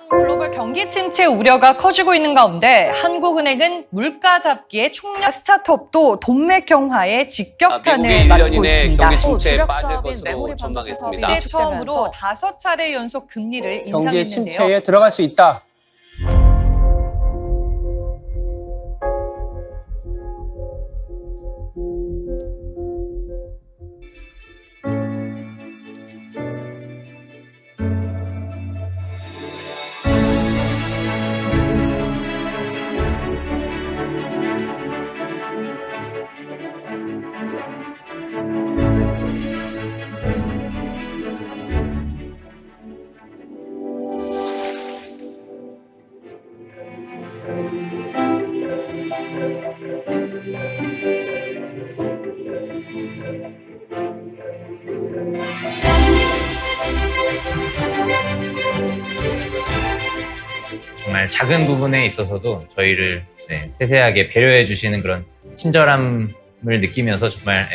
글로벌 경기 침체 우려가 커지고 있는 가운데 한국은행은 물가 잡기에 총력 스타트업도 돈맥 경화에 직격탄을 맞고 있습니다. 경기 침체에 빠질 것으로 전망했습니다. 이때 처음으로 5차례 연속 금리를 경기 인상했는데요. 침체에 들어갈 수 있다. 정말 작은 부분에 있어서도 저희를 세세하게 배려해 주시는 그런 친절함을 느끼면서 정말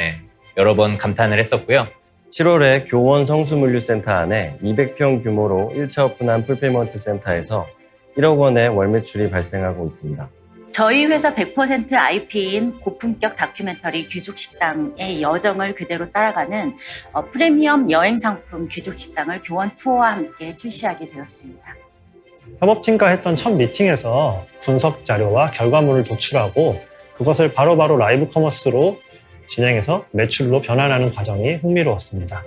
여러 번 감탄을 했었고요. 7월에 교원 성수물류센터 안에 200평 규모로 1차 오픈한 풀필먼트 센터에서 1억 원의 월 매출이 발생하고 있습니다. 저희 회사 100% IP인 고품격 다큐멘터리 귀족식당의 여정을 그대로 따라가는 프리미엄 여행 상품 귀족식당을 교원 투어와 함께 출시하게 되었습니다. 협업팀과 했던 첫 미팅에서 분석 자료와 결과물을 도출하고 그것을 바로바로 라이브 커머스로 진행해서 매출로 변환하는 과정이 흥미로웠습니다.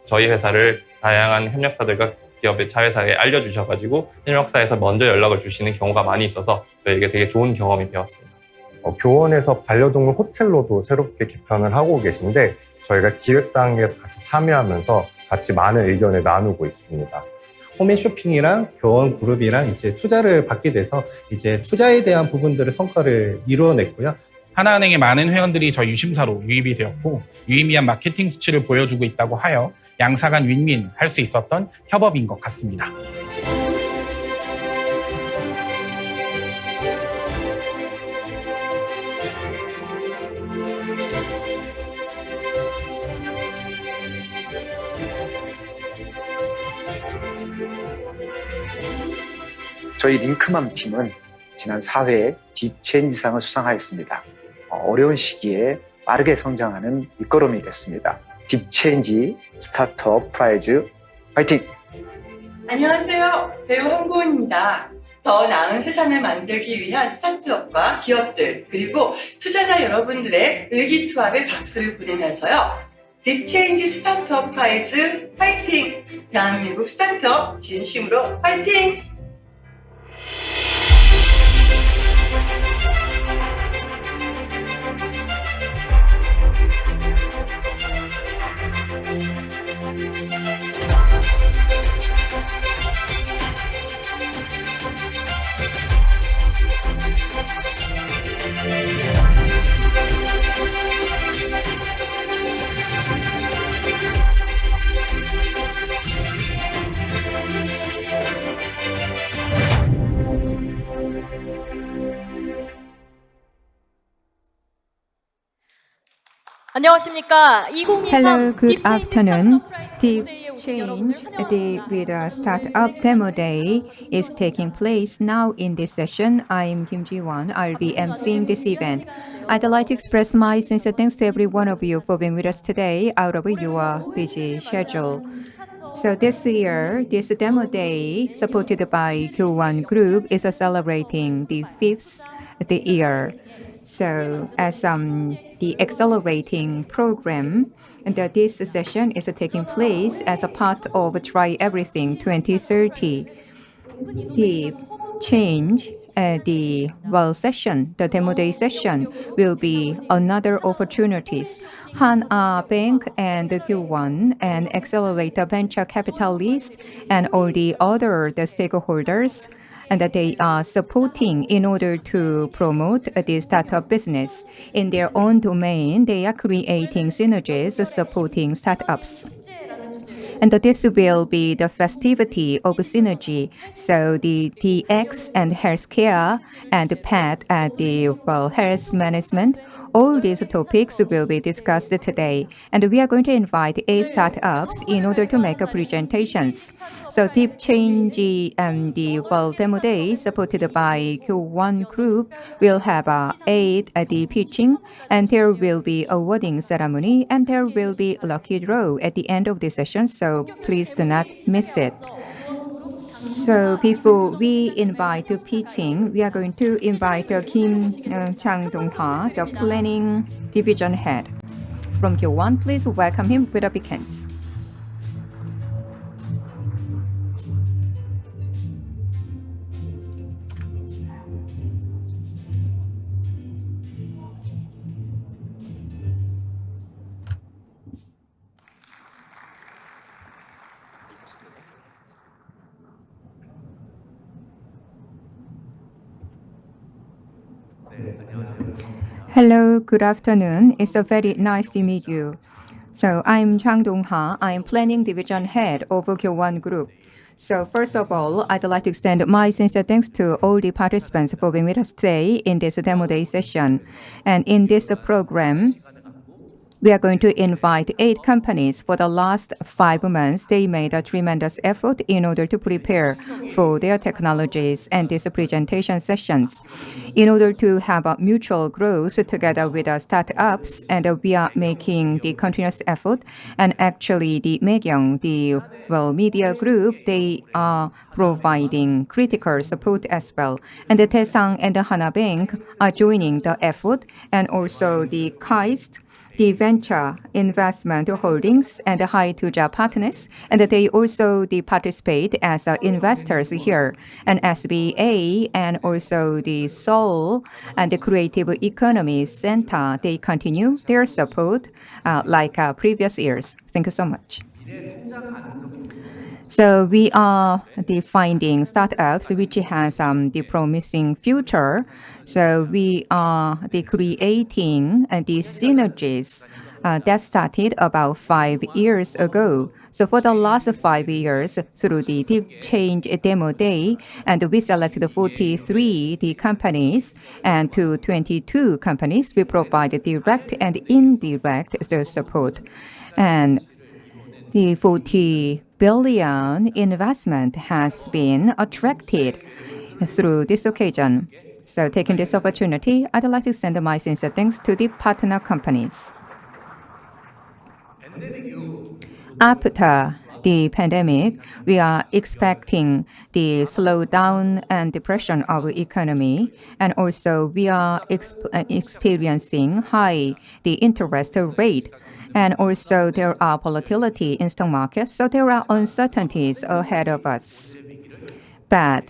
저희 회사를 다양한 협력사들과 기업의 자회사에 알려주셔가지고 협력사에서 먼저 연락을 주시는 경우가 많이 있어서 저희에게 되게 좋은 경험이 되었습니다. 교원에서 반려동물 호텔로도 새롭게 개편을 하고 계신데 저희가 기획 단계에서 같이 참여하면서 같이 많은 의견을 나누고 있습니다. 홈앤쇼핑이랑 교원 그룹이랑 이제 투자를 받게 돼서 이제 투자에 대한 부분들을 성과를 이루어냈고요. 하나은행의 많은 회원들이 저희 유심사로 유입이 되었고 유의미한 마케팅 수치를 보여주고 있다고 하여 양사 간 윈윈 할 수 있었던 협업인 것 같습니다. 저희 링크맘 팀은 지난 4회 딥체인지상을 수상하였습니다. 어려운 시기에 빠르게 성장하는 밑거름이 됐습니다. 딥체인지 스타트업 프라이즈 파이팅! 안녕하세요. 배우 황고은입니다. 더 나은 세상을 만들기 위한 스타트업과 기업들 그리고 투자자 여러분들의 의기투합에 박수를 보내면서요. 딥체인지 스타트업 프라이즈 파이팅! 대한민국 스타트업 진심으로 파이팅! 안녕하십니까. 2023 Hello, good 딥체인지 afternoon. 스타트업 Deep 프라이즈 오신 Change 여러분을 Day with a Startup Demo Day is taking place now in this session. I'm Kim Ji-won. I'll be emceeing this event. I'd like to express my sincere thanks to every one of you for being with us today out of your busy schedule. So this year, this demo day supported by Kyowan Group is celebrating the 5th year. So as the accelerating program, and this session is taking place as a part of TryEverything 2030. The change the session, the demo day session will be another opportunities. Hana Bank and Q1 and Accelerator Venture Capitalist and all the other stakeholders and that they are supporting in order to promote the startup business. In their own domain, they are creating synergies supporting startups. And this will be the festivity of synergy. So the DX and healthcare and pet at the health management all these topics will be discussed today, and we are going to invite 8 startups in order to make presentations. So Deep Change and the World Demo Day, supported by Q1 Group, will have 8 at the pitching, and there will be awarding ceremony, and there will be a lucky draw at the end of the session, so please do not miss it. So before we invite the pitching, we are going to invite Kim Chang-dong-ha, the Planning Division Head from Q1. Please welcome him with a big hands. Hello, good afternoon. It's a very nice to meet you. So I'm Chang Dong-ha. I'm Planning Division Head of Q1 Group. So first of all, I'd like to extend my sincere thanks to all the participants for being with us today in this Demo Day session. And in this program, we are going to invite 8 companies. For the last 5 months, they made a tremendous effort in order to prepare for their technologies and these presentation sessions. In order to have a mutual growth together with the startups, and we are making the continuous effort. And actually, the Megyeong, the media group, they are providing critical support as well. And the Taesang and the Hana Bank are joining the effort, and also the KAIST, the venture investment holdings and the high tuja partners, and they also participate as investors here. And SBA and also the Seoul and the Creative Economy Center, they continue their support like previous years. Thank you so much. So we are finding startups which has the promising future. So we are creating the synergies that started about 5 years ago. So for the last 5 years, through the Deep Change Demo Day, and we selected 43 companies, and to 22 companies, we provide direct and indirect support. And the 40 billion investment has been attracted through this occasion. So taking this opportunity, I'd like to send my sincere thanks to the partner companies. After the pandemic, we are expecting the slowdown and depression of the economy, and also we are experiencing high the interest rate. And also there are volatility in stock markets, so there are uncertainties ahead of us. But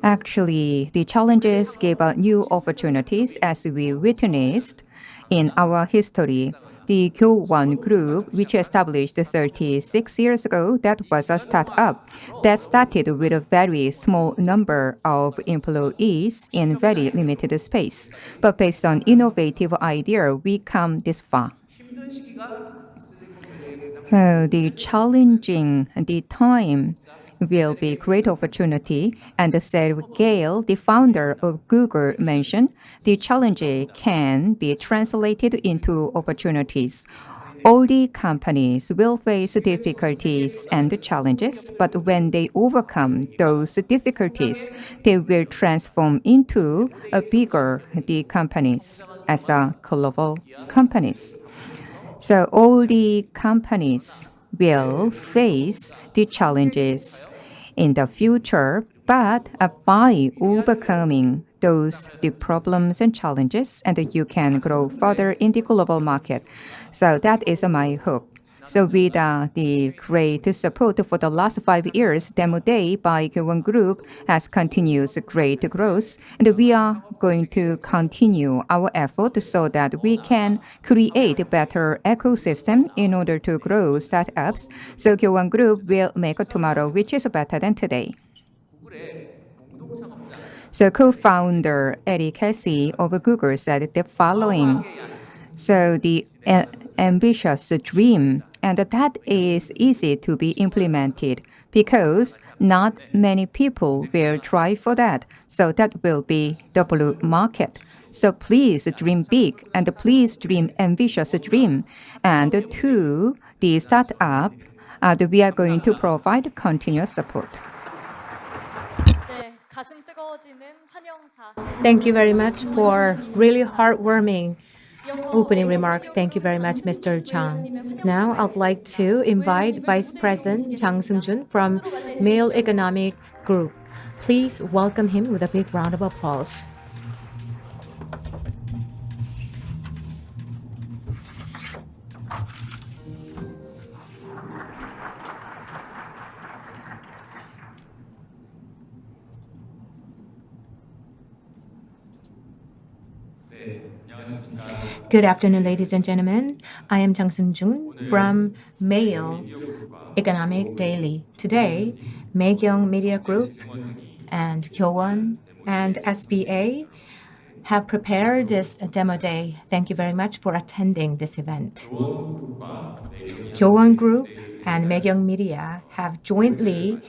actually, the challenges gave us new opportunities as we witnessed in our history. The Q1 Group, which established 36 years ago, that was a startup that started with a very small number of employees in very limited space. But based on innovative idea, we come this far. So the challenging time will be great opportunity, and Sergey Gale, the founder of Google, mentioned the challenge can be translated into opportunities. All the companies will face difficulties and challenges, but when they overcome those difficulties, they will transform into a bigger companies as a global companies. So all the companies will face the challenges in the future, but by overcoming the problems and challenges, and you can grow further in the global market. So that is my hope. So with the great support for the last 5 years, Demo Day by Q1 Group has continuous great growth, and we are going to continue our effort so that we can create a better ecosystem in order to grow startups. So Q1 Group will make a tomorrow which is better than today. So co-founder Eric Hesse of Google said the following. So the ambitious dream And that is easy to be implemented because not many people will try for that. So that will be the blue market. So please dream big and please dream ambitious dream. And to the startup, we are going to provide continuous support. Thank you very much for really heartwarming opening remarks. Thank you very much, Mr. Chang. Now, I'd like to invite Vice President Jang Seung-jun from Male Economic Group. Please welcome him with a big round of applause. Good afternoon, ladies and gentlemen. I am Jang Seung-jun from Mail Economic Daily. Today, Maegyeong Media Group and Kyowon and SBA have prepared this demo day. Thank you very much for attending this event. Kyowon Group and Maegyeong Media have jointly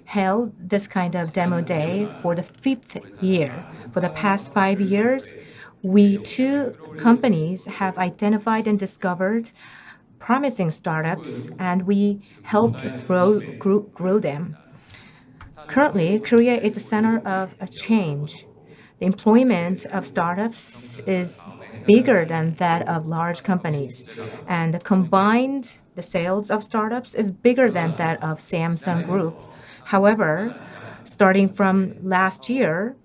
held this kind of demo day for the 5th year. For the past 5 years, we two companies have identified and discovered promising startups, and we helped grow them. Currently, Korea is the center of a change. The employment of startups is bigger than that of large companies, and the sales of startups is bigger than that of Samsung Group. However, starting from last year,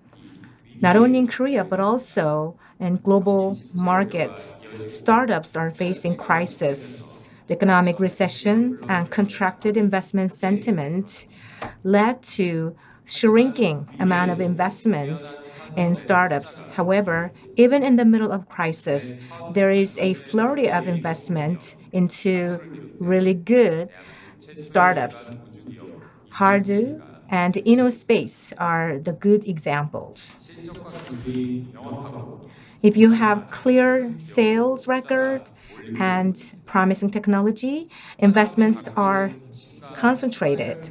not only in Korea but also in global markets, startups are facing crisis. The economic recession and contracted investment sentiment led to shrinking amount of investments in startups. However, even in the middle of crisis, there is a flurry of investment into really good startups. Hardu and InnoSpace are the good examples. If you have clear sales record and promising technology, investments are concentrated.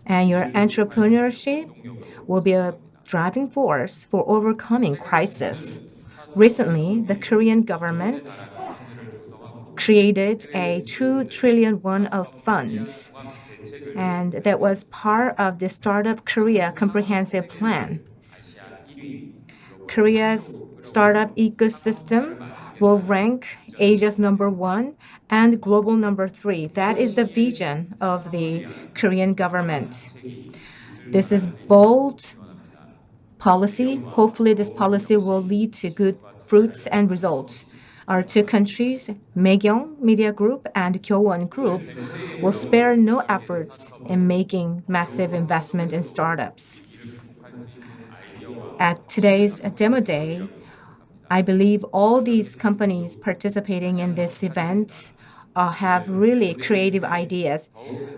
And your entrepreneurship will be a driving force for overcoming crisis. Recently, the Korean government created a 2 trillion won of funds, and that was part of the Startup Korea Comprehensive Plan. Korea's startup ecosystem will rank Asia's #1 and global #3. That is the vision of the Korean government. This is bold policy. Hopefully, this policy will lead to good fruits and results. Our two countries, Maegyeong Media Group and Kyowon Group, will spare no efforts in making massive investment in startups. At today's demo day, I believe all these companies participating in this event have really creative ideas.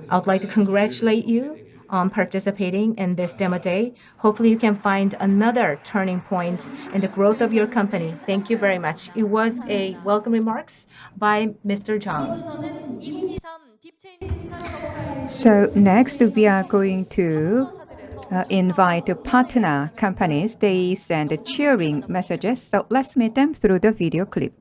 I would like to congratulate you on participating in this demo day. Hopefully you can find another turning point in the growth of your company. Thank you very much. It was a welcome remarks by Mr. Jang. So next we are going to invite partner companies. They send cheering messages. So let's meet them through the video clip.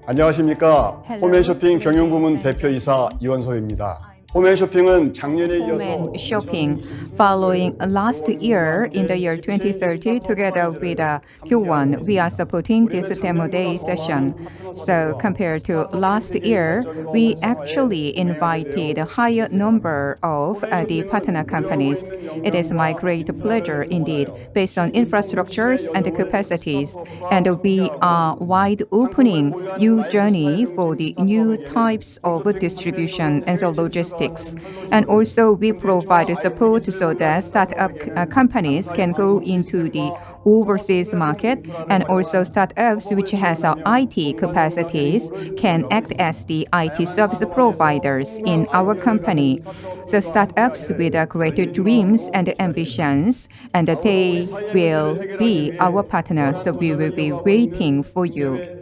안녕하십니까. 홈앤쇼핑 경영부문 대표이사 이원소입니다. 홈앤쇼핑은 작년에 이어서 Home and shopping. Following last year, in the year 2030, together with Q1, we are supporting this demo day session. So compared to last year, we actually invited a higher number of the partner companies. It is my great pleasure indeed, based on infrastructures and capacities. And we are wide opening new journey for the new types of distribution and so logistics. And also we provide support so that startup companies can go into the overseas market, and also startups which has IT capacities can act as the IT service providers in our company. So startups with greater dreams and ambitions, and they will be our partners. So we will be waiting for you.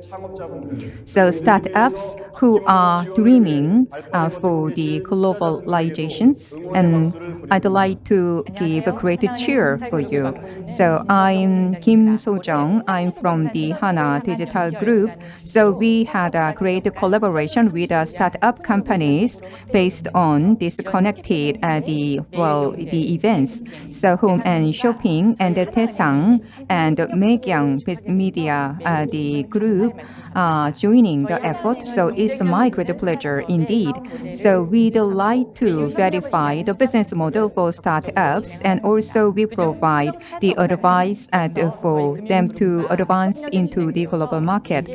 So startups who are dreaming for the globalizations, and I'd like to give a great cheer for you. So I'm Kim So-jung. I'm from the Hana Digital Group. So we had a great collaboration with startup companies based on this connected the events. So Home and Shopping and Taesang and Maekyang Media the group joining the effort. So it's my great pleasure indeed. So we'd like to verify the business model for startups, and also we provide the advice for them to advance into the global market.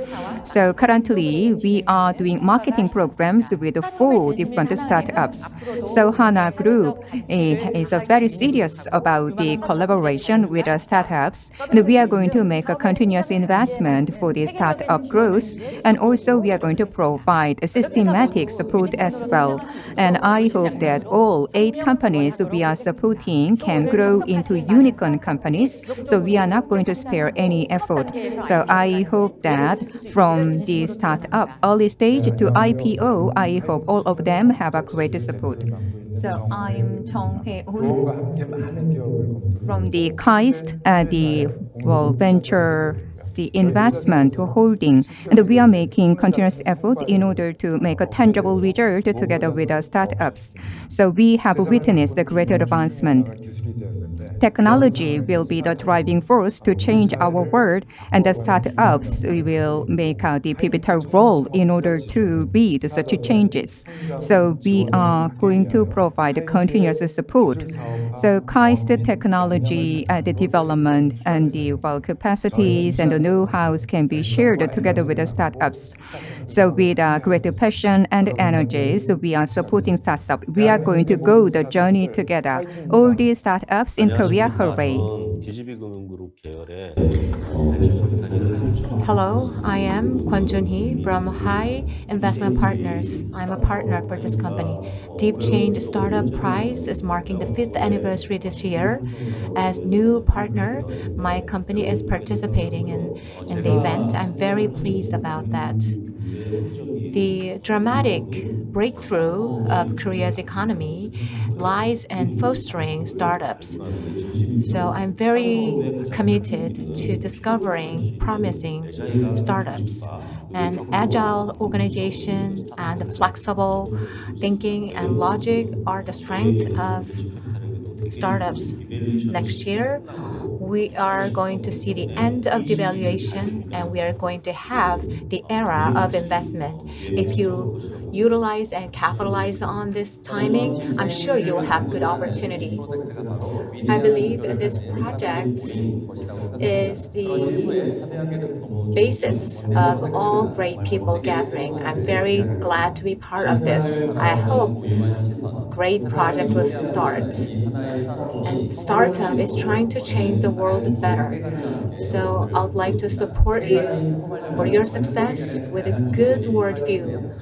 So currently we are doing marketing programs with 4 different startups. So Hana Group is very serious about the collaboration with startups, and we are going to make a continuous investment for the startup growth, and also we are going to provide a systematic support as well. And I hope that all 8 companies we are supporting can grow into unicorn companies. So we are not going to spare any effort. So I hope that from the startup early stage to IPO, I hope all of them have a great support. So I'm Chong Hae-hoon from the KAIST, venture the investment holding, and we are making continuous effort in order to make a tangible result together with our startups. So we have witnessed a great advancement. Technology will be the driving force to change our world, and the startups will make the pivotal role in order to lead such changes. So we are going to provide continuous support. So KAIST technology, the development and the capacities and the know-hows can be shared together with the startups. So with greater passion and energies, we are supporting startups. We are going to go the journey together. All these startups in Korea, hooray. Hello, I am Kwon Jun-hee from High Investment Partners. I'm a partner for this company. Deep Change Startup Prize is marking the 5th anniversary this year. As new partner, my company is participating in the event. I'm very pleased about that. The dramatic breakthrough of Korea's economy lies in fostering startups. So I'm very committed to discovering promising startups. And agile organization and flexible thinking and logic are the strength of startups. Next year, we are going to see the end of devaluation, and we are going to have the era of investment. If you utilize and capitalize on this timing, I'm sure you will have good opportunity. I believe this project is the basis of all great people gathering. I'm very glad to be part of this. I hope great project will start. And startup is trying to change the world better. So I would like to support you for your success with a good worldview.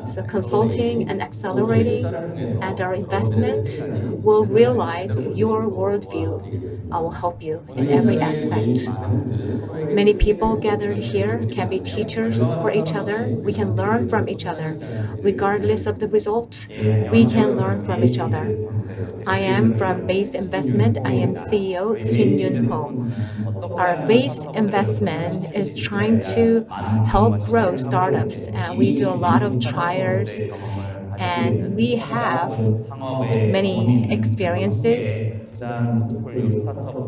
So consulting and accelerating and our investment will realize your worldview. I will help you in every aspect. Many people gathered here can be teachers for each other. We can learn from each other. Regardless of the results, we can learn from each other. I am from Base Investment. I am CEO Shin Yun-ho. Our Base Investment is trying to help grow startups, and we do a lot of trials, and we have many experiences,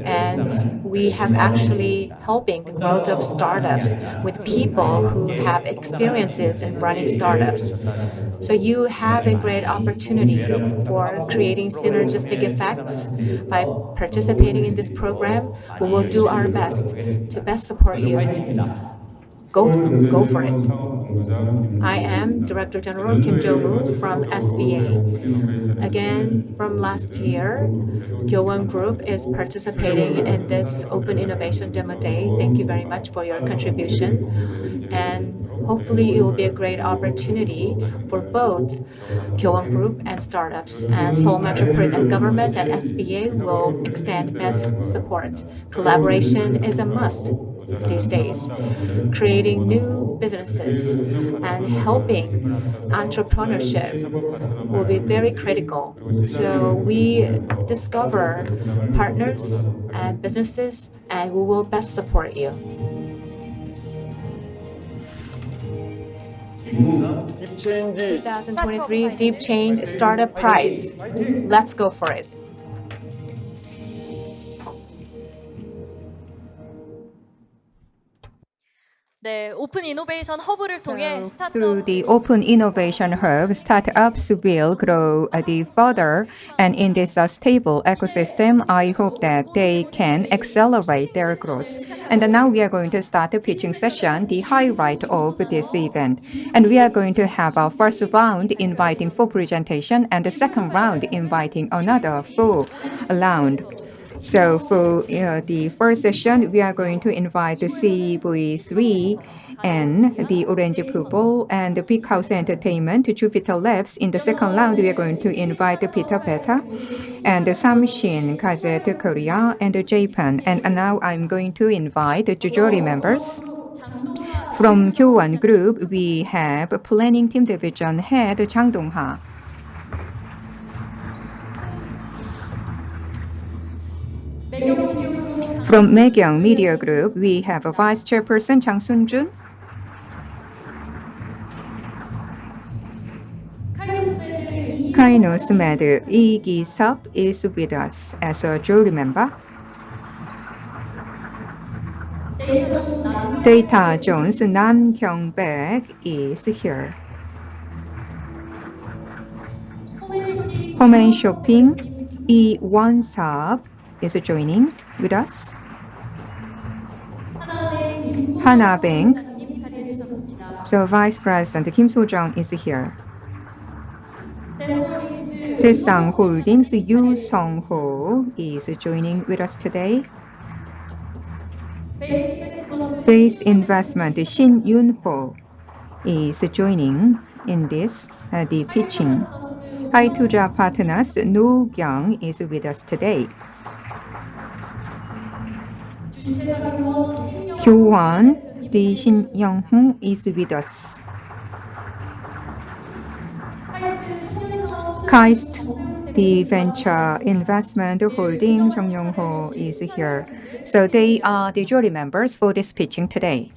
and we have actually helping the growth of startups with people who have experiences in running startups. So you have a great opportunity for creating synergistic effects by participating in this program. We will do our best to best support you. go for it. I am Director General Kim Jong-woo from SBA. Again, from last year, Gyowan Group is participating in this Open Innovation Demo Day. Thank you very much for your contribution. And hopefully it will be a great opportunity for both Gyowan Group and startups. And Seoul Metropolitan Government and SBA will extend best support. Collaboration is a must these days. Creating new businesses and helping entrepreneurship will be very critical. So we discover partners and businesses, and we will best support you. 딥체인지 2023 Deep Change Startup Prize. Let's go for it. 네, 오픈 이노베이션 허브를 통해 Through the Open Innovation Hub, startups will grow further, and in this stable ecosystem, I hope that they can accelerate their growth. And now we are going to start the pitching session, the highlight of this event. And we are going to have our first round inviting for presentation, and the second round inviting another full round. So for the first session, we are going to invite the CV3 and the Orange Purple and the Big House Entertainment to Jupiter Labs. In the second round, we are going to invite the Peter Beta and the Samshin, Gazette Korea, and the Japan. And now I'm going to invite the jury members. From Gyowan Group, we have Planning Team Division Head Chang Dong-ha. From Megyeong Media Group, we have a Vice Chairperson Chang Sun-jun. Kainos Med Lee Gi-sup is with us as a jury member. Data Jones Nam Kyung-baek is here. Home and Shopping Lee Won-sup is joining with us. Hana Bank, so Vice President Kim So-jung is here. Daesang Holdings Yu Song-ho is joining with us today. Base Investment Shin Yun-ho is joining in this the pitching. Haituja Partners No Kyung is with us today. Gyowan, the Shin Young-ho is with us. Kaist, the venture investment holding Jung Yong-ho is here. So they are the jury members for this pitching today.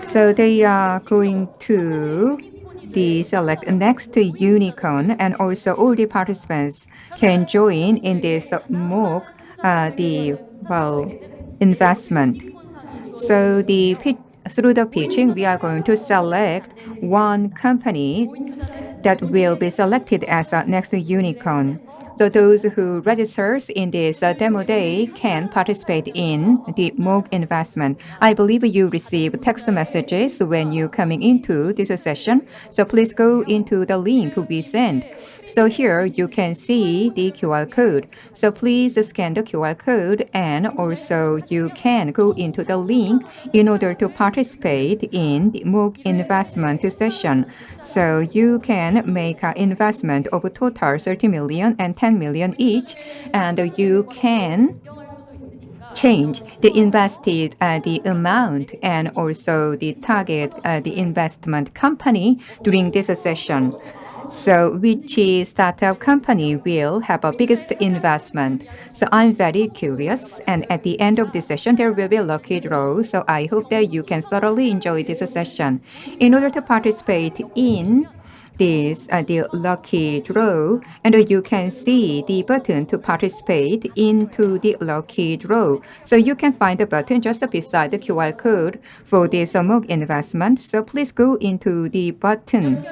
So they are going to select next unicorn, and also all the participants can join in this MOOC investment. So through the pitching, we are going to select one company that will be selected as a next unicorn. So those who registers in this demo day can participate in the MOOC investment. I believe you receive text messages when you coming into this session. So please go into the link we sent. So here you can see the QR code. So please scan the QR code, and also you can go into the link in order to participate in the MOOC investment session. So you can make an investment of a total 30 million and 10 million each, and you can change the invested the amount and also the target the investment company during this session. So which startup company will have a biggest investment? So I'm very curious, and at the end of this session there will be a lucky draw. So I hope that you can thoroughly enjoy this session. In order to participate in this the lucky draw, and you can see the button to participate into the lucky draw. So you can find the button just beside the QR code for this MOOC investment. So please go into the button.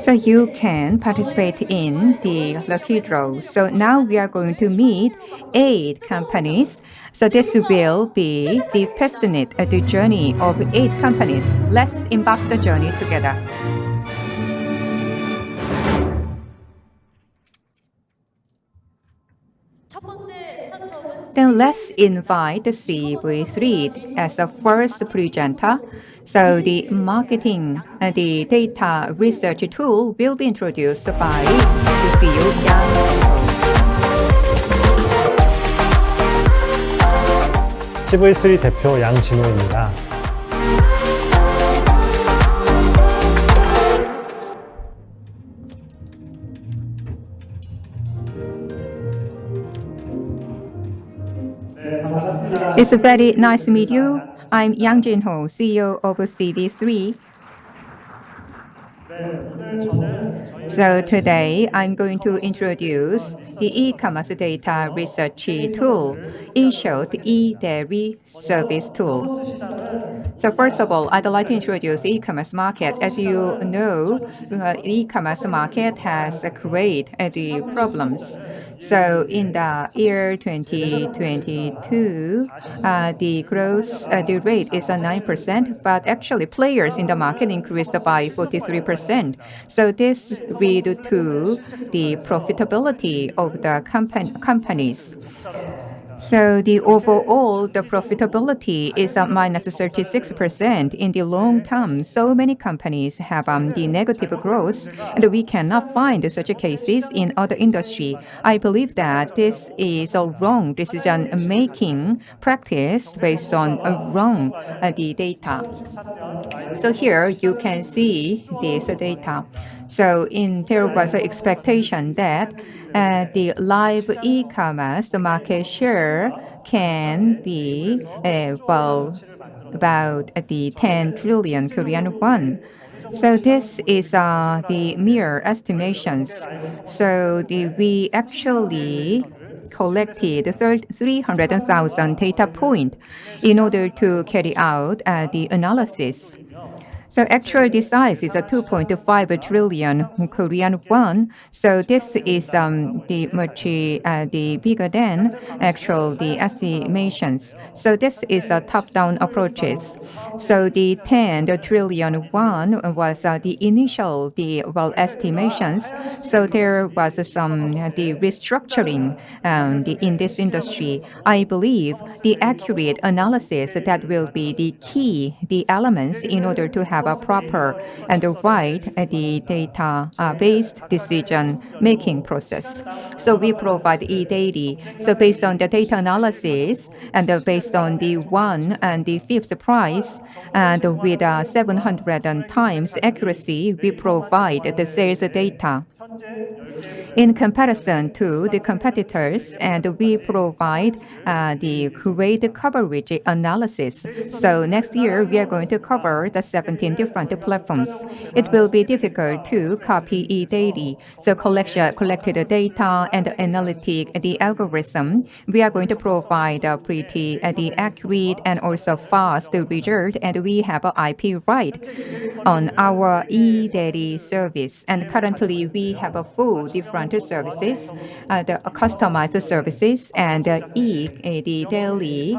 So you can participate in the lucky draw. So now we are going to meet 8 companies. So this will be the passionate the journey of 8 companies. Let's embark the journey together. 첫 번째 스타트업은 Then let's invite the CV3 as a first presenter. So the marketing, the data research tool will be introduced by the CEO Yang. CV3 대표 양진호입니다. It's very nice to meet you. I'm Yang Jin-ho, CEO of CV3. So today I'm going to introduce the e-commerce data research tool, in short, e-dairy service tool. So first of all, I'd like to introduce the e-commerce market. As you know, e-commerce market has great the problems. So in the year 2022, the growth the rate is 9%, but actually players in the market increased by 43%. So this lead to the profitability of the companies. So the overall, the profitability is minus 36% in the long term. So many companies have the negative growth, and we cannot find such cases in other industry. I believe that this is a wrong decision-making practice based on a wrong the data. So here you can see this data. So there was an expectation that the live e-commerce market share can be about the 10 trillion Korean won. So this is the mere estimations. So we actually collected 300,000 data point in order to carry out the analysis. So actually the size is 2.5 trillion Korean won. So this is the much the bigger than actual the estimations. So this is a top-down approaches. So the 10 trillion won was the initial estimations. So there was some the restructuring in this industry. I believe the accurate analysis that will be the key the elements in order to have a proper and the right the data based decision making process. So we provide e-daily. So based on the data analysis and based on the 1 and the 5th price and with 700 times accuracy, we provide the sales data in comparison to the competitors, and we provide the great coverage analysis. So next year, we are going to cover the 17 different platforms. It will be difficult to copy e-daily. So collected data and analytic the algorithm, we are going to provide a pretty the accurate and also fast result, and we have an IP right on our e-daily service. And currently, we have a full different services, the customized services and the daily,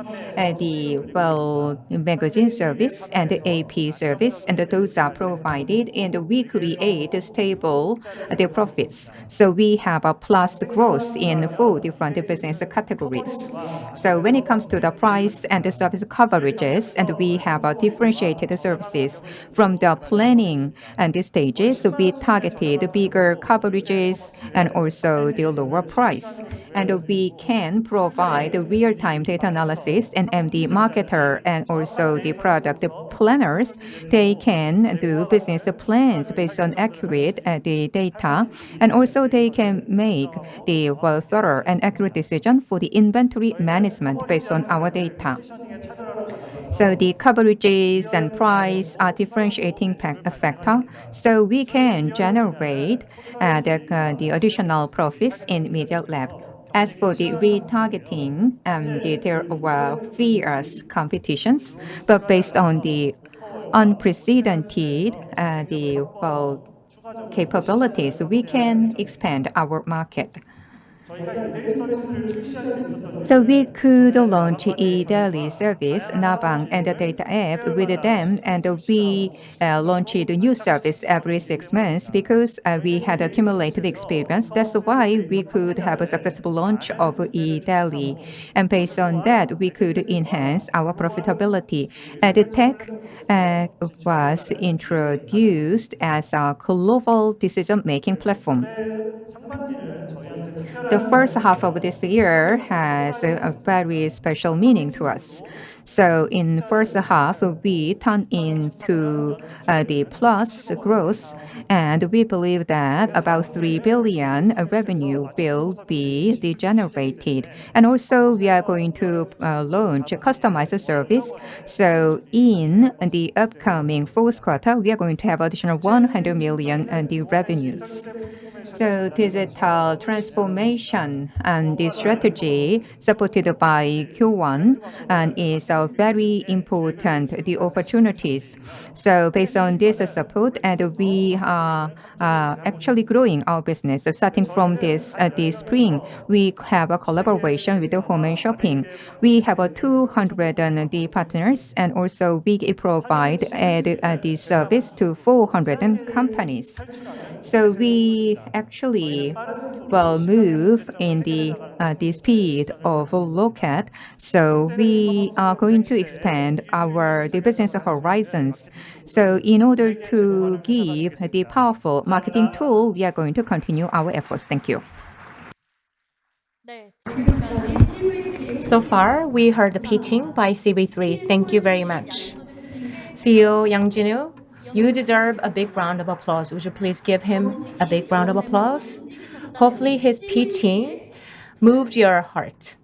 magazine service and the AP service, and those are provided, and we create stable the profits. So we have a plus growth in 4 different business categories. So when it comes to the price and the service coverages, and we have a differentiated services from the planning and the stages, so we targeted bigger coverages and also the lower price. And we can provide real-time data analysis, and MD marketer and also the product planners, they can do business plans based on accurate the data, and also they can make the thorough and accurate decision for the inventory management based on our data. So the coverages and price are differentiating factor. So we can generate the additional profits in Media Lab. As for the retargeting, there were fierce competitions, but based on the unprecedented capabilities, we can expand our market. So we could launch e-daily service, Nabang, and the data app with them, and we launched a new service every 6 months because we had accumulated experience. That's why we could have a successful launch of e-daily. And based on that, we could enhance our profitability. EdTech was introduced as a global decision-making platform. The first half of this year has a very special meaning to us. So in first half, we turn into the plus growth, and we believe that about 3 billion revenue will be generated. And also, we are going to launch a customized service. So in the upcoming fourth quarter, we are going to have additional 100 million the revenues. So digital transformation and the strategy supported by Q1 and is very important, the opportunities. So based on this support, and we are actually growing our business. Starting from this spring, we have a collaboration with the home and shopping. We have 200 the partners, and also we provide the service to 400 companies. So we actually move in the speed of locat. So we are going to expand the business horizons. So in order to give the powerful marketing tool, we are going to continue our efforts. Thank you. 네, 지금까지 CV3 So far, we heard the pitching by CV3. Thank you very much. CEO Yang Jinu, you deserve a big round of applause. Would you please give him a big round of applause? Hopefully his pitching moved your heart.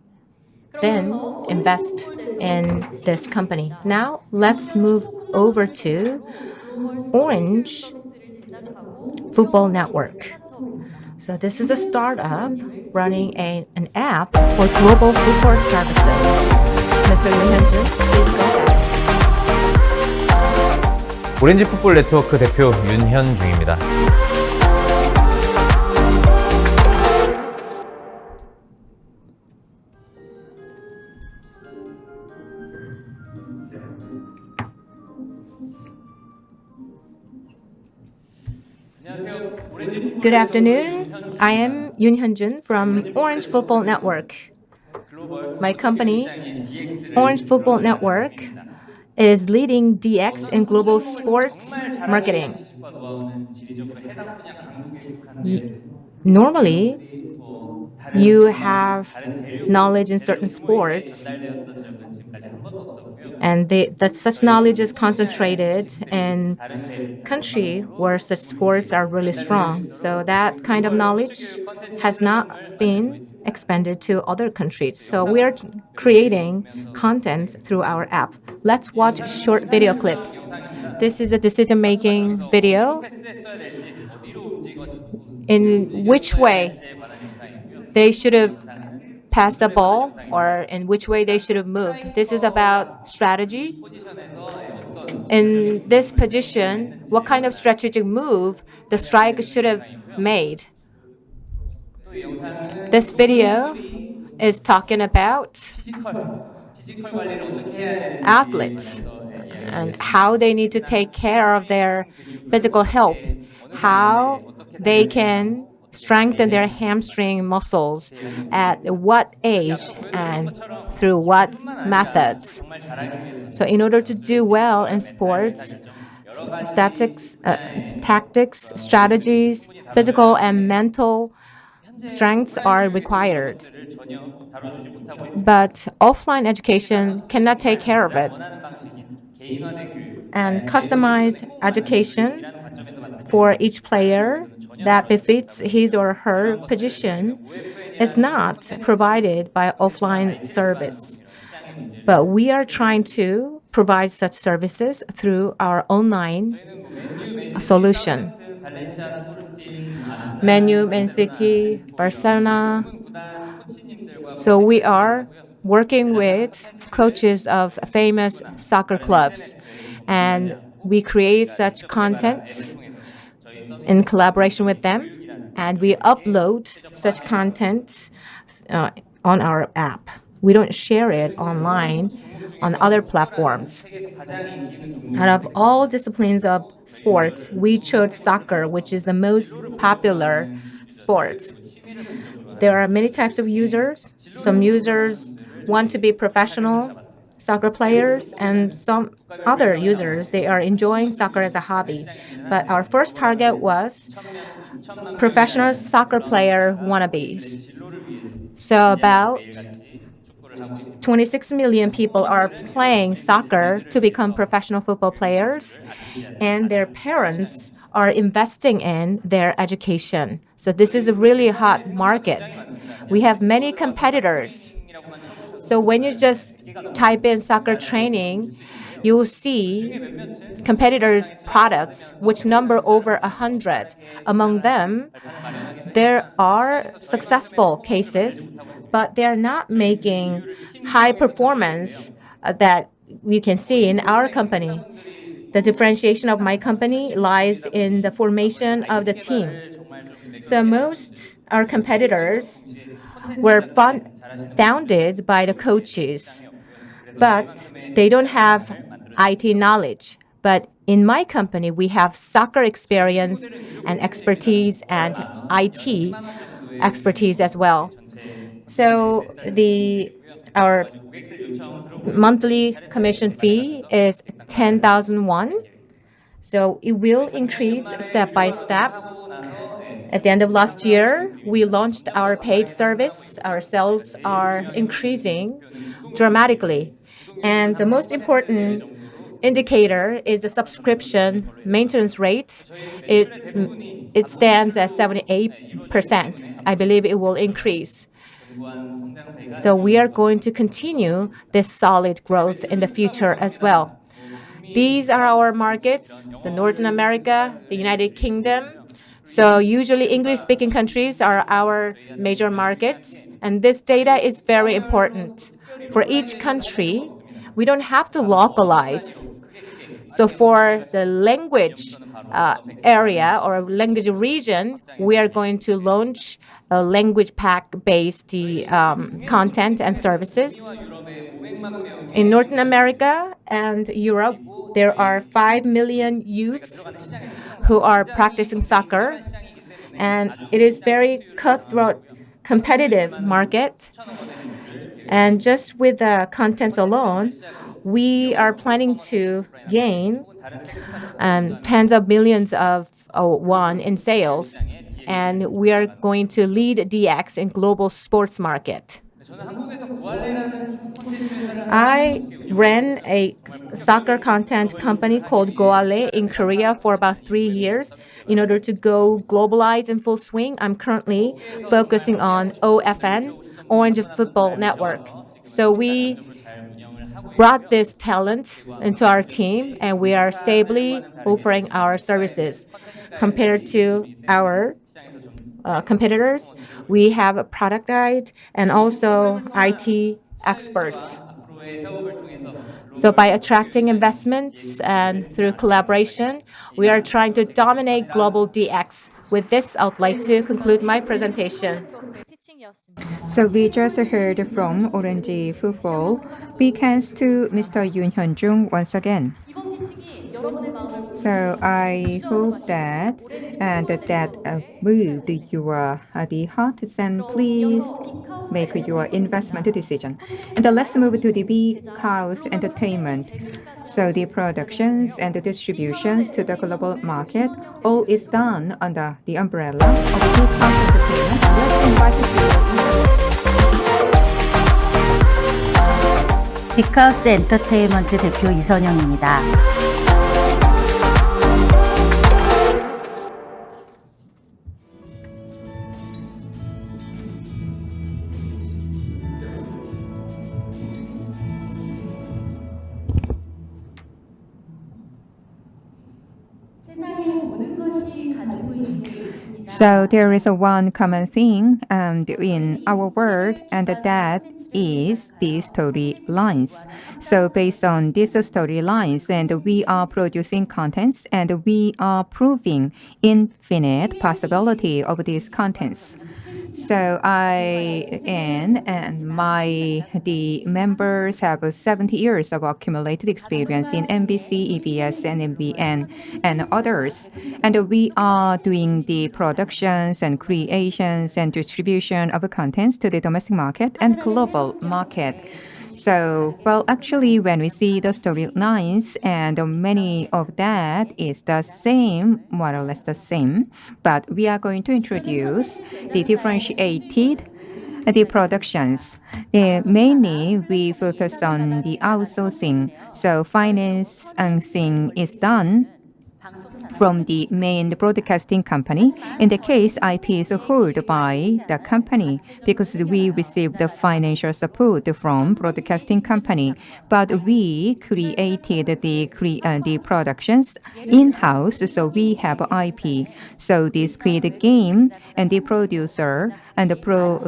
Then invest in this company. Now let's move over to Orange Football Network. So this is a startup running an app for global football services. Mr. Yoon Hyun-jun, please go ahead. 오렌지 풋볼 네트워크 대표 윤현중입니다. Good afternoon. I am Yoon Hyun-jun from Orange Football Network. My company, Orange Football Network, is leading DX in global sports marketing. Normally, you have knowledge in certain sports, and such knowledge is concentrated in country where such sports are really strong. So that kind of knowledge has not been expanded to other countries. So we are creating content through our app. Let's watch short video clips. This is a decision-making video. In which way they should have passed the ball or in which way they should have moved. This is about strategy. In this position, what kind of strategic move the striker should have made. This video is talking about athletes and how they need to take care of their physical health, how they can strengthen their hamstring muscles at what age and through what methods. So in order to do well in sports, tactics, strategies, physical and mental strengths are required. But offline education cannot take care of it. And customized education for each player that befits his or her position is not provided by offline service. But we are trying to provide such services through our online solution. Menu, Man City, Barcelona. So we are working with coaches of famous soccer clubs, and we create such contents in collaboration with them. and we upload such content on our app. We don't share it online on other platforms. Out of all disciplines of sports, we chose soccer, which is the most popular sport. There are many types of users. Some users want to be professional soccer players, and some other users, they are enjoying soccer as a hobby. But our first target was professional soccer player wannabes. So about 26 million people are playing soccer to become professional football players, and their parents are investing in their education. So this is a really hot market. We have many competitors. So when you just type in soccer training, you will see competitors' products which number over 100. Among them, there are successful cases, but they're not making high performance that we can see in our company. The differentiation of my company lies in the formation of the team. So most our competitors were founded by the coaches, but they don't have IT knowledge. But in my company, we have soccer experience and expertise and IT expertise as well. So our monthly commission fee is 10,000 won. So it will increase step by step. At the end of last year, we launched our paid service. Our sales are increasing dramatically. And the most important indicator is the subscription maintenance rate. It stands at 78%. I believe it will increase. So we are going to continue this solid growth in the future as well. These are our markets, the Northern America, the United Kingdom. So usually English-speaking countries are our major markets, and this data is very important. For each country, we don't have to localize. So for the language area or language region, we are going to launch a language pack-based content and services. In North America and Europe, there are 5 million youths who are practicing soccer, and it is very cutthroat, competitive market. And just with the contents alone, we are planning to gain tens of millions of won in sales, and we are going to lead DX in global sports market. I ran a soccer content company called Goale in Korea for about 3 years. In order to go globalize in full swing, I'm currently focusing on OFN, Orange Football Network. So we brought this talent into our team, and we are stably offering our services. Compared to our competitors, we have a product guide and also IT experts. So by attracting investments and through collaboration, we are trying to dominate global DX. With this, I would like to conclude my presentation. So we just heard from Orange Football. Big hands to Mr. Yoon Hyun-jung once again. So I hope that moved your the heart, then please make your investment decision. And let's move to the Big House Entertainment. So the productions and the distributions to the global market, all is done under the umbrella of Big House Entertainment. Let's invite you. 빅하우스 엔터테인먼트 대표 이선영입니다. 세상의 모든 것이 가지고 있는 게 있습니다. So there is a one common thing in our world, and that is the storylines. So based on these storylines, and we are producing contents, and we are proving infinite possibility of these contents. So I and my the members have 70 years of accumulated experience in NBC, EBS, and MBN, and others. And we are doing the productions and creations and distribution of the contents to the domestic market and global market. So, well, actually, when we see the storylines, and many of that is the same, more or less the same, but we are going to introduce the differentiated the productions. Mainly, we focus on the outsourcing. So, financing is done from the main broadcasting company. In the case, IP is held by the company because we receive the financial support from broadcasting company. But we created the productions in-house, so we have IP. So this create a game, and the producer and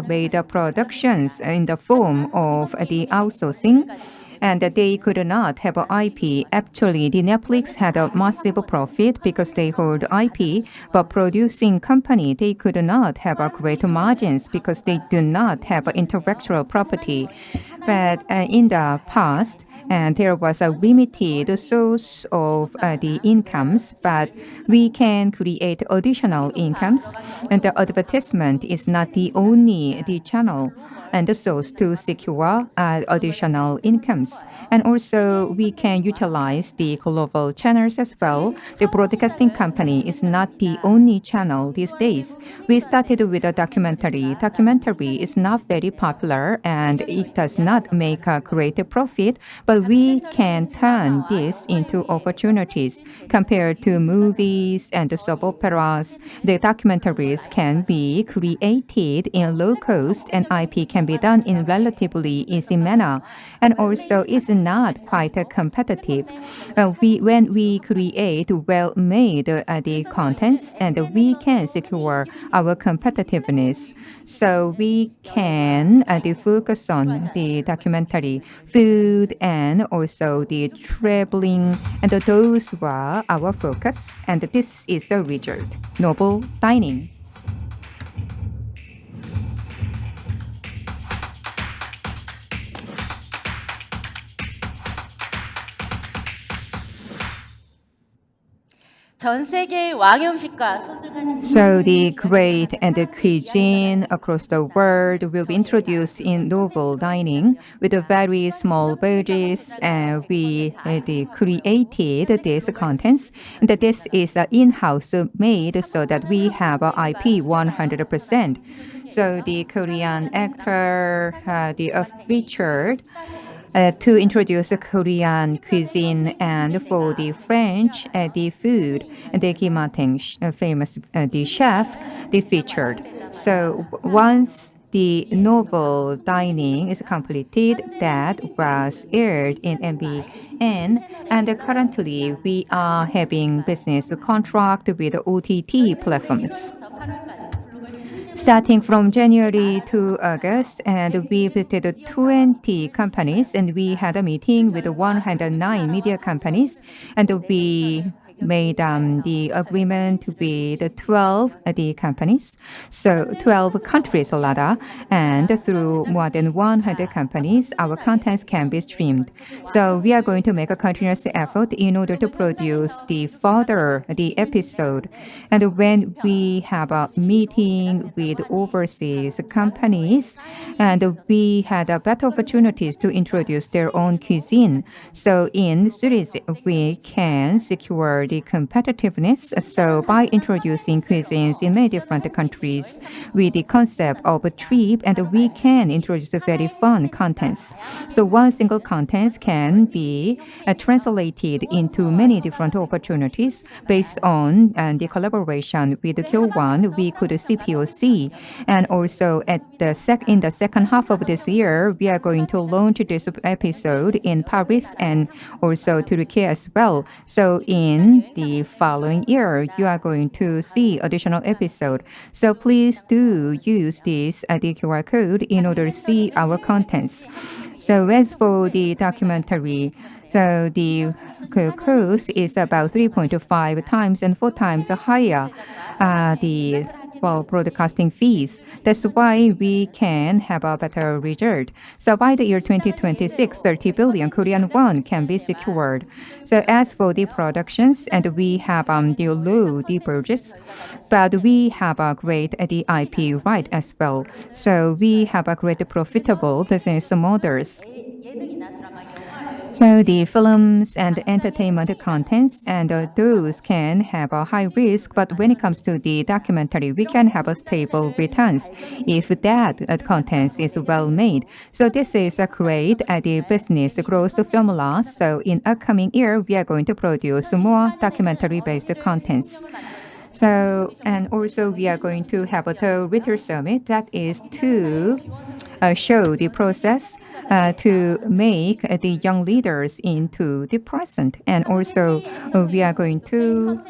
made the productions in the form of the outsourcing, and they could not have IP. Actually, the Netflix had a massive profit because they hold IP, but producing company, they could not have a great margins because they do not have intellectual property. But in the past, and there was a limited source of the incomes, but we can create additional incomes, and the advertisement is not the only the channel and the source to secure additional incomes. And also, we can utilize the global channels as well. The broadcasting company is not the only channel these days. We started with a documentary. Documentary is not very popular and it does not make a great profit, but we can turn this into opportunities. Compared to movies and soap operas, the documentaries can be created in low cost, and IP can be done in relatively easy manner, and also is not quite competitive. When we create well-made the contents, and we can secure our competitiveness. So we can focus on the documentary, food, and also the traveling, and those were our focus, and this is the result: noble dining. 전 세계의 왕의 음식과 소술가님. So the great and the cuisine across the world will be introduced in novel dining with a very small budgets, and we created these contents, and that this is in-house made so that we have IP 100%. So the Korean actor featured to introduce Korean cuisine, and for the French, the food, the Kim Mateng, famous the chef, they featured. So once the novel dining is completed, that was aired in MBN, and currently we are having business contract with OTT platforms. Starting from January to August, and we visited 20 companies, and we had a meeting with 109 media companies, and we made the agreement with 12 the companies, so 12 countries rather, and through more than 100 companies, our contents can be streamed. So we are going to make a continuous effort in order to produce the further the episode. And when we have a meeting with overseas companies, and we had a better opportunities to introduce their own cuisine. So in series, we can secure the competitiveness. So by introducing cuisines in many different countries with the concept of a trip, and we can introduce very fun contents. So one single content can be translated into many different opportunities based on the collaboration with Q1. We could CPOC, and also in the second half of this year, we are going to launch this episode in Paris and also Turkey as well. So in in the following year, you are going to see additional episode. So please do use this the QR code in order to see our contents. So as for the documentary, so the cost is about 3.5 times and 4 times higher the broadcasting fees. That's why we can have a better result. So by the year 2026, 30 billion Korean won can be secured. So as for the productions, and we have the low the budgets, but we have a great the IP right as well. So we have a great profitable business models. So the films and entertainment contents and those can have a high risk, but when it comes to the documentary, we can have a stable returns if that content is well made. So this is a great the business growth formula. So in upcoming year, we are going to produce more documentary-based contents. So, and also we are going to have a Retail Summit that is to show the process to make the young leaders into the present. And also we are going to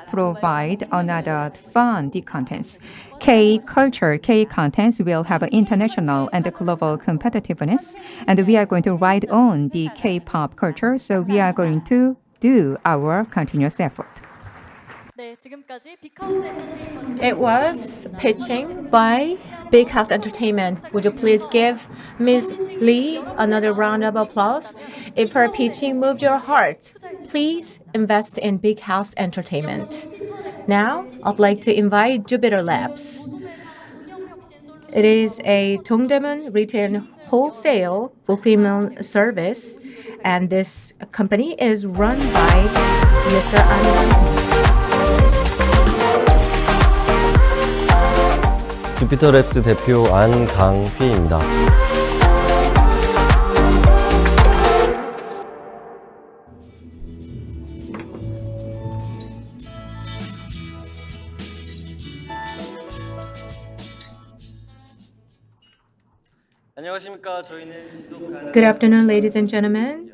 provide another fun the contents. K-culture, K-contents will have international and global competitiveness. And we are going to ride on the K-pop culture. So we are going to do our continuous effort. It was pitching by Big House Entertainment. Would you please give Ms. Lee another round of applause? If her pitching moved your heart, please invest in Big House Entertainment. Now, I'd like to invite Jupiter Labs. It is a Dongdaemun retail wholesale fulfillment service, and this company is run by Mr. An. 주피터랩스 대표 안강휘입니다. 안녕하십니까. 저희는 지속가능 Good afternoon, ladies and gentlemen.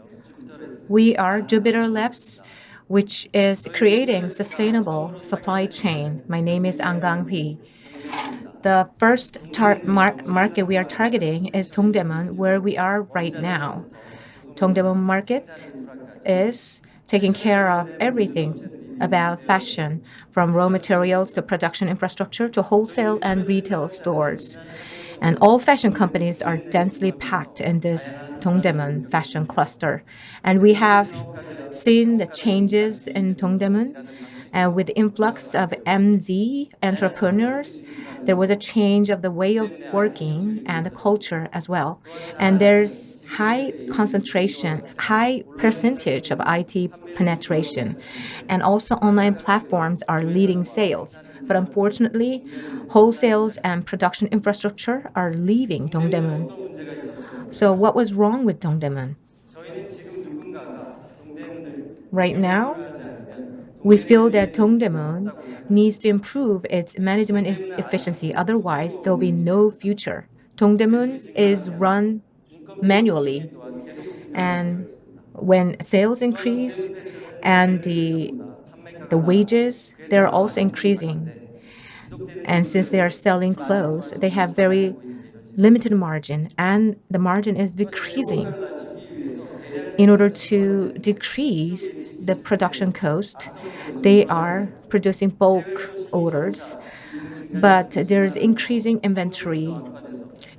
We are Jupiter Labs, which is creating sustainable supply chain. My name is An Gang-hee. The first market we are targeting is Dongdaemun, where we are right now. Dongdaemun market is taking care of everything about fashion, from raw materials to production infrastructure to wholesale and retail stores. And all fashion companies are densely packed in this Dongdaemun fashion cluster. And we have seen the changes in Dongdaemun. With the influx of MZ entrepreneurs, there was a change of the way of working and the culture as well. And there's high concentration, high percentage of IT penetration. And also online platforms are leading sales. But unfortunately, wholesales and production infrastructure are leaving Dongdaemun. So what was wrong with Dongdaemun? Right now, we feel that Dongdaemun needs to improve its management efficiency. Otherwise, there'll be no future. Dongdaemun is run manually. And when sales increase and the wages, they're also increasing. And since they are selling clothes, they have very limited margin, and the margin is decreasing. In order to decrease the production cost, they are producing bulk orders, but there's increasing inventory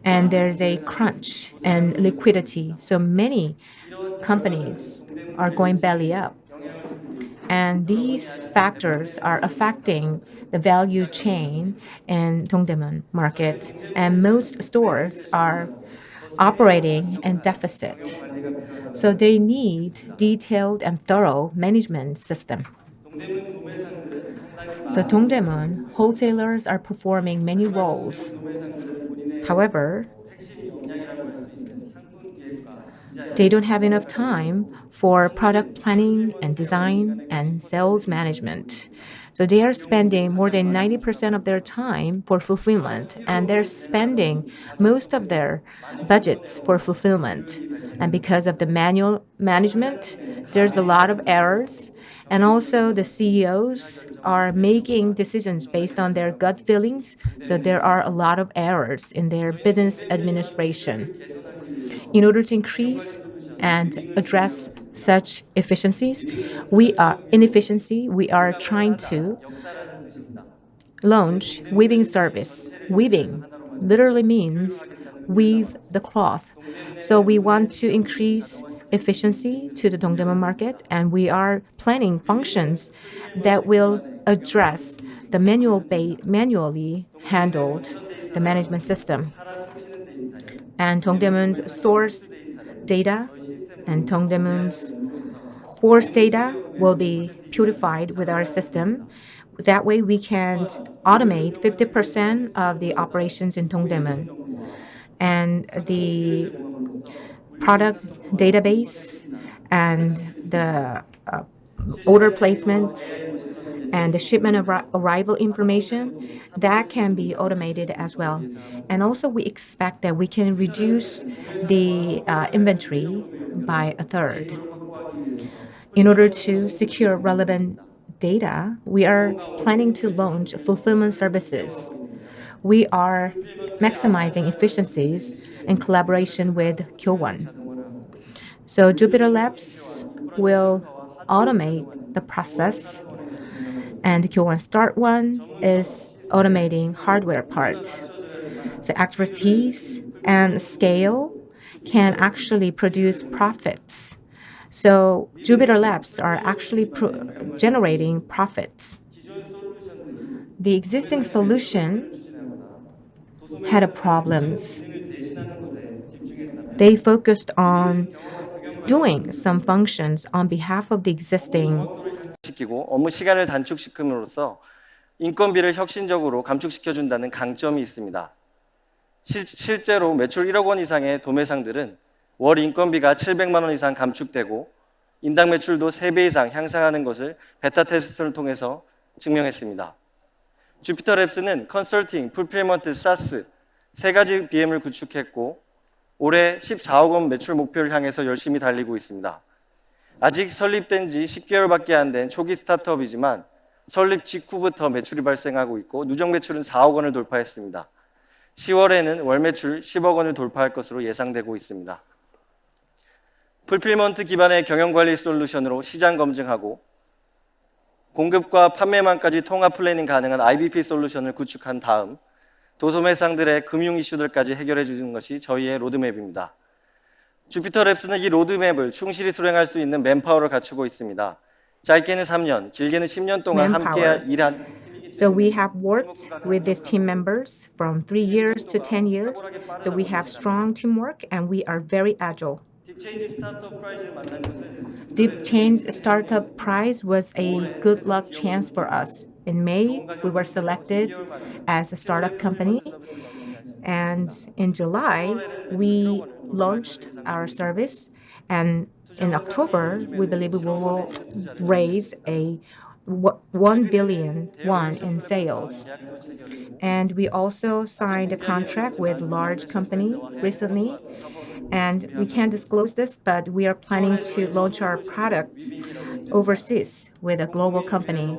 and there's a crunch and liquidity. So many companies are going belly up. And these factors are affecting the value chain in Dongdaemun market. And most stores are operating in deficit. So they need detailed and thorough management system. So Dongdaemun wholesalers are performing many roles. However, they don't have enough time for product planning and design and sales management. So they are spending more than 90% of their time for fulfillment, and they're spending most of their budgets for fulfillment. And because of the manual management, there's a lot of errors. And also, the CEOs are making decisions based on their gut feelings. So there are a lot of errors in their business administration. In order to increase and address such inefficiency, we are trying to launch weaving service. Weaving literally means weave the cloth. So we want to increase efficiency to the Dongdaemun market, and we are planning functions that will address the manually handled the management system. And Dongdaemun's source data and Dongdaemun's force data will be purified with our system. That way, we can automate 50% of the operations in Dongdaemun. And the product database and the order placement and the shipment of arrival information, that can be automated as well. And also, we expect that we can reduce the inventory by a third. In order to secure relevant data, we are planning to launch fulfillment services. We are maximizing efficiencies in collaboration with Kyowon. So Jupiter Labs will automate the process, and Kyowon Start One is automating hardware part. So expertise and scale can actually produce profits. So Jupiter Labs are actually generating profits. The existing solution had a problems. They focused on doing some functions on behalf of the existing. 시키고 업무 시간을 단축시킴으로써 인건비를 혁신적으로 감축시켜준다는 강점이 있습니다. 실제로 매출 1억 원 이상의 도매상들은 월 인건비가 700만 원 이상 감축되고 인당 매출도 3배 이상 향상하는 것을 베타 테스트를 통해서 증명했습니다. 주피터랩스는 컨설팅, 풀필먼트, 사스 세 가지 BM을 구축했고 올해 14억 원 매출 목표를 향해서 열심히 달리고 있습니다. 아직 설립된 지 10개월밖에 안 된 초기 스타트업이지만 설립 직후부터 매출이 발생하고 있고 누적 매출은 4억 원을 돌파했습니다. 10월에는 월 매출 10억 원을 돌파할 것으로 예상되고 있습니다. 풀필먼트 기반의 경영관리 솔루션으로 시장 검증하고 공급과 판매망까지 통합 플래닝 가능한 IBP 솔루션을 구축한 다음 도소매상들의 금융 이슈들까지 해결해 주는 것이 저희의 로드맵입니다. 주피터랩스는 이 로드맵을 충실히 수행할 수 있는 맨파워를 갖추고 있습니다. 짧게는 3년, 길게는 10년 동안 함께 일한 So we have worked with these team members from 3 years to 10 years. So we have strong teamwork and we are very agile. Deep Change Startup Prize was a good luck chance for us. In May, we were selected as a startup company. And in July, we launched our service. And in October, we believe we will raise a 1 billion won in sales. And we also signed a contract with a large company recently. And we can't disclose this, but we are planning to launch our products overseas with a global company.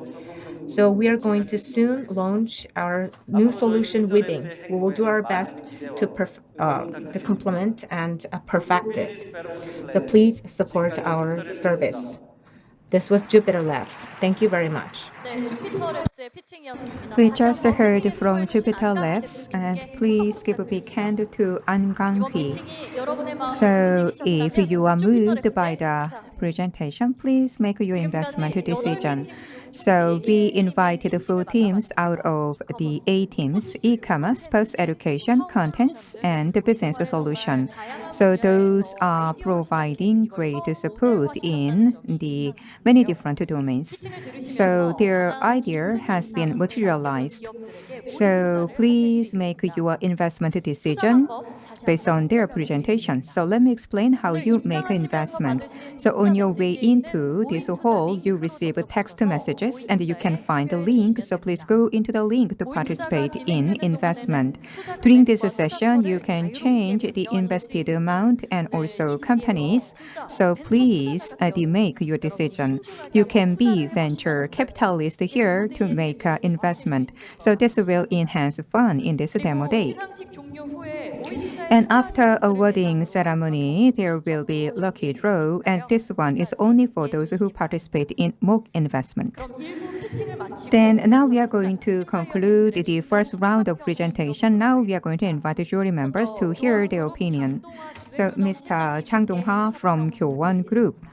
So we are going to soon launch our new solution, Weaving. We will do our best to complement and perfect it. So please support our service. This was Jupiter Labs. Thank you very much. 네, 주피터랩스의 피칭이었습니다. We 다시 just 한번 heard 피칭에 from 수고해주신 Jupiter 안강희 Labs, and 대표님께 please give a big hand to An 이번 Gang-hee. 피칭이 여러분의 마음을 So 움직이셨다면 if you are moved by 주피터랩스에 the 투자하세요. presentation, please make your investment 지금까지 decision. 8개 팀 중 So we 4개의 팀이 invited 피칭을 4 teams 받아봤습니다. out of the 8 teams: e-commerce, post-education, contents, and the business solution. So those are providing great support in the many different domains. 피칭을 So 들으시면서 their 가장 idea 기분이 has been 나는 materialized. 기업들에게 So please make your investment decision based on their presentation. So let me explain how you make an investment. So on your way into this hall, you receive text messages and you can find the link. So please go into the link to participate in investment. During this session, you can change the invested amount and also companies. So please make your decision. You can be venture capitalist here to make investment. So this will enhance fun in this demo day. And after awarding ceremony, there will be lucky draw, and this one is only for those who participate in mock investment. Then now we are going to conclude the first round of presentation. Now we are going to invite the jury members to hear their opinion. So Mr. Chang Dong-ha from Kyowon Group.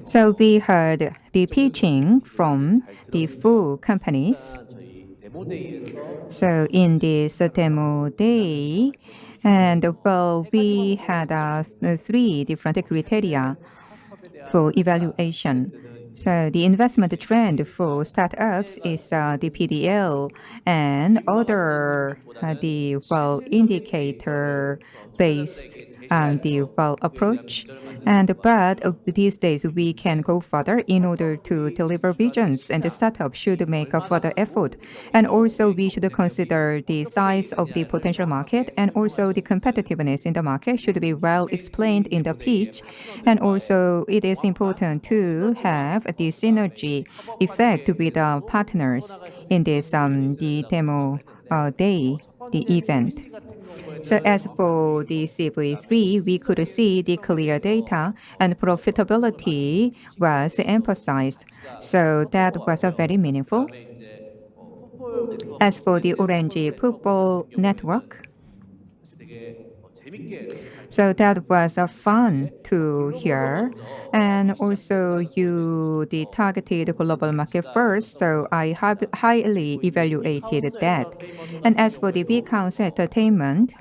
So we heard the pitching from the full companies. So in this demo day, and well, we had three different criteria for evaluation. So the investment trend for startups is the PDL and other the well indicator based the well approach. And but these days we can go further in order to deliver visions, and the startup should make a further effort. And also we should consider the size of the potential market, and also the competitiveness in the market should be well explained in the pitch. And also it is important to have the synergy effect with the partners in this the demo day, the event. So as for the CV3, we could see the clear data and profitability was emphasized. So that was very meaningful. As for the Orange Football Network, so that was fun to hear. And also you the targeted global market first, so I have highly evaluated that. And as for the big house entertainment,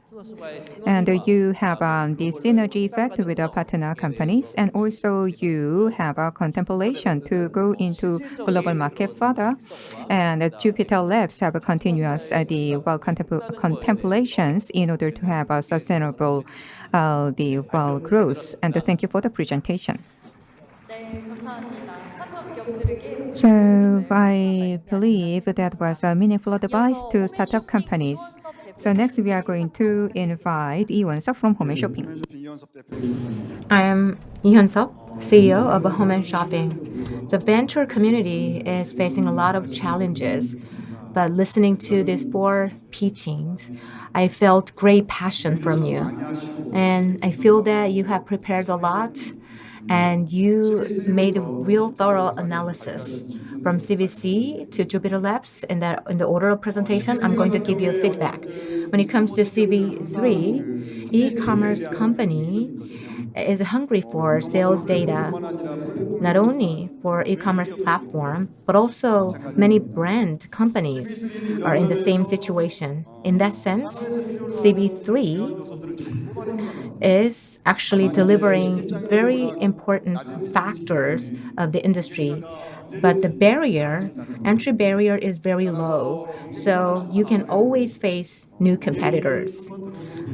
and you have the synergy effect with the partner companies, and also you have a contemplation to go into global market further. And Jupiter Labs have a continuous contemplations in order to have a sustainable growth. And thank you for the presentation. So I believe that was a meaningful advice to startup companies. So next we are going to invite Lee Won-suk from Home and Shopping. I am Lee Hyun-suk, CEO of Home and Shopping. The venture community is facing a lot of challenges, but listening to these four pitchings, I felt great passion from you. And I feel that you have prepared a lot and you made a real thorough analysis from CVC to Jupiter Labs in the order of presentation. I'm going to give you feedback. When it comes to CV3, e-commerce company is hungry for sales data, not only for e-commerce platform, but also many brand companies are in the same situation. In that sense, CV3 is actually delivering very important factors of the industry. But the entry barrier is very low, so you can always face new competitors.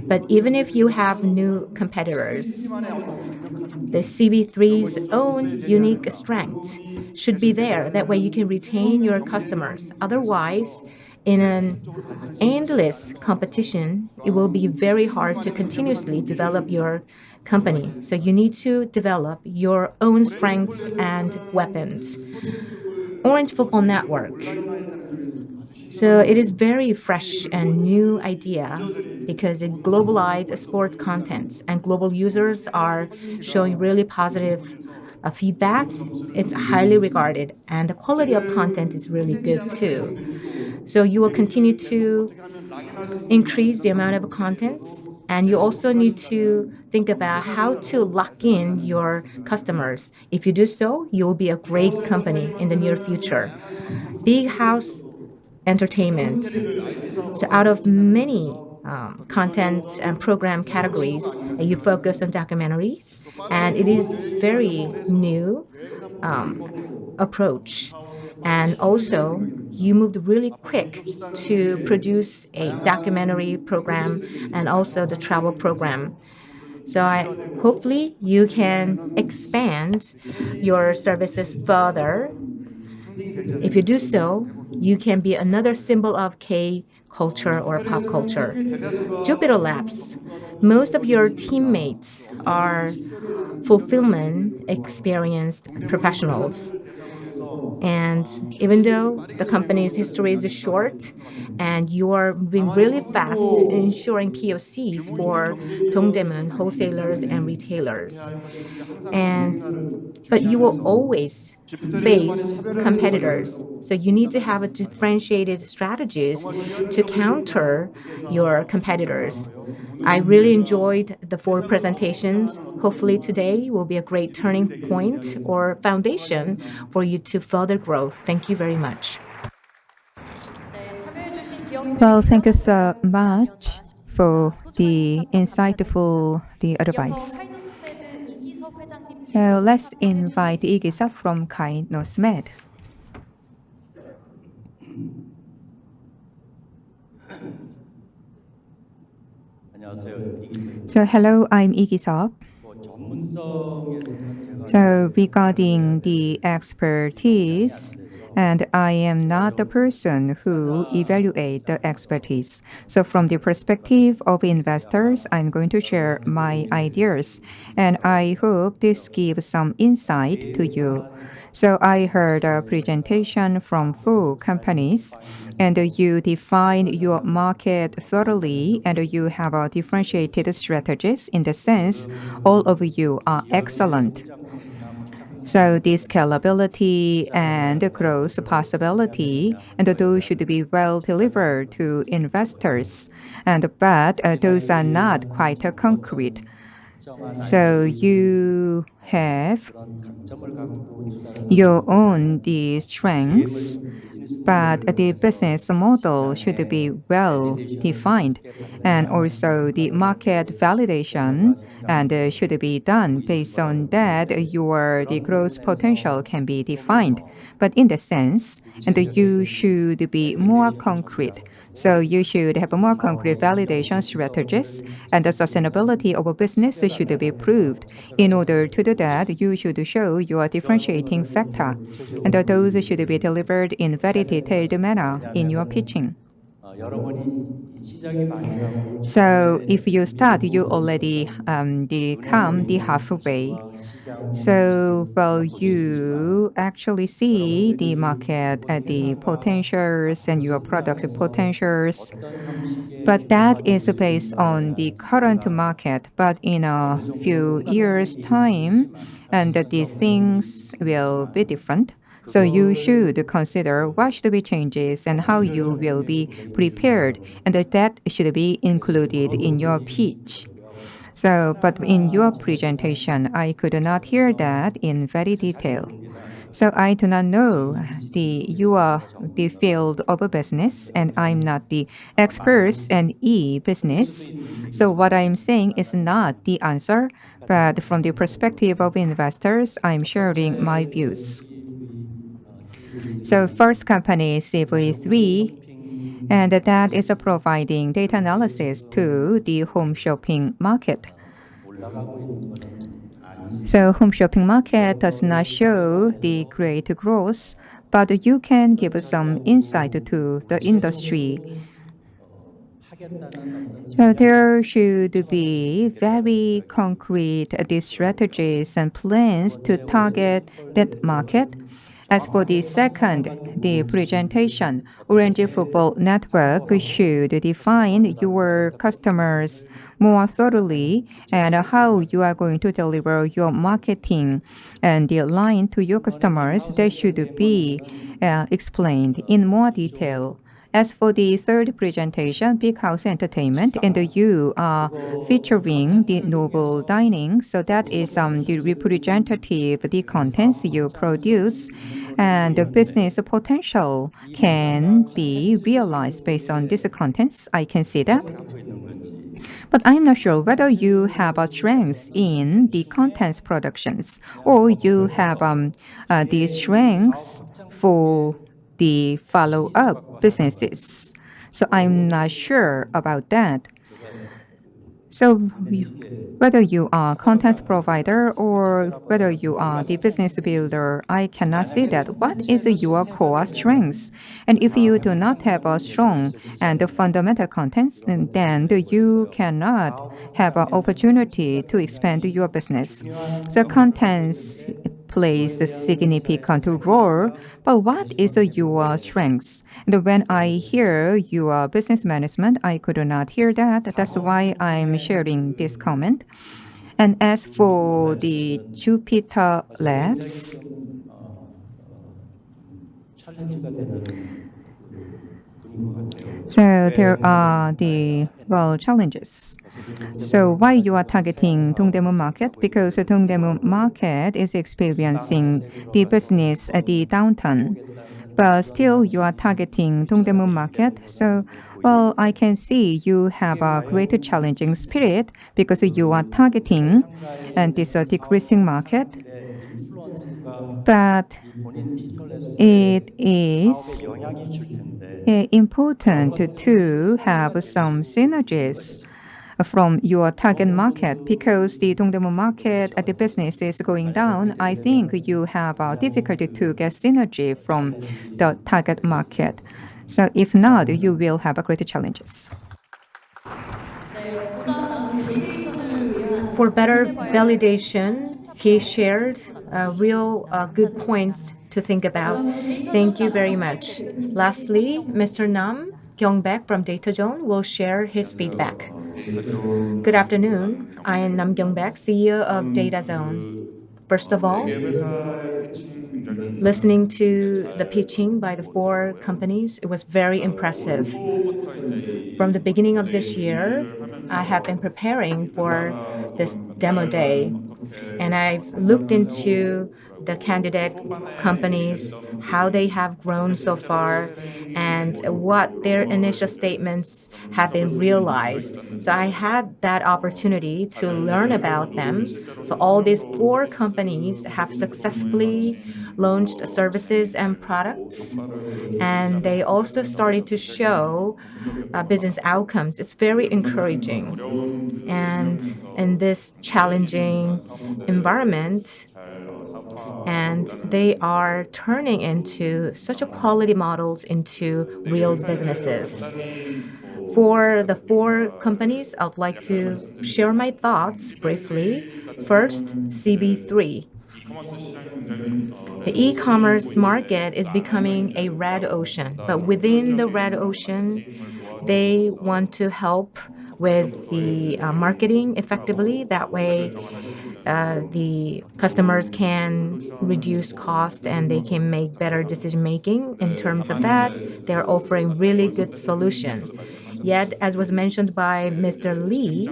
But even if you have new competitors, the CV3's own unique strength should be there. That way you can retain your customers. Otherwise, in an endless competition, it will be very hard to continuously develop your company. So you need to develop your own strengths and weapons. Orange Football Network. So it is very fresh and new idea because it globalized sport contents and global users are showing really positive feedback. It's highly regarded and the quality of content is really good too. So you will continue to increase the amount of contents, and you also need to think about how to lock in your customers. If you do so, you will be a great company in the near future. Big house entertainment. So out of many content and program categories, you focus on documentaries, and it is very new. approach. And also, you moved really quick to produce a documentary program and also the travel program. So hopefully you can expand your services further. If you do so, you can be another symbol of K culture or pop culture. Jupiter Labs, most of your teammates are fulfillment experienced professionals. And even though the company's history is short and you are moving really fast in ensuring POCs for Dongdaemun wholesalers and retailers. But you will always face competitors. So you need to have a differentiated strategies to counter your competitors. I really enjoyed the 4 presentations. Hopefully today will be a great turning point or foundation for you to further grow. Thank you very much. 네, 참여해주신 기업들의 Well, thank you so 기사도 much for the insightful 이어서 advice. 카이노스메드 이기석 So 회장님께서 let's 시상을 해주실 invite 수 있습니다. Igisa from KaiNosmed. So hello, I'm Igisop. So regarding the expertise, and I am not the person who evaluate the expertise. So from the perspective of investors, I'm going to share my ideas, and I hope this gives some insight to you. So I heard a presentation from 4 companies, and you define your market thoroughly, and you have a differentiated strategies in the sense all of you are excellent. So the scalability and the growth possibility, and those should be well delivered to investors. But those are not quite concrete. So you have your own the strengths, but the business model should be well defined, and also the market validation and should be done based on that your the growth potential can be defined. But in the sense, and you should be more concrete. So you should have more concrete validation strategies, and the sustainability of a business should be proved. In order to do that, you should show your differentiating factor, and those should be delivered in very detailed manner in your pitching. So if you start, you already come the halfway. So well, you actually see the market at the potentials and your product potentials. But that is based on the current market. But in a few years' time, and the things will be different. So you should consider what should be changes and how you will be prepared, and that should be included in your pitch. So, but in your presentation, I could not hear that in very detail. So I do not know you are the field of a business, and I'm not the experts in e-business. So what I'm saying is not the answer, but from the perspective of investors, I'm sharing my views. So first company is CV3, and that is providing data analysis to the home shopping market. So home shopping market does not show the great growth, but you can give some insight to the industry. So there should be very concrete strategies and plans to target that market. As for the second, the presentation, Orange Football Network should define your customers more thoroughly and how you are going to deliver your marketing and the line to your customers. That should be explained in more detail. As for the third presentation, Big House Entertainment, and you are featuring the Noble Dining, so that is the representative, the contents you produce, and the business potential can be realized based on these contents. I can see that. But I'm not sure whether you have a strength in the contents productions or you have the strengths for the follow-up businesses. So I'm not sure about that. So whether you are content provider or whether you are the business builder, I cannot say that. What is your core strengths? And if you do not have a strong and fundamental contents, then you cannot have an opportunity to expand your business. So contents plays a significant role, but what is your strengths? And when I hear your business management, I could not hear that. That's why I'm sharing this comment. And as for the Jupiter Labs, so there are the challenges. So why you are targeting Dongdaemun market? Because the Dongdaemun market is experiencing the business at the downturn. But still you are targeting Dongdaemun market. So I can see you have a great challenging spirit because you are targeting and this decreasing market. But it is important to have some synergies from your target market because the Dongdaemun market at the business is going down. I think you have a difficulty to get synergy from the target market. So if not, you will have a great challenges. 네, 보다 나은 밸리데이션을 위한 For better 상대방의 validation, he shared real good points to think about. Thank you very much. Lastly, Mr. Nam Kyung-baek from Data Zone will share his feedback. Good afternoon. I am Nam Kyung-baek, CEO of Data Zone. First of all, listening to the pitching by the 4 companies, it was very impressive. From the beginning of this year, I have been preparing for this demo day, and I've looked into the candidate companies, how they have grown so far, and what their initial statements have been realized. So I had that opportunity to learn about them. So all these 4 companies have successfully launched services and products, and they also started to show business outcomes. It's very encouraging. And in this challenging environment, and they are turning into such a quality models into real businesses. For the 4 companies, I would like to share my thoughts briefly. First, CB3. The e-commerce market is becoming a red ocean, but within the red ocean, they want to help with the marketing effectively. That way, the customers can reduce cost and they can make better decision making. In terms of that, they're offering really good solution. Yet, as was mentioned by Mr. Lee,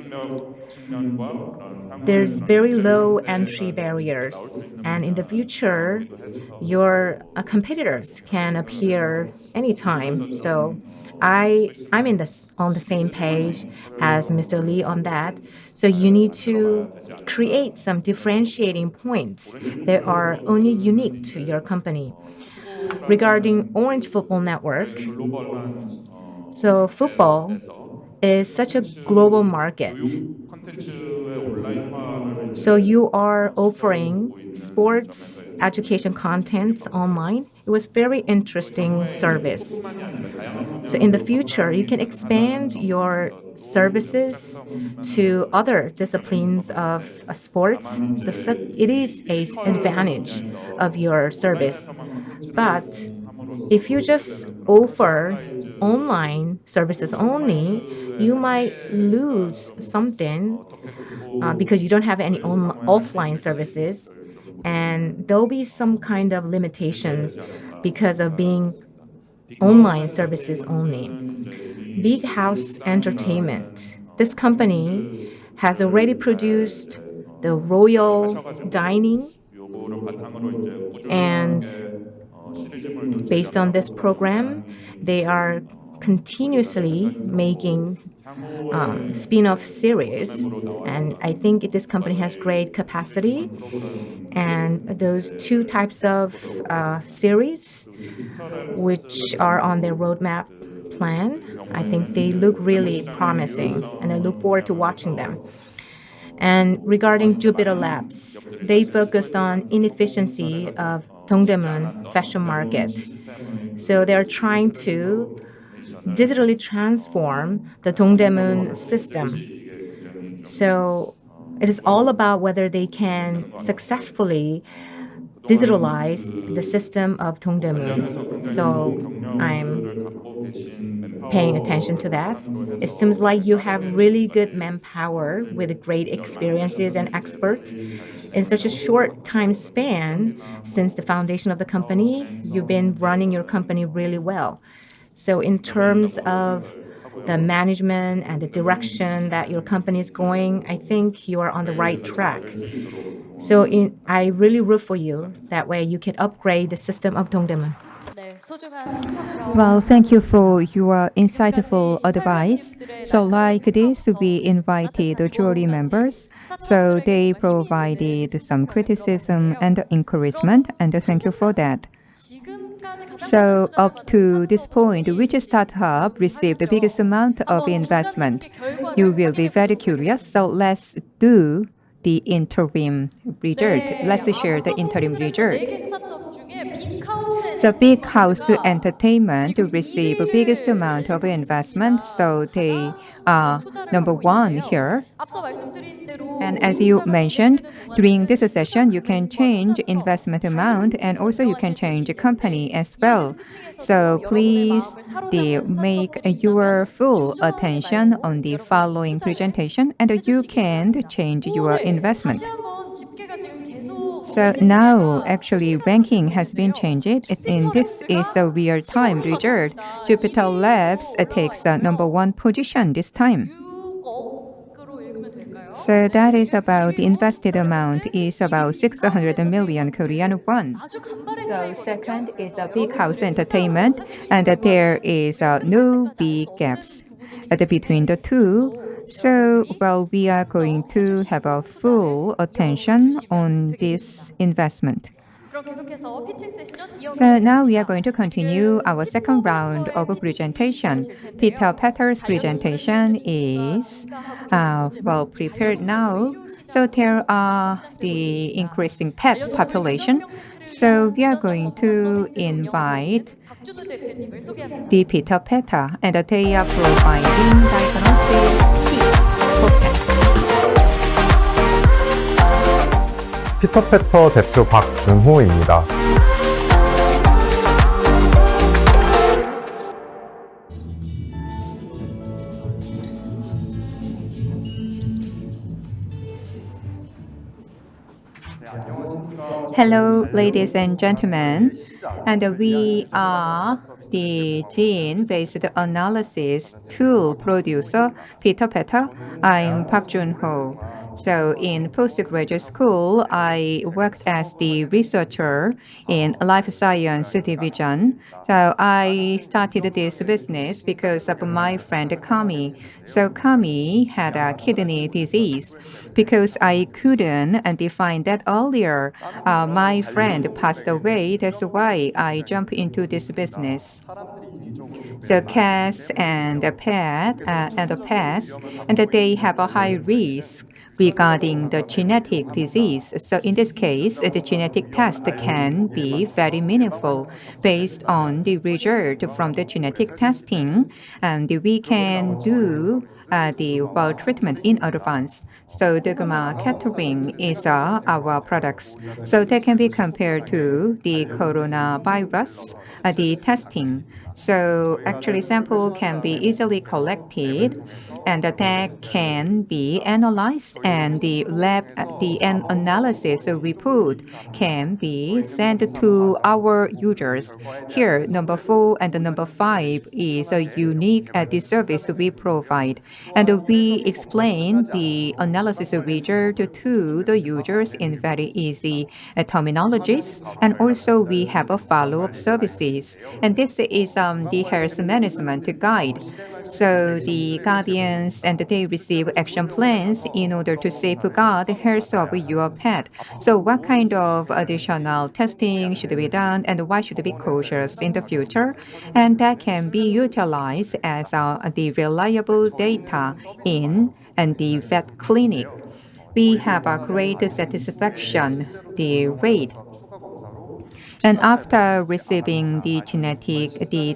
there's very low entry barriers, and in the future, your competitors can appear anytime. So I'm on the same page as Mr. Lee on that. So you need to create some differentiating points that are only unique to your company. Regarding Orange Football Network, so football is such a global market. So you are offering sports education content online. It was very interesting service. So in the future, you can expand your services to other disciplines of sports. So it is an advantage of your service. But if you just offer online services only, you might lose something because you don't have any offline services, and there'll be some kind of limitations because of being online services only. Big House Entertainment. This company has already produced the Royal Dining, and based on this program, they are continuously making spin-off series, and I think this company has great capacity. And those two types of series, which are on their roadmap plan, I think they look really promising, and I look forward to watching them. And regarding Jupiter Labs, they focused on inefficiency of Dongdaemun fashion market. So they're trying to digitally transform the Dongdaemun system. So it is all about whether they can successfully digitalize the system of Dongdaemun. So I'm paying attention to that. It seems like you have really good manpower with great experiences and experts. In such a short time span since the foundation of the company, you've been running your company really well. So in terms of the management and the direction that your company is going, I think you are on the right track. So I really root for you. That way you can upgrade the system of Dongdaemun. 네, 소중한 심사평. Well, thank you for your insightful advice. So like this, we invited the jury members. So they provided some criticism and encouragement, and thank you for that. So up to this point, which startup received the biggest amount of investment? You will be very curious. So let's do the interim result. Let's share the interim result. So Big House Entertainment received the biggest amount of investment. So they are number one here. And as you mentioned, during this session, you can change investment amount and also you can change company as well. So please make your full attention on the following presentation and you can change your investment. So now actually ranking has been changed and this is a real-time result. Jupiter Labs takes number one position this time. So that is about the invested amount is about 600 million Korean won. So second is a Big House Entertainment and there is no big gaps between the two. So, well, we are going to have a full attention on this investment. So now we are going to continue our second round of presentation. Peter Petter's presentation is well prepared now. So there are the increasing pet population. So we are going to invite the Peter Petter and they are providing diagnosis kit for pets. 피터패터 대표 박준호입니다. Hello, ladies and gentlemen, and we are the gene-based analysis tool producer, Peter Petter. I'm Park Jun-ho. So in postgraduate school, I worked as the researcher in life science division. So I started this business because of my friend Kami. So Kami had a kidney disease. Because I couldn't define that earlier, my friend passed away. That's why I jumped into this business. So cats and pets, and they have a high risk regarding the genetic disease. So in this case, the genetic test can be very meaningful based on the result from the genetic testing, and we can do the treatment in advance. So the gamma catering is our products. So they can be compared to the coronavirus, the testing. So actually sample can be easily collected and that can be analyzed and the lab the analysis report can be sent to our users. Here number 4 and number 5 is a unique the service we provide, and we explain the analysis result to the users in very easy terminologies, and also we have a follow-up services, and this is the health management guide. So the guardians and they receive action plans in order to safeguard the health of your pet. So what kind of additional testing should be done and why should be cautious in the future? And that can be utilized as the reliable data in and the vet clinic. We have a great satisfaction, the rate. And after receiving the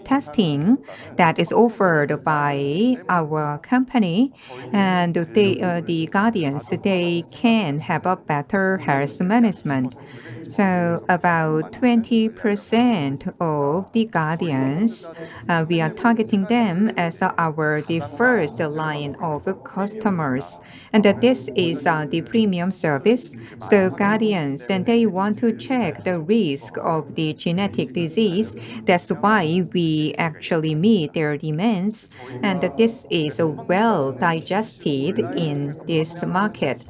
testing that is offered by our company, and the guardians, they can have a better health management. So about 20% of the guardians, we are targeting them as the first line of customers. And that this is the premium service. So guardians, and they want to check the risk of the genetic disease. That's why we actually meet their demands. And that this is well digested in this market.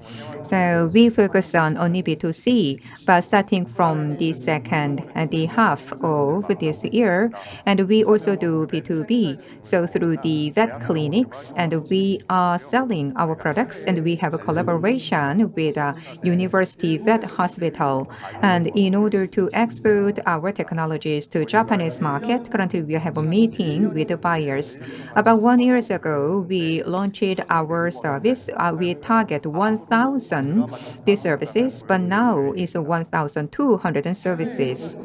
So we focus on only B2C, but starting from the second the half of this year, and we also do B2B. So through the vet clinics, and we are selling our products, and we have a collaboration with a university vet hospital. And in order to export our technologies to Japanese market, currently we have a meeting with the buyers. About 1 year ago, we launched our service. We target 1,000 these services, but now it's 1,200 services.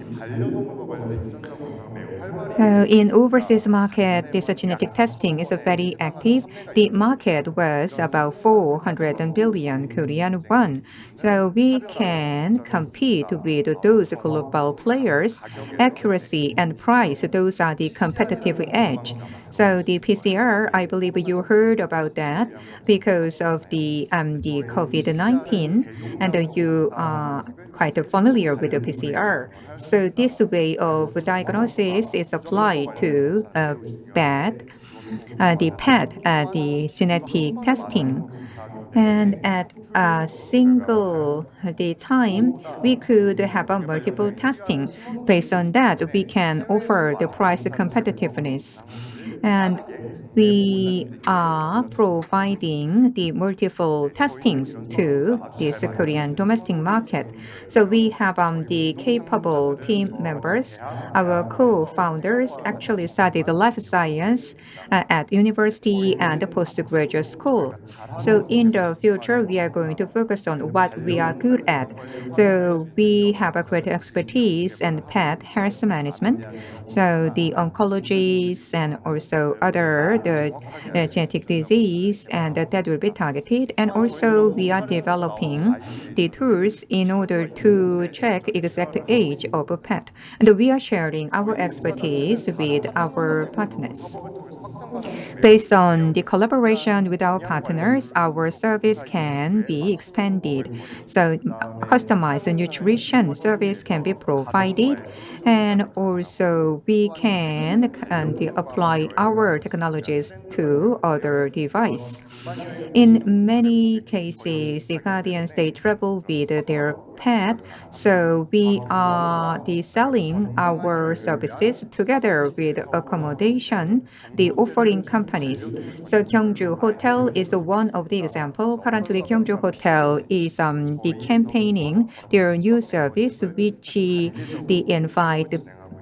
In overseas market, this genetic testing is very active. The market was about 400 billion Korean won. So we can compete with those global players. Accuracy and price, those are the competitive edge. So the PCR, I believe you heard about that because of the COVID-19, and you are quite familiar with the PCR. So this way of diagnosis is applied to pet, the genetic testing. And at a single the time, we could have a multiple testing. Based on that, we can offer the price competitiveness. And we are providing the multiple testings to this Korean domestic market. So we have the capable team members. Our co-founders actually studied life science at university and postgraduate school. So in the future, we are going to focus on what we are good at. So we have a great expertise in pet health management. So the oncologies and also other genetic disease, and that will be targeted. And also we are developing the tools in order to check exact age of a pet. And we are sharing our expertise with our partners. Based on the collaboration with our partners, our service can be expanded. So customized nutrition service can be provided, and also we can apply our technologies to other devices. In many cases, the guardians, they travel with their pet, so we are selling our services together with accommodation, the offering companies. So Gyeongju Hotel is one of the example. Currently, Gyeongju Hotel is the campaigning their new service, which they invite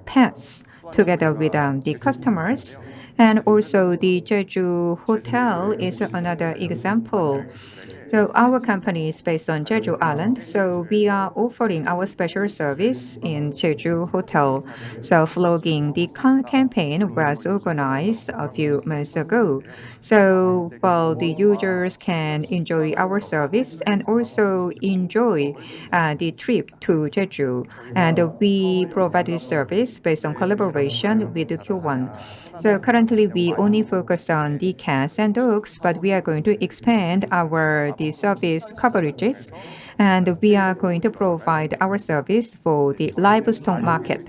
pets together with the customers. And also the Jeju Hotel is another example. So our company is based on Jeju Island. So we are offering our special service in Jeju Hotel. So vlogging the campaign was organized a few months ago. So while the users can enjoy our service and also enjoy the trip to Jeju. And we provide this service based on collaboration with the Q1. So currently we only focus on the cats and dogs, but we are going to expand our the service coverages, and we are going to provide our service for the livestock market.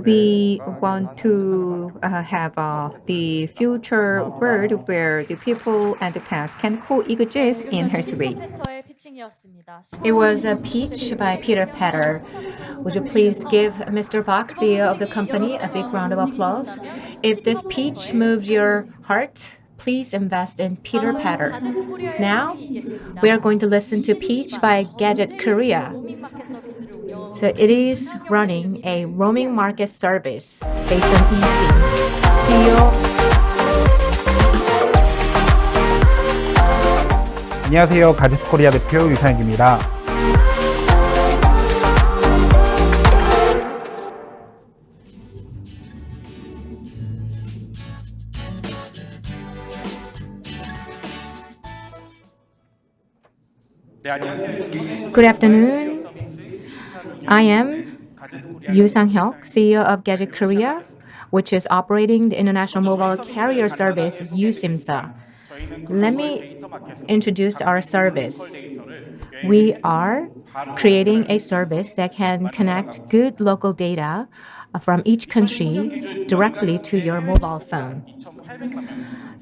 We want to have the future world where the people and the pets can coexist in healthy way. 피칭이었습니다. It was a peach by Peter Patter. Would you please give Mr. Bach, CEO of the company, a big round of applause? If this peach moves your heart, please invest in Peter Patter. Now, we are going to listen to Peach by Gadget Korea. So it is running a roaming market service based on eSIM. CEO 안녕하세요. 가젯 코리아 대표 유상익입니다. Good afternoon. I am Yoo Sang-hyuk, CEO of Gadget Korea, which is operating the international mobile carrier service Usimsa. Let me introduce our service. We are creating a service that can connect good local data from each country directly to your mobile phone.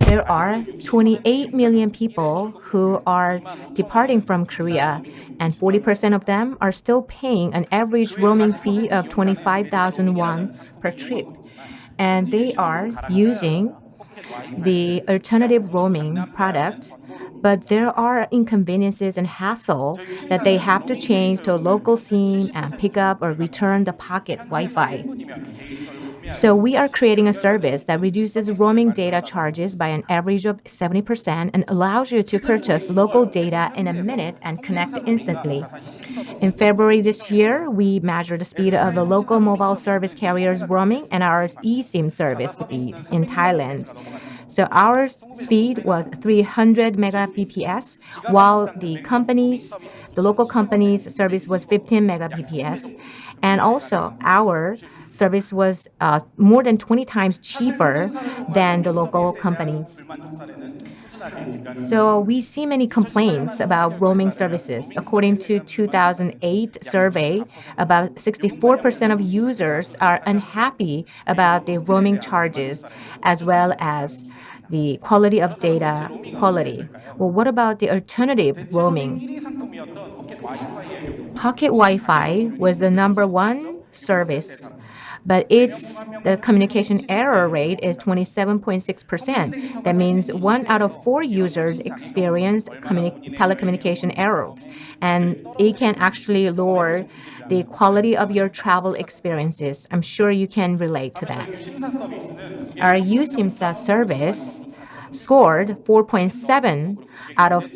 There are 28 million people who are departing from Korea, and 40% of them are still paying an average roaming fee of 25,000 won per trip. And they are using the alternative roaming product, but there are inconveniences and hassle that they have to change to a local SIM and pick up or return the pocket Wi-Fi. So we are creating a service that reduces roaming data charges by an average of 70% and allows you to purchase local data in a minute and connect instantly. In February this year, we measured the speed of the local mobile service carriers roaming and our eSIM service speed in Thailand. So our speed was 300 megabps, while the local company's service was 15 megabps. And also our service was more than 20 times cheaper than the local companies. So we see many complaints about roaming services. According to 2008 survey, about 64% of users are unhappy about the roaming charges as well as the quality of data quality. Well, what about the alternative roaming? Pocket Wi-Fi was the number one service, but the communication error rate is 27.6%. That means 1 out of 4 users experience telecommunication errors, and it can actually lower the quality of your travel experiences. I'm sure you can relate to that. Our Usimsa service scored 4.7 out of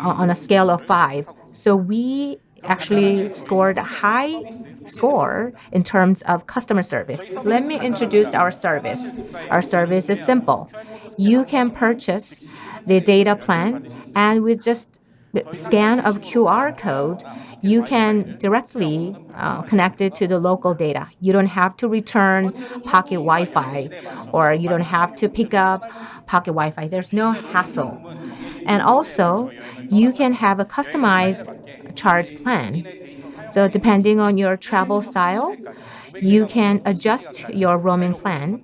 on a scale of 5. So we actually scored a high score in terms of customer service. Let me introduce our service. Our service is simple. You can purchase the data plan, and with just scan of QR code, you can directly connect it to the local data. You don't have to return pocket Wi-Fi, or you don't have to pick up pocket Wi-Fi. There's no hassle. And also, you can have a customized charge plan. So depending on your travel style, you can adjust your roaming plan,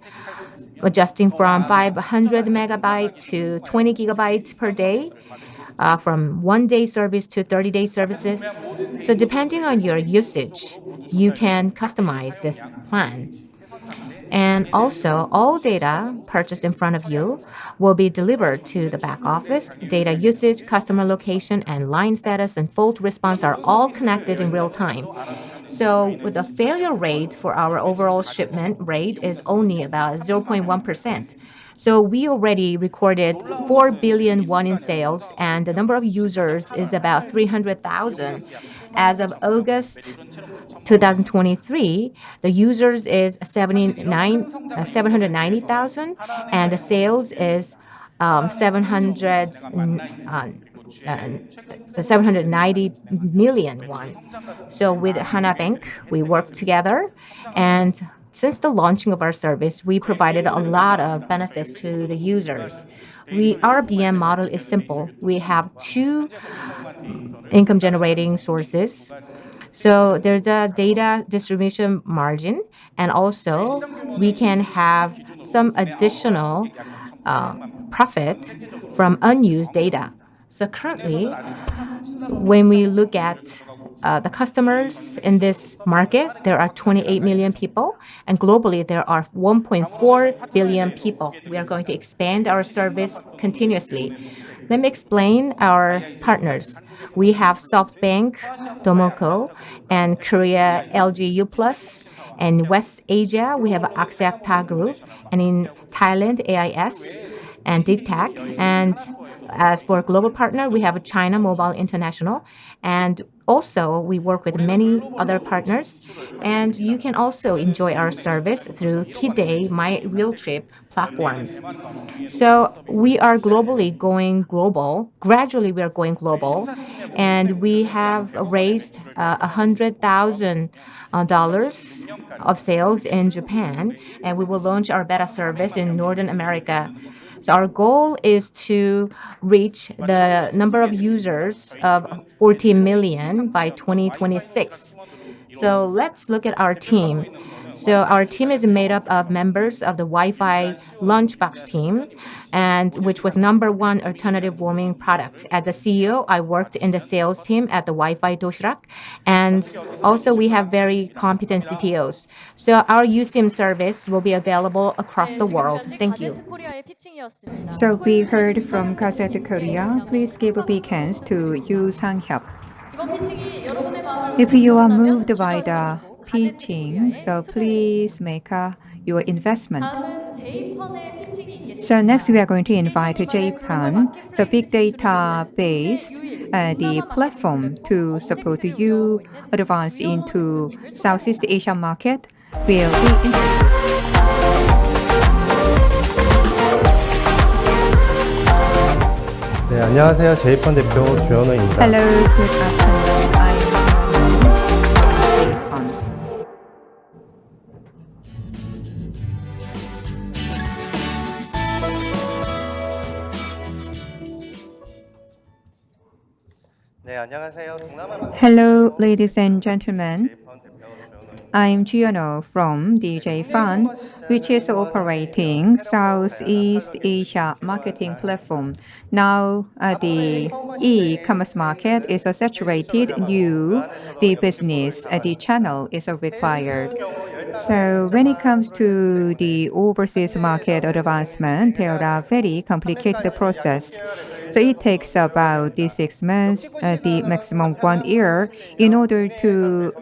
adjusting from 500 megabyte to 20 gigabytes per day, from 1-day service to 30-day services. So depending on your usage, you can customize this plan. And also, all data purchased in front of you will be delivered to the back office. Data usage, customer location, and line status and fault response are all connected in real time. So with the failure rate for our overall shipment rate is only about 0.1%. So we already recorded 4 billion won in sales, and the number of users is about 300,000. As of August 2023, the users is 790,000, and the sales is 790 million won. So with Hana Bank, we work together, and since the launching of our service, we provided a lot of benefits to the users. Our BM model is simple. We have 2 income generating sources. So there's a data distribution margin, and also we can have some additional profit from unused data. So currently, when we look at the customers in this market, there are 28 million people, and globally there are 1.4 billion people. We are going to expand our service continuously. Let me explain our partners. We have SoftBank, Domoco, and Korea LG U+. And West Asia, we have Axiata Group, and in Thailand, AIS and DTAC. And as for global partner, we have China Mobile International, and also we work with many other partners. And you can also enjoy our service through Kiday, My Real Trip platforms. So we are globally going global. Gradually, we are going global, and we have raised $100,000 of sales in Japan, and we will launch our beta service in Northern America. So our goal is to reach the number of users of 40 million by 2026. So let's look at our team. So our team is made up of members of the Wi-Fi Lunchbox team, and which was #1 alternative warming product. As a CEO, I worked in the sales team at the Wi-Fi Doshirak, and also we have very competent CTOs. So our USIM service will be available across the world. Thank you. 코리아의 피칭이었습니다. So we 수고해주신 heard 유상혁 from Gazette 대표님께 Korea. 다시 한번 Please give a 큰 big 박수 hands to Yoo 부탁드립니다. Sang-hyuk. 이번 피칭이 여러분의 마음을 If you are 감동한다면 moved by 주저하지 the 마시고 가제트 pitching, 코리아에 so 투자해 please 주세요. make your investment. 다음은 제이펀의 피칭이 있겠습니다. So next we are going to invite 빅데이터 Japan, the big data 진출을 based 유일 the 동남아 platform 마케팅 to 플랫폼 support 언택트를 you 운영하고 있는 advance 주연호 into 대표님을 Southeast 소개합니다. Asia market will be introduced. 네, 안녕하세요. 제이펀 대표 주현우입니다. Hello, good afternoon. I am Japan. 네, 안녕하세요. 동남아 Hello, ladies and gentlemen. I'm Giano from DJ Fund, which is operating Southeast Asia marketing platform. Now, the e-commerce market is a saturated new the business, the channel is required. So when it comes to the overseas market advancement, there are very complicated process. So it takes about 6 months, the maximum 1 year, in order to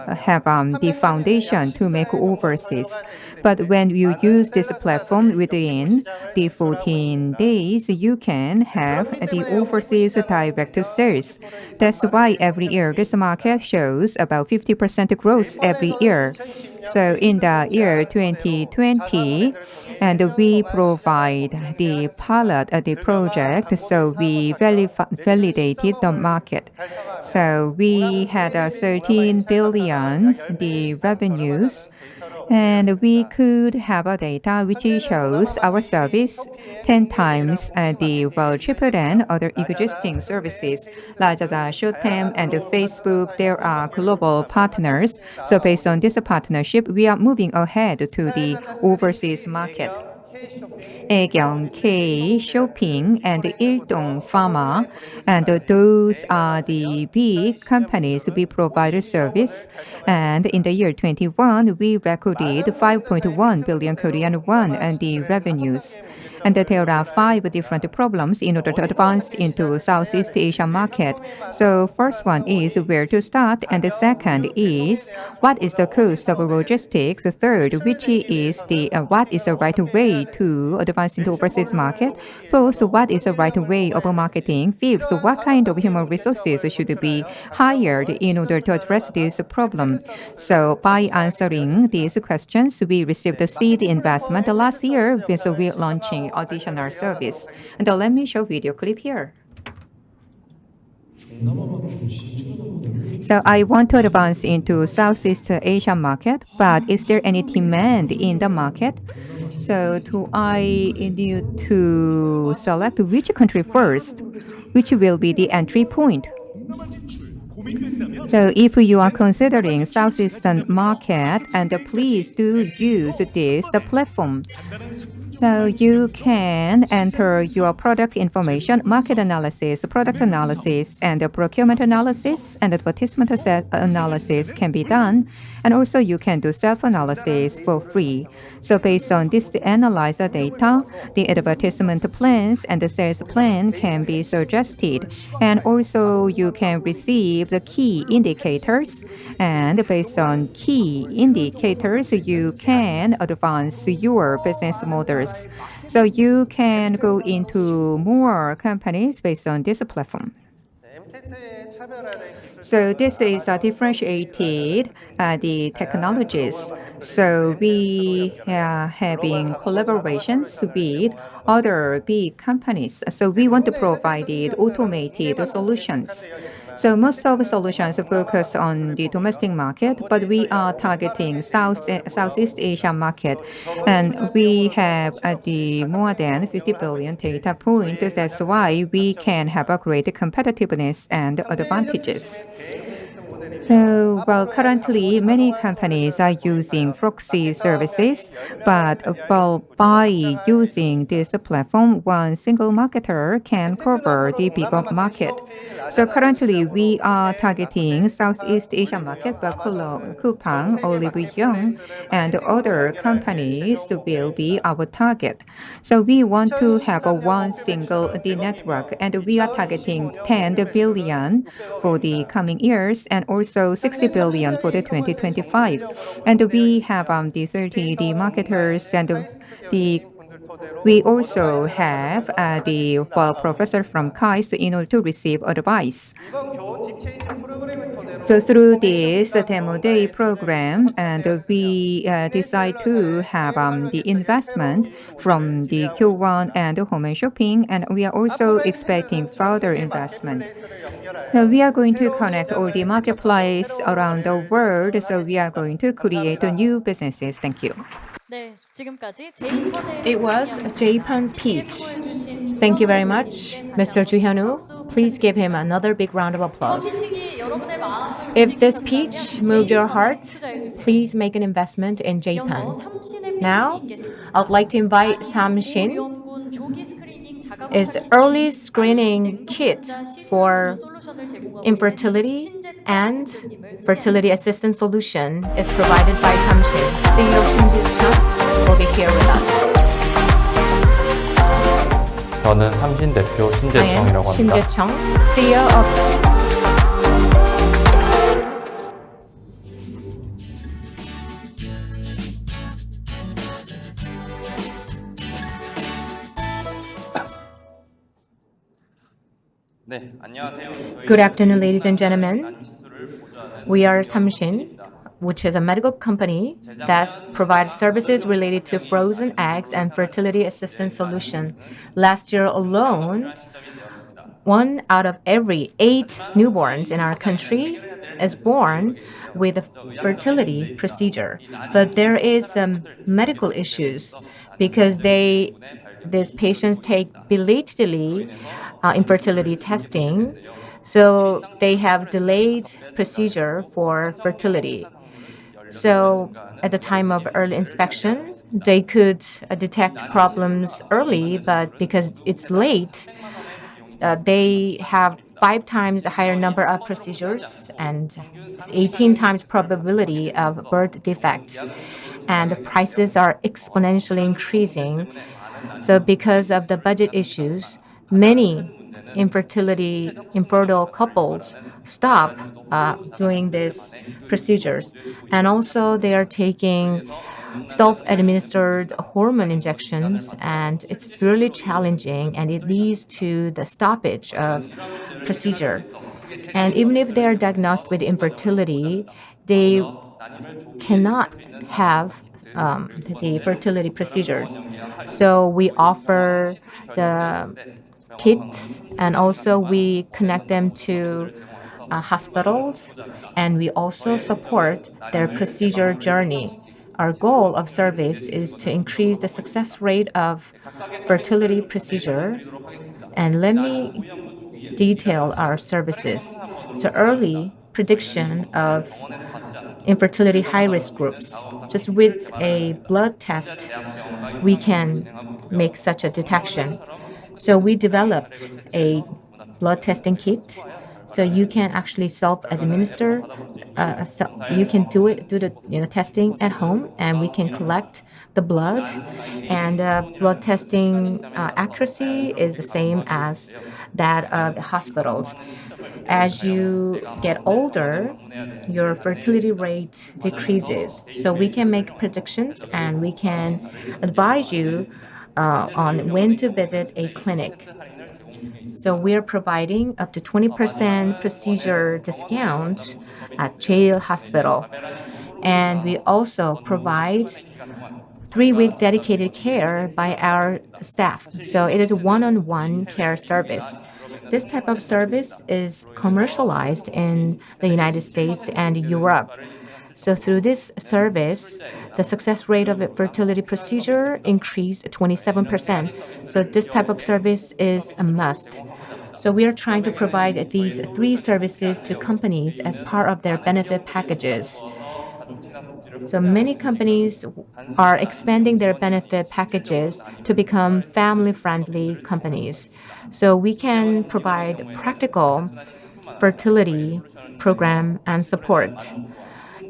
have the foundation to make overseas. But when you use this platform within the 14 days, you can have the overseas direct sales. That's why every year this market shows about 50% growth every year. So in the year 2020, and we provide the pilot the project, so we validated the market. So we had 13 billion the revenues, and we could have a data which shows our service 10 times cheaper than other existing services. Lazada, Showtime, and Facebook, there are global partners. So based on this partnership, we are moving ahead to the overseas market. Aegeon, K Shopping, and Ildong Pharma, and those are the big companies we provide service. And in the year 21, we recorded 5.1 billion Korean won and the revenues. And there are 5 different problems in order to advance into Southeast Asia market. So first one is where to start, and the second is what is the cost of logistics. Third, which is the what is the right way to advance into overseas market. Fourth, what is the right way of marketing. Fifth, what kind of human resources should be hired in order to address this problem. So by answering these questions, we received the seed investment last year with launching additional service. And let me show video clip here. So I want to advance into Southeast Asia market, but is there any demand in the market? So do I need to select which country first, which will be the entry point? So if you are considering Southeastern market, and please do use this platform. So you can enter your product information, market analysis, product analysis, and the procurement analysis and advertisement analysis can be done. And also you can do self-analysis for free. So based on this analyzer data, the advertisement plans and the sales plan can be suggested. And also you can receive the key indicators. And based on key indicators, you can advance your business models. So you can go into more companies based on this platform. So this is differentiated the technologies. So we are having collaborations with other big companies. So we want to provide automated solutions. So most of the solutions focus on the domestic market, but we are targeting Southeast Asia market, and we have the more than 50 billion data point. That's why we can have a great competitiveness and advantages. So, well, currently many companies are using proxy services, but by using this platform, one single marketer can cover the bigger market. So currently we are targeting Southeast Asia market, but Coupang, Olive Young, and other companies will be our target. So we want to have a one single network, and we are targeting 10 billion for the coming years, and also 60 billion for the 2025. And we have the 30 marketers, and we also have the professor from KAIST in order to receive advice. So through this demo day program, and we decide to have the investment from the Q1 and home and shopping, and we are also expecting further investment. So we are going to connect all the marketplace around the world. So we are going to create new businesses. Thank you. It was Japan's Peach. Thank you very much, Mr. Juhyunwoo. Please give him another big round of applause. If this peach moved your heart, please make an investment in Japan. Now, I'd like to invite Samshin. It's early screening kit for infertility and fertility assistance solution. It's provided by Samshin. CEO Shin Ji-chung will be here with us. 저는 삼신 대표 I 신재청이라고 am Shin 합니다. Ji-chung, CEO of 네, 안녕하세요. Good afternoon, ladies and gentlemen. We are Samshin, which is a medical company that provides services related to frozen eggs and fertility assistance solution. Last year alone, 1 out of every 8 newborns in our country is born with a fertility procedure. But there is some medical issues because these patients take belatedly infertility testing. So they have delayed procedure for fertility. So at the time of early inspection, they could detect problems early, but because it's late, they have 5 times a higher number of procedures and 18 times probability of birth defects. And the prices are exponentially increasing. So because of the budget issues, many infertile couples stop doing these procedures. And also they are taking self-administered hormone injections, and it's really challenging, and it leads to the stoppage of procedure. And even if they are diagnosed with infertility, they cannot have the fertility procedures. So we offer the kits, and also we connect them to hospitals, and we also support their procedure journey. Our goal of service is to increase the success rate of fertility procedure. And let me detail our services. So early prediction of infertility high-risk groups. Just with a blood test, we can make such a detection. So we developed a blood testing kit. So you can actually self-administer. You can do the testing at home, and we can collect the blood. And blood testing accuracy is the same as that of the hospitals. As you get older, your fertility rate decreases. So we can make predictions and we can advise you on when to visit a clinic. So we're providing up to 20% procedure discount at jail hospital. And we also provide 3-week dedicated care by our staff. So it is a one-on-one care service. This type of service is commercialized in the United States and Europe. So through this service, the success rate of a fertility procedure increased 27%. So this type of service is a must. So we are trying to provide these 3 services to companies as part of their benefit packages. So many companies are expanding their benefit packages to become family-friendly companies. So we can provide practical fertility program and support.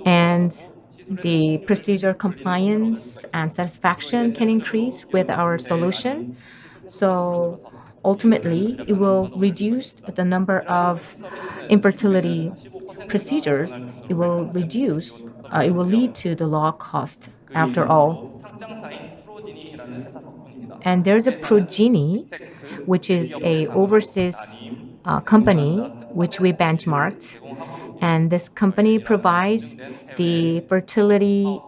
And the procedure compliance and satisfaction can increase with our solution. So ultimately, it will reduce the number of infertility procedures. It will lead to the low cost after all. And there's a Progeny, which is a overseas company which we benchmarked. And this company provides the fertility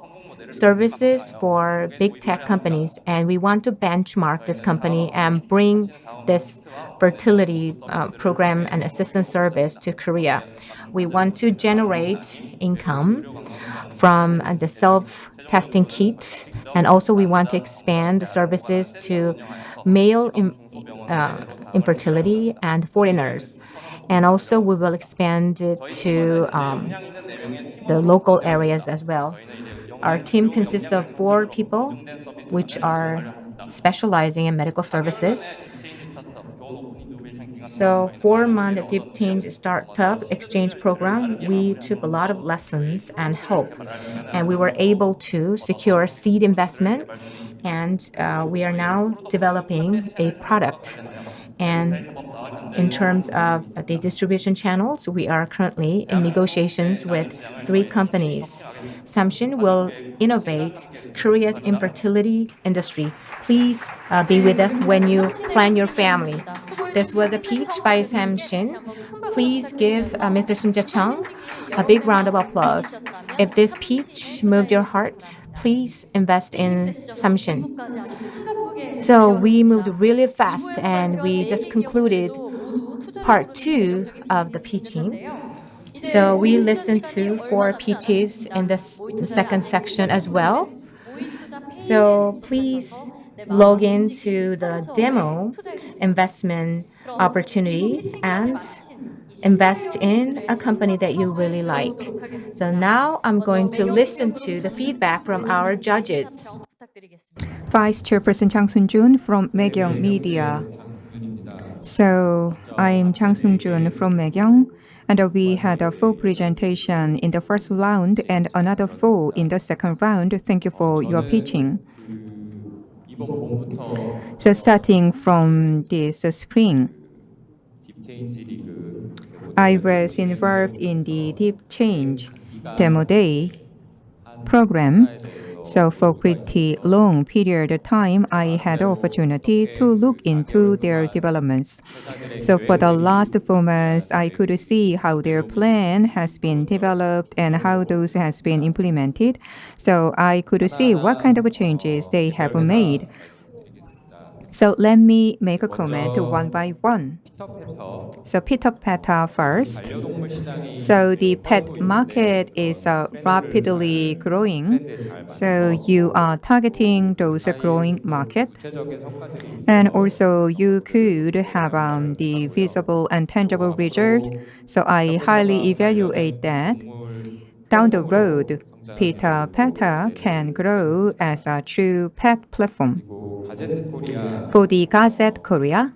services for big tech companies. And we want to benchmark this company and bring this fertility program and assistance service to Korea. We want to generate income from the self-testing kit. And also we want to expand the services to male infertility and foreigners. And also we will expand it to the local areas as well. Our team consists of 4 people, which are specializing in medical services. So 4-month deep change startup exchange program, we took a lot of lessons and help. And we were able to secure seed investment. And we are now developing a product. And in terms of the distribution channels, we are currently in negotiations with 3 companies. Samshin will innovate Korea's infertility industry. Please be with us when you plan your family. This was a pitch by Samshin. Please give Mr. Sung Jae-chung a big round of applause. If this pitch moved your heart, please invest in Samshin. So we moved really fast and we just concluded part 2 of the pitching. So we listened to 4 pitches in the second section as well. So please log into the demo investment opportunity and invest in a company that you really like. So now I'm going to listen to the feedback from our judges. Vice Chairperson Chang Sun-jun from Maegyeong Media. So I'm Chang Sun-jun from Maegyeong, and we had a full presentation in the first round and another full in the second round. Thank you for your pitching. So starting from this spring, I was involved in the Deep Change Demo Day program. So for pretty long period of time, I had the opportunity to look into their developments. So for the last 4 months, I could see how their plan has been developed and how those has been implemented. So I could see what kind of changes they have made. So let me make a comment one by one. So Peter Peta first. So the pet market is rapidly growing. So you are targeting those growing market. And also you could have the visible and tangible result. So I highly evaluate that. down the road, Pita Peta can grow as a true pet platform. For the Gazette Korea,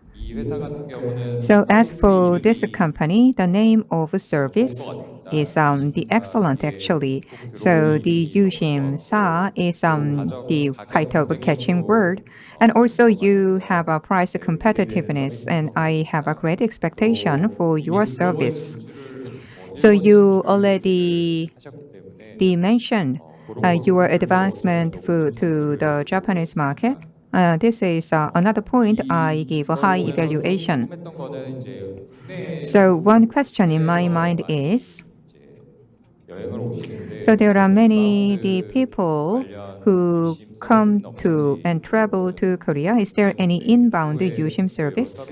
so as for this company, the name of service is the excellent actually. So the Yushim Sa is the kind of a catching word. And also you have a price competitiveness and I have a great expectation for your service. So you already mentioned your advancement to the Japanese market. This is another point I give a high evaluation. So one question in my mind is, so there are many the people who come to and travel to Korea. Is there any inbound Yushim service?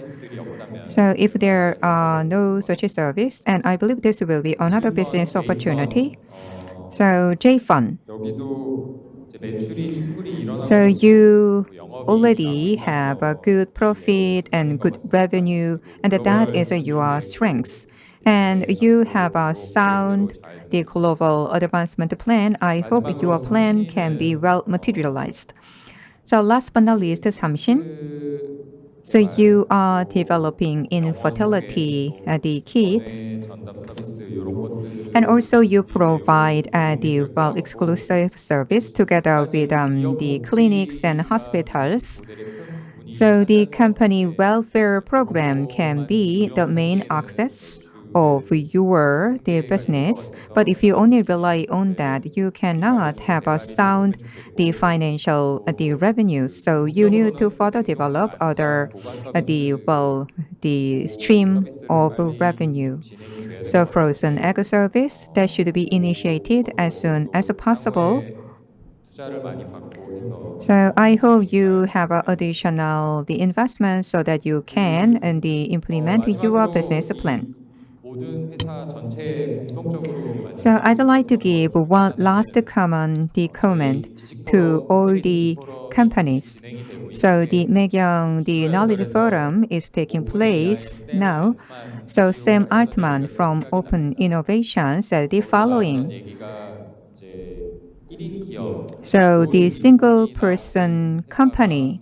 So if there are no such a service, and I believe this will be another business opportunity. So JFund. So you already have a good profit and good revenue, and that is your strengths. And you have a sound, the global advancement plan. I hope your plan can be well materialized. So last but not least, Samshin. So you are developing infertility the kit, and also you provide the well exclusive service together with the clinics and hospitals. So the company welfare program can be the main access of your the business, but if you only rely on that, you cannot have a sound the financial the revenue. So you need to further develop other the stream of revenue. So frozen egg service that should be initiated as soon as possible. So I hope you have additional the investment so that you can and implement your business plan. So I'd like to give one last comment to all the companies. So the Megyeong, the Knowledge Forum is taking place now. So Sam Altman from Open Innovation said the following. So the single person company,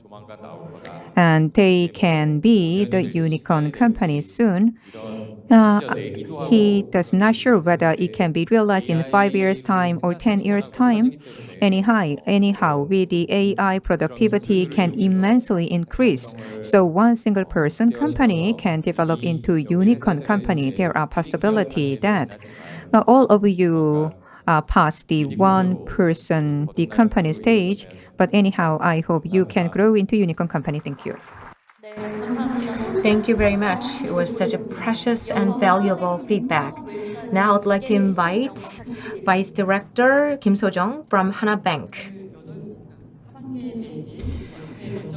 and they can be the unicorn company soon. He does not sure whether it can be realized in 5 years' time or 10 years' time. Anyhow, with the AI, productivity can immensely increase. So one single person company can develop into unicorn company. There are possibility that all of you past the one person, the company stage. But anyhow, I hope you can grow into unicorn company. Thank you. Thank you very much. It was such a precious and valuable feedback. Now I'd like to invite Vice Director Kim So-jung from Hana Bank.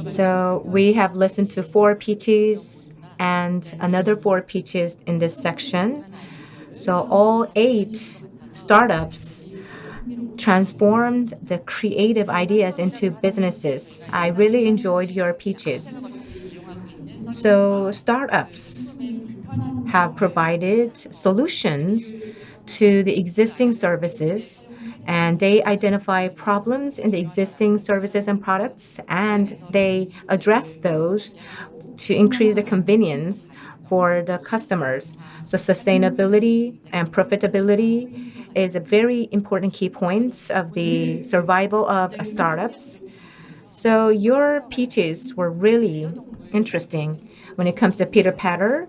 So we have listened to 4 pitches and another 4 pitches in this section. So all 8 startups transformed the creative ideas into businesses. I really enjoyed your pitches. So startups have provided solutions to the existing services, and they identify problems in the existing services and products, and they address those to increase the convenience for the customers. So sustainability and profitability is a very important key points of the survival of startups. So your pitches were really interesting. When it comes to Peter Patter,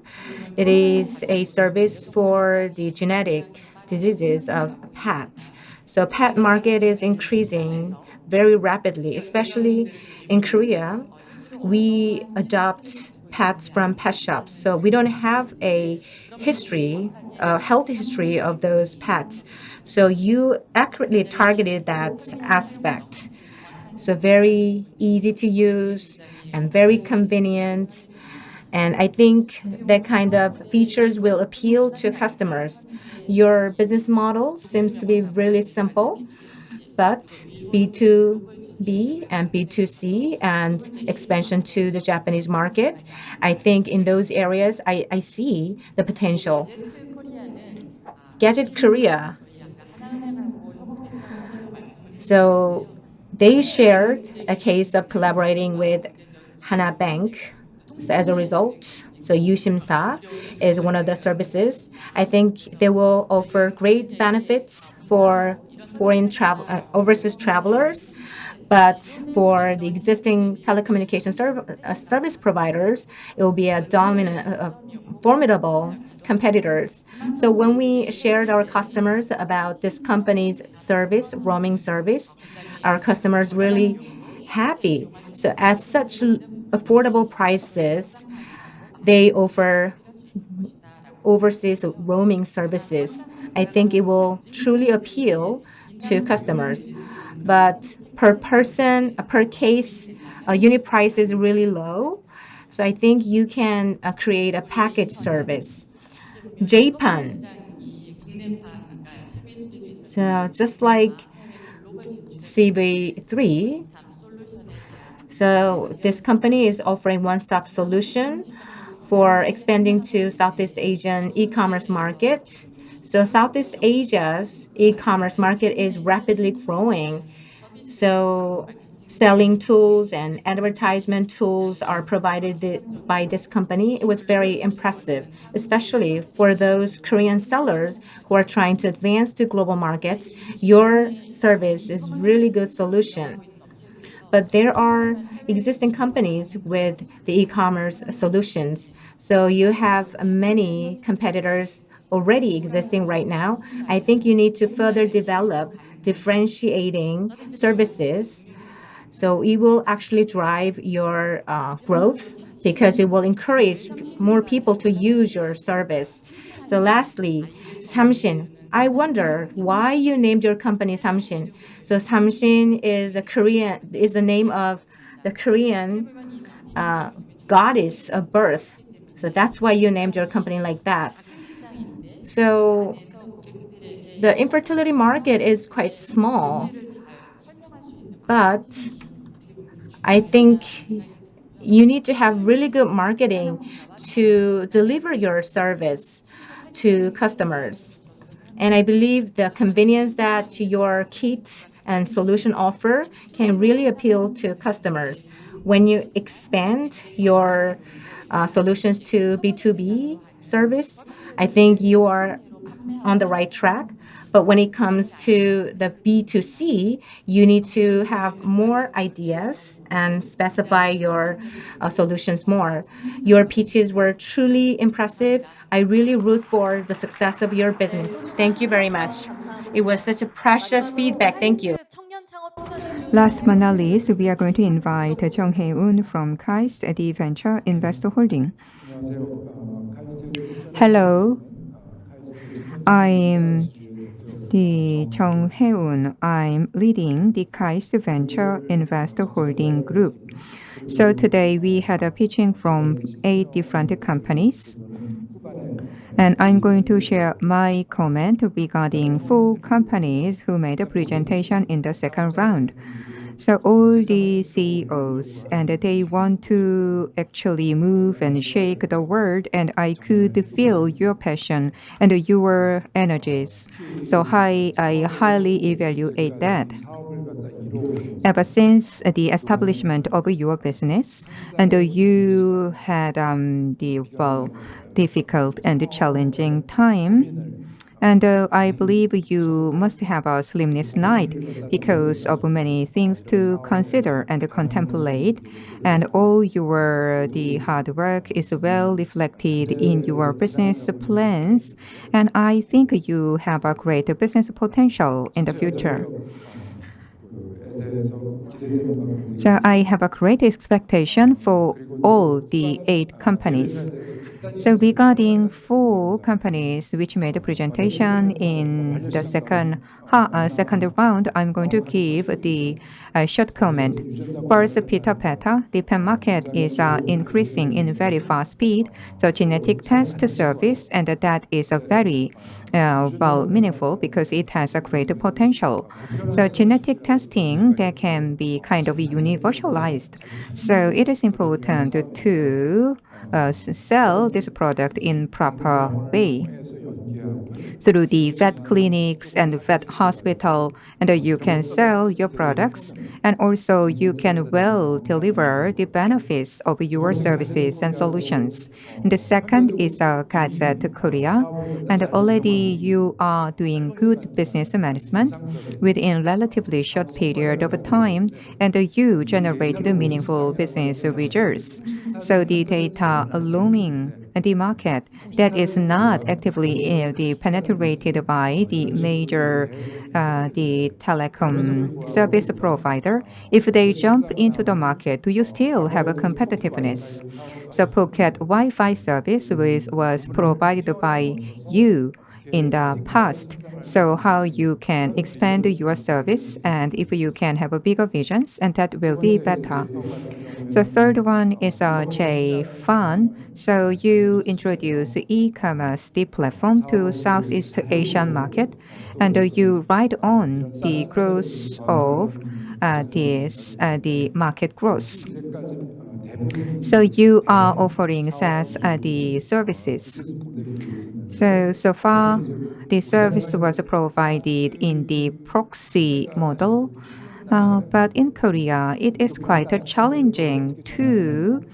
it is a service for the genetic diseases of pets. So pet market is increasing very rapidly, especially in Korea. We adopt pets from pet shops, so we don't have a history, a health history of those pets. So you accurately targeted that aspect. So very easy to use and very convenient. And I think that kind of features will appeal to customers. Your business model seems to be really simple, but B2B and B2C and expansion to the Japanese market, I think in those areas, I see the potential. Gadget Korea So they shared a case of collaborating with Hana Bank. So as a result, so Yushimsa is one of the services. I think they will offer great benefits for overseas travelers. But for the existing telecommunication service providers, it will be a formidable competitors. So when we shared our customers about this company's service, roaming service, our customers really happy. So at such affordable prices, they offer overseas roaming services. I think it will truly appeal to customers. But per person, per case, unit price is really low. So I think you can create a package service. JPAN. So just like CV3, so this company is offering one-stop solution for expanding to Southeast Asian e-commerce market. So Southeast Asia's e-commerce market is rapidly growing. So selling tools and advertisement tools are provided by this company. It was very impressive, especially for those Korean sellers who are trying to advance to global markets. Your service is really good solution. But there are existing companies with the e-commerce solutions. So you have many competitors already existing right now. I think you need to further develop differentiating services. So it will actually drive your growth because it will encourage more people to use your service. So lastly, Samshin. I wonder why you named your company Samshin. So Samshin is the name of the Korean goddess of birth. So that's why you named your company like that. So the infertility market is quite small, but I think you need to have really good marketing to deliver your service to customers. And I believe the convenience that your kit and solution offer can really appeal to customers. When you expand your solutions to B2B service, I think you are on the right track. But when it comes to the B2C, you need to have more ideas and specify your solutions more. Your pitches were truly impressive. I really root for the success of your business. Thank you very much. It was such a precious feedback. Thank you. Last but not least, we are going to invite Jung Hae-un from KAIST, the Venture Investor Holding. Hello, I'm the Jung Hae-un. I'm leading the KAIST Venture Investor Holding Group. So today we had a pitching from 8 different companies. And I'm going to share my comment regarding 4 companies who made a presentation in the second round. So all the CEOs, and they want to actually move and shake the world, and I could feel your passion and your energies. So I highly evaluate that. Ever since the establishment of your business, and you had difficult and challenging time. And I believe you must have a sleepless night because of many things to consider and contemplate. And all the hard work is well reflected in your business plans. And I think you have a great business potential in the future. So I have a great expectation for all the 8 companies. So regarding 4 companies which made a presentation in the second round, I'm going to give the short comment. First, Peter Peta, the pen market is increasing in very fast speed. So genetic test service, and that is a very meaningful because it has a great potential. So genetic testing that can be kind of universalized. So it is important to sell this product in proper way. through the vet clinics and vet hospital, and you can sell your products, and also you can well deliver the benefits of your services and solutions. And the second is Gazette Korea, and already you are doing good business management within relatively short period of time, and you generated meaningful business results. So the data looming the market that is not actively penetrated by the major the telecom service provider. If they jump into the market, do you still have a competitiveness? So Pocket Wi-Fi service was provided by you in the past. So how you can expand your service, and if you can have a bigger visions, and that will be better. So third one is J Fun. So you introduce e-commerce the platform to Southeast Asian market, and you ride on the growth of the market growth. So you are offering SaaS the services. So far, the service was provided in the proxy model, but in Korea, it is quite challenging to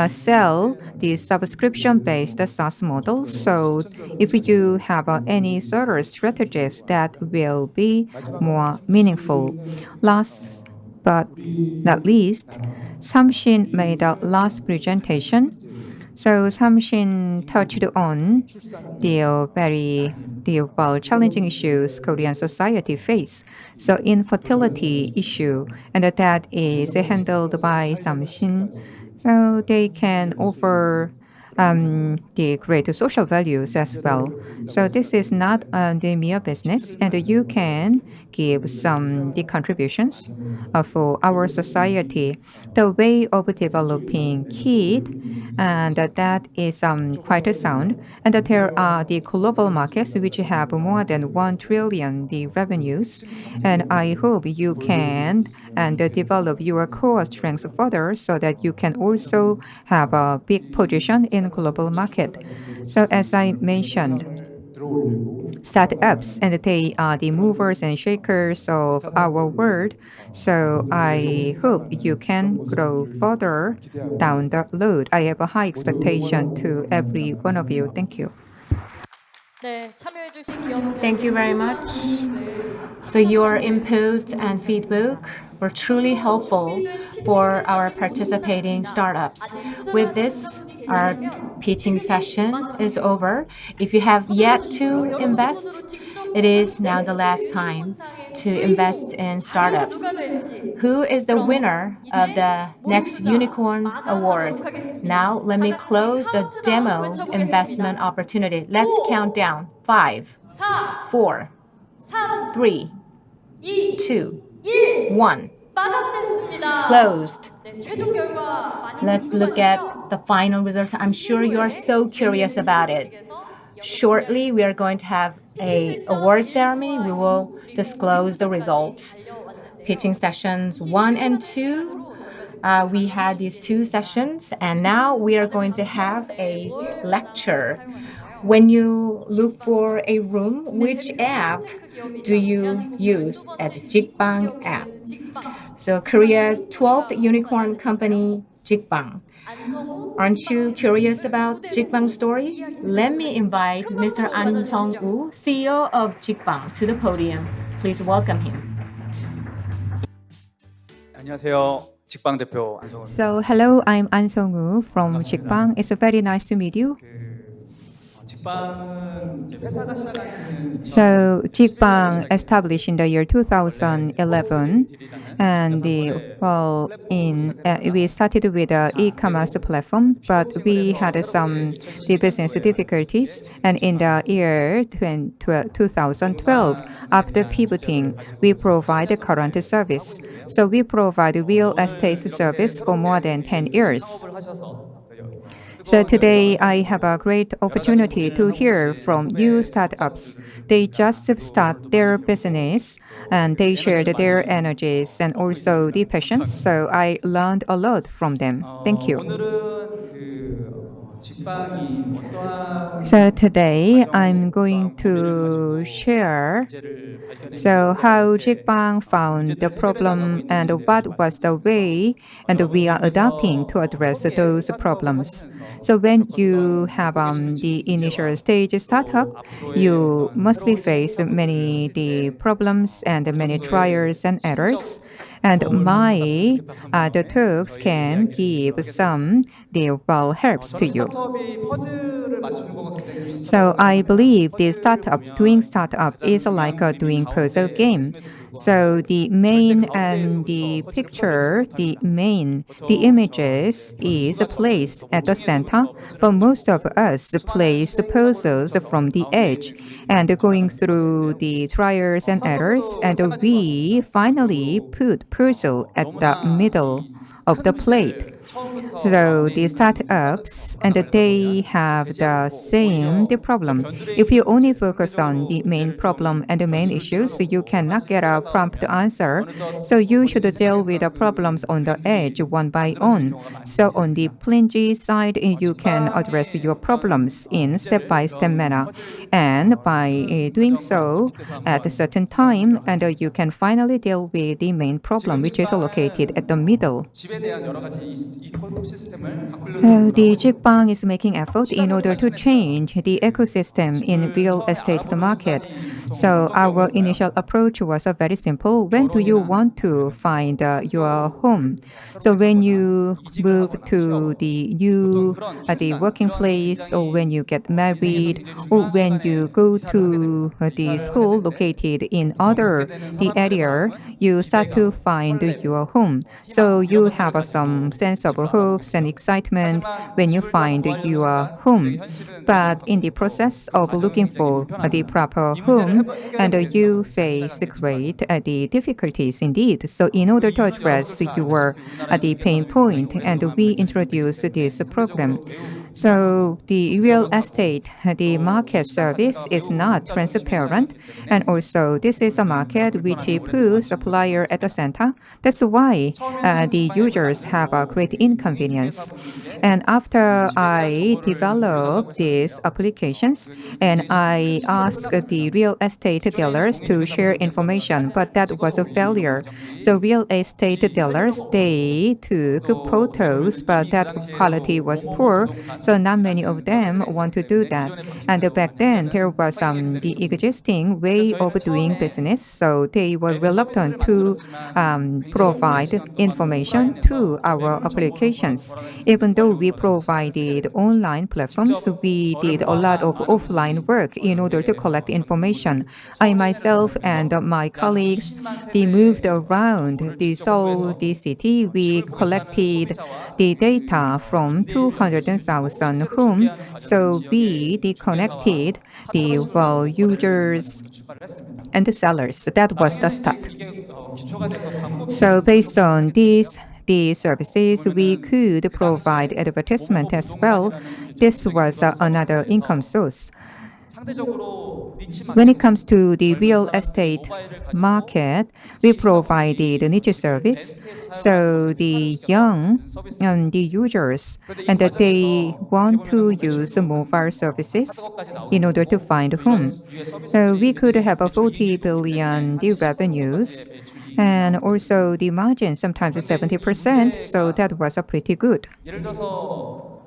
sell the subscription-based SaaS model. So if you have any further strategies that will be more meaningful. Last but not least, Samshin made a last presentation. So Samshin touched on the very challenging issues Korean society face. So infertility issue, and that is handled by Samshin. So they can offer the great social values as well. So this is not the mere business, and you can give some the contributions for our society. The way of developing kid, and that is quite a sound. And that there are the global markets which have more than 1 trillion the revenues. And I hope you can and develop your core strengths further so that you can also have a big position in global market. So as I mentioned, startups, and they are the movers and shakers of our world. So I hope you can grow further down the road. I have a high expectation to every one of you. Thank you. 네, 참여해주신 기업들 Thank you very much. So your input and feedback were truly helpful for our participating startups. With this, our pitching session is over. If you have yet to invest, it is now the last time to invest in startups. Who is the winner of the next Unicorn Award? Now, let me close the demo investment opportunity. Let's count down. 5, 4, 3, 2, 1. Closed. Let's look at the final result. I'm sure you are so curious about it. Shortly, we are going to have a award ceremony. We will disclose the results. Pitching sessions 1 and 2. We had these 2 sessions, and now we are going to have a lecture. When you look for a room, which app do you use as a Jikbang app? So Korea's 12th unicorn company, Jikbang. Aren't you curious about Jikbang's story? Let me invite Mr. An Sung-woo, CEO of Jikbang, to the podium. Please welcome him. 안녕하세요. 직방 대표 안성훈. So hello, I'm An Sung-woo from Jikbang. It's very nice to meet you. 직방은 이제 회사가 시작한 So Jikbang established in the year 2011, and we started with an e-commerce platform, but we had some business difficulties. And in the year 2012, after pivoting, we provide the current service. So we provide real estate service for more than 10 years. So today I have a great opportunity to hear from new startups. They just start their business and they shared their energies and also the passions. So I learned a lot from them. Thank you. 오늘은 직방이 어떠한 So today I'm going 과정과 to share 문제를 so how 이렇게 Jikbang found the 문제들을 problem 해결해나가고 and 있는지에 what 대해서 was the 말씀드리면서 way and we are adopting to address 초기에 those 스타트업을 problems. 하시면서 So when you 겪었던 have 겪고 계시는 the 지금 initial 문제와 stage startup, 또 앞으로의 you 어떤 must be 새로운 faced 시행착오들을 many 하실 the 때 problems and 어느 many 정도의 trials and errors. 심적 And 도움을 받았으면 my 좋겠다는 the 마음에 talks 저희의 can 이야기를 give 드리도록 some 하겠습니다. the helps to 저는 you. 스타트업이 퍼즐을 맞추는 거가 굉장히 So 비슷하다고 I 생각합니다. believe the 퍼즐을 doing 보면 startup 가장 is 중요한 like a 그림이 doing puzzle 가운데에 game. 있음에도 불구하고 So the 절대 main and 가운데에서부터 the 퍼즐을 picture, 풀어내시지 the 못합니다. main, the 보통 images 저 is 선수가 placed 처음부터 at the center, 모퉁이에서부터 퍼즐을 but most of 맞춰보고 us 수많은 place the 시행착오를 puzzles 거쳐서 from the 가운데에 edge 있는 그림이 and going 나가는 through 퍼즐인데요. the trials and errors, 스타트업도 and 마찬가지인 것 we 같습니다. finally 기본적으로 put puzzle at the 너무나 middle 이 of 큰 the plate. 문제를 처음부터 So 가운데 the 있는 문제만 startups and 풀어나가려다 they 보면 have 되지 the 않고 same 오히려 the 저 problem. 변두리에 If you 있는 only 문제, focus on the 상대적으로 main 문제를 problem 좀 and the main 변수를 issues, you 줄여놓고 cannot 얼마씩 get a 해결하다 prompt 보면 answer. 어느덧 So you should 본인이 deal with 생각했던 the problems 그 on the edge 그림들이 one by 만들어지는 one. 경우가 많이 So on the 있습니다. plenty side, you can address 직방의 your 어떤 problems in 문제를 step-by-step 이런 manner. 퍼즐 And by 큰 doing 과정과 좀 so 빗대서 at a 한번 certain 설명을 time, 드리도록 and you 하겠습니다. can finally deal with the main problem, 지금 which is located at the 직방은 middle. 집에 대한 여러 가지 이코시스템을 바꾸려는 So 노력을 하고 the 있습니다. Jikbang is making effort in 시장도 order to 발전했어요. change the ecosystem in 집을 real 처음에 estate 알아보는 market. 수단이 보통 So 어떤 our 경우인가요? initial approach was very simple. When do you 결혼이나 want to 아니면 find your 신규를 home? So 새롭게 when 사거나 you 이직을 move 하거나 to 취업하거나 the 보통 new 그런 the 출산 working 이런 place, or when 굉장히 you get 인생에서 married, 굉장히 or 중요한 when 순간에 you go 이사를 하게 to 됩니다. the 이사를 하게 school 되는데 located in 보통 갖게 other 되는 the 사람들의 area, 마음은 you start to 기대감, find your 설렘, home. So 희망 you 이런 것들을 have some 가지고 sense of 집을 알아보게 hopes and 돼요. excitement 하지만 when you 집을 딱 find 구하려는 your 순간 굉장히 home. 현실은 But 굉장히 in the 바뀌고 process 그 of 과정은 looking 굉장히 for the 불편합니다. proper 이 문제를 home, 해결해야 and you 되겠다고 시작한 face 게 직방이에요. great the difficulties indeed. So in order to 이유는 여러분들 address 잘 your 알다시피 우리나라의 the pain 중개 산업이 point, 굉장히 and 오랫동안 we 발전이 됐기 introduce 때문에 this program. 상대적으로 매우 So the real 불투명하고 estate, the 또 market 시장 service 자체가 is 매우 not 공짜 중심의 transparent, 시장이기 and 때문에 also this is a 우리는 market 그런 which 불편함이 오랫동안 puts 지속되고 supplier at the 있습니다. center. That's why 처음에는 the 직방앱을 users have a 만들고 great inconvenience. 공인중개사분들께 And after 집에 대한 I 정보를 좀 올려달라고 developed these 했었는데요. applications, and 굉장히 I 신뢰를 asked the 받았습니다. real estate 기존에 있는 dealers to share 공인중개사분들께서는 information, but 사진을 that was 찍어서 a 올리는 failure. 과정들이 So real estate 굳이 할 dealers, 필요가 없었고 they took 또 어떻게 photos, 보면 but 이미 그 that quality 당시에도 was 뭐뭐뭐 poor. So not many 부동산이라는 of them 서비스가 want 있었기 to do 때문에 that. 기존의 And 방식대로 back then, there 하려는 was 성향이 그대로 the 있었습니다. existing 그래서 way of 저희는 doing 처음에 business. So they were 앱의 서비스를 reluctant to 만들었지만 굉장히 오랜 provide 시간 동안 information to 오프라인에서 저 our 매물 정보를 applications. 돌아다니면서 Even though 구하려고 we 하는 시간을 쓰게 provided 됩니다. online platforms, 직접 we 저를 did a lot 포함한 of 많은 offline 분들이 work in order to 현대에 collect 전 information. 국민을 I 서울 시내를 myself and 돌아다니면서 my 약 colleagues, 20만 they moved 세대의 around 정보를 the 직접 Seoul, 구해서 the city. We 집을 구입하는 collected 소비자와 the 그 data from 임대인을 연결시켜주고 200,000 실제로 homes. 중개하는 과정은 So we 지역의 중개사와 connected the 파트너십을 맺고 거래를 이루는 users 과정부터 출발을 했습니다. and the sellers. That was the 나중에는 start. 이게 기초가 돼서 광고 So based on these the services, we 보면은 could 그 provide 당시에 advertisement 뭐뭐뭐 as well. 부동산이라는 This 전국적인 was 그런 another 서비스를 income 해서 source. 상대적으로 니치 When it 마켓 comes to the 젊은 real 사람들이 estate 모바일을 가지고 market, we 특히 provided a niche 지금 service. 렌트에서 So 사용하는 the 곳을 young 특화를 서비스입니다. the users, 그런데 이 and that they 과정에서 want 어떻게 to 보면 use 매출도 mobile 한 services 400억까지 in 나오는 order to 거고 find a 또 home. 이런 유의 So we 서비스들이 could have a 매출 40 이익이 높기 때문에 billion 한 the 70% revenues, 정도까지의 매출이 and 나오고 also 있습니다. the margin sometimes 그런데 이 70%. So 문제가 that was a pretty good. 예를 들어서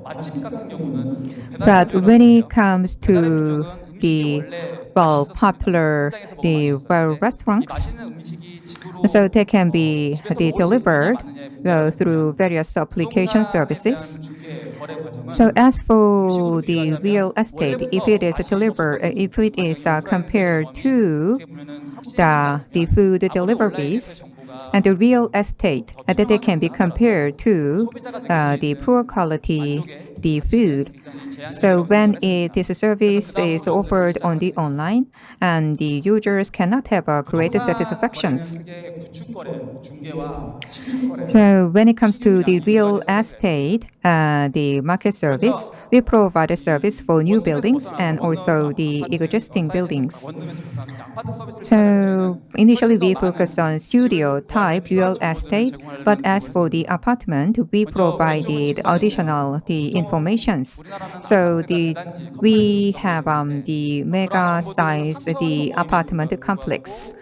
맛집 같은 경우는 배달의 But 민족이라고 when 해요. it comes 배달의 to 민족은 음식이 the 원래 맛이 있었습니다. popular 현장에서 먹으면 the 맛있었는데 이 restaurants, 맛있는 음식이 집으로 so they can be 집에서 the 먹을 수 있느냐 delivered 마느냐의 문제가 through 되면 various application 부동산에 services. 대한 중개 거래 과정은 So as 음식으로 for the 비유하자면 real estate, if it 원래부터 is 맛이 delivered, 없었던 if it is 과정이 오프라인에서의 compared 경험이 to 어떻게 보면은 혁신이다 the 보면 food 아무리 온라인에서의 deliveries 정보가 and the real estate, 더 that they can be 투명하다고 하더라도 compared to 소비자가 느낄 수 the 있는 poor quality 만족의 the 가치는 food. 굉장히 So when this service is offered on the online, and the users cannot have a great satisfaction. So when it comes to the real estate, the market service, we provide a service for new buildings and also the existing buildings. So initially we focus on studio type real estate, but as for the apartment, we provided additional the informations. So we have the mega size the apartment complex.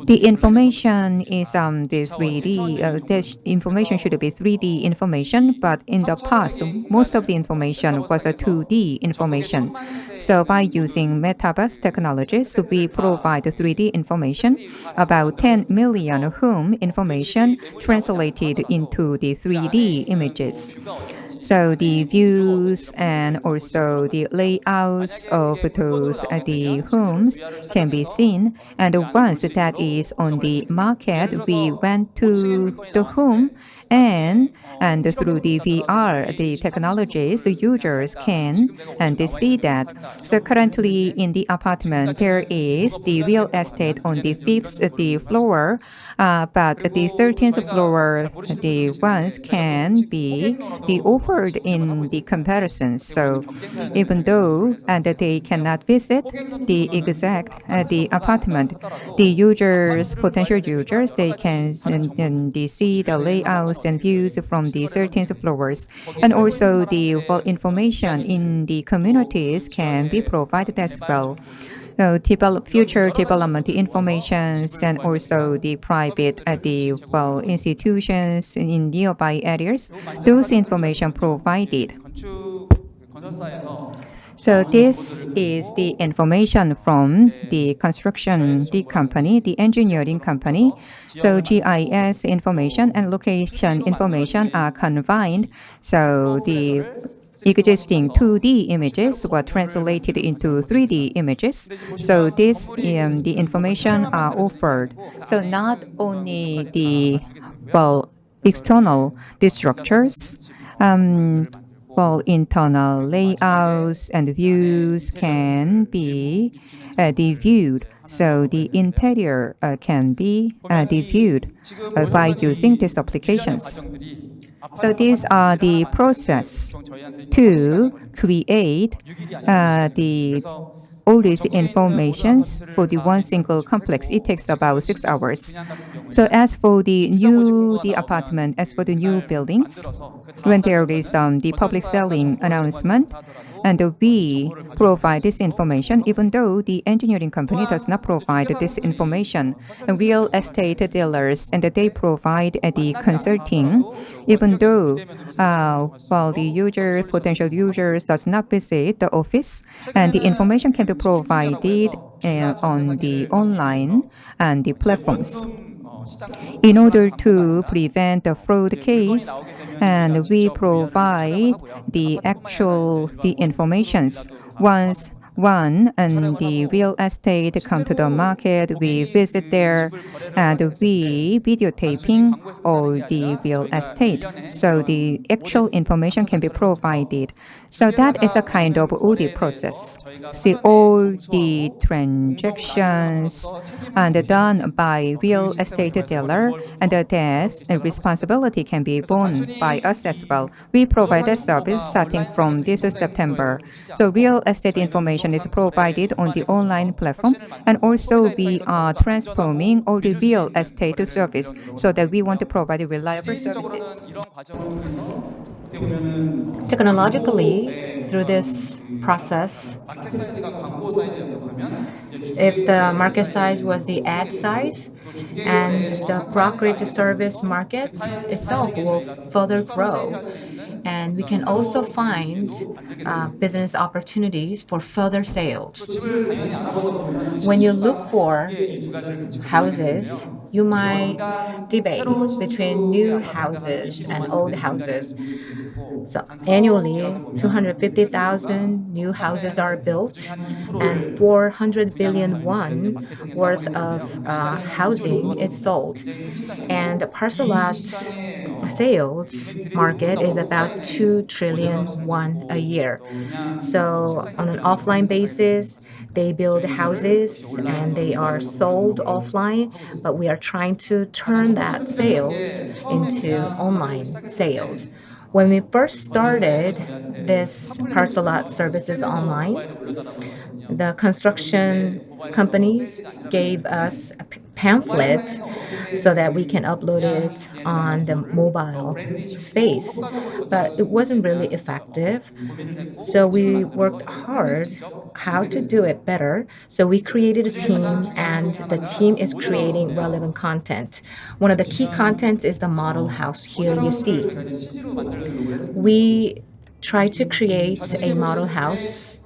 The information is the 3D. This information should be 3D information, but in the past, most of the information was a 2D information. So by using metaverse technologies, we provide 3D information about 10 million home information translated into the 3D images. So the views and also the layouts of those the homes can be seen. And once that is on the market, we went to the home and through the VR, the technologies, the users can and they see that. So currently in the apartment, there is the real estate on the fifth the floor, but the 13th floor, the ones can be the offered in the comparison. So even though that they cannot visit the exact the apartment, the users, potential users, they can they see the layouts and views from the 13th floors, and also the information in the communities can be provided as well. So future development informations and also the private the institutions in nearby areas, those information provided. So this is the information from the construction, the company, the engineering company. So GIS information and location information are combined. So the existing 2D images were translated into 3D images. So this the information are offered. So not only the external the structures, internal layouts and views can be viewed. So the interior can be viewed by using these applications. So these are the process to create all these informations for the one single complex. It takes about 6 hours. So as for the new apartment, as for the new buildings, when there is the public selling announcement, and we provide this information, even though the engineering company does not provide this information. The real estate dealers, and they provide the consulting, even though the potential users does not visit the office, and the information can be provided on the online and the platforms. In order to prevent the fraud case, and we provide the actual informations. Once and the real estate come to the market, we visit there and we videotaping all the real estate. So the actual information can be provided. So that is a kind of audit process. See all the transactions and done by real estate dealer, and that responsibility can be borne by us as well. We provide a service starting from this September. So real estate information is provided on the online platform, and also we are transforming all the real estate service so that we want to provide reliable services. Technologically, through this process, if the market size was the ad size, and the brokerage service market itself will further grow. And we can also find business opportunities for further sales. When you look for houses, you might debate between new houses and old houses. So 한 annually, 4억 그러면 250,000 new houses are built, and 400 billion won worth of housing is sold. And the parcel lot sales market is about 2 trillion won a year. So on an offline basis, they build houses and they are sold offline, but we are trying to turn that sales into online sales. When we first started this parcel lot services online, the construction companies gave us a pamphlet so that we can upload it on the mobile space, but it wasn't really effective. So we worked hard how to do it better. So we created a team, and the team is creating relevant content. One of the key contents is the model house. Here you see. We try to create a model house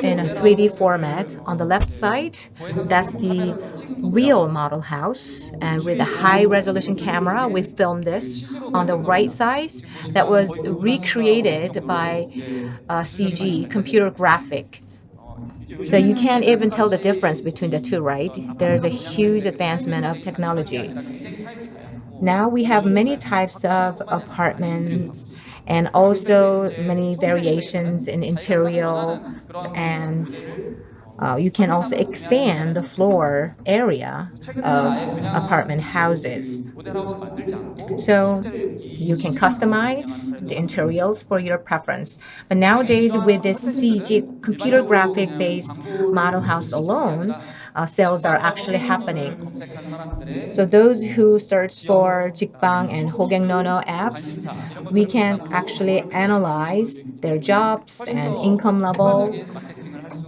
in a 3D format. On the left side, that's the real model house, and with a high resolution camera, we filmed this. On the right side, that was recreated by CG, computer graphic. So you can't even tell the difference between the two, right? There's a huge advancement of technology. Now we have many types of apartments and also many variations in interior, and you can also extend the floor area of apartment houses. So you can customize the interiors for your preference. But nowadays, with this CG computer graphic based model house alone, sales are actually happening. So those who search for Jikbang and Hogengnono apps, we can actually analyze their jobs and income level.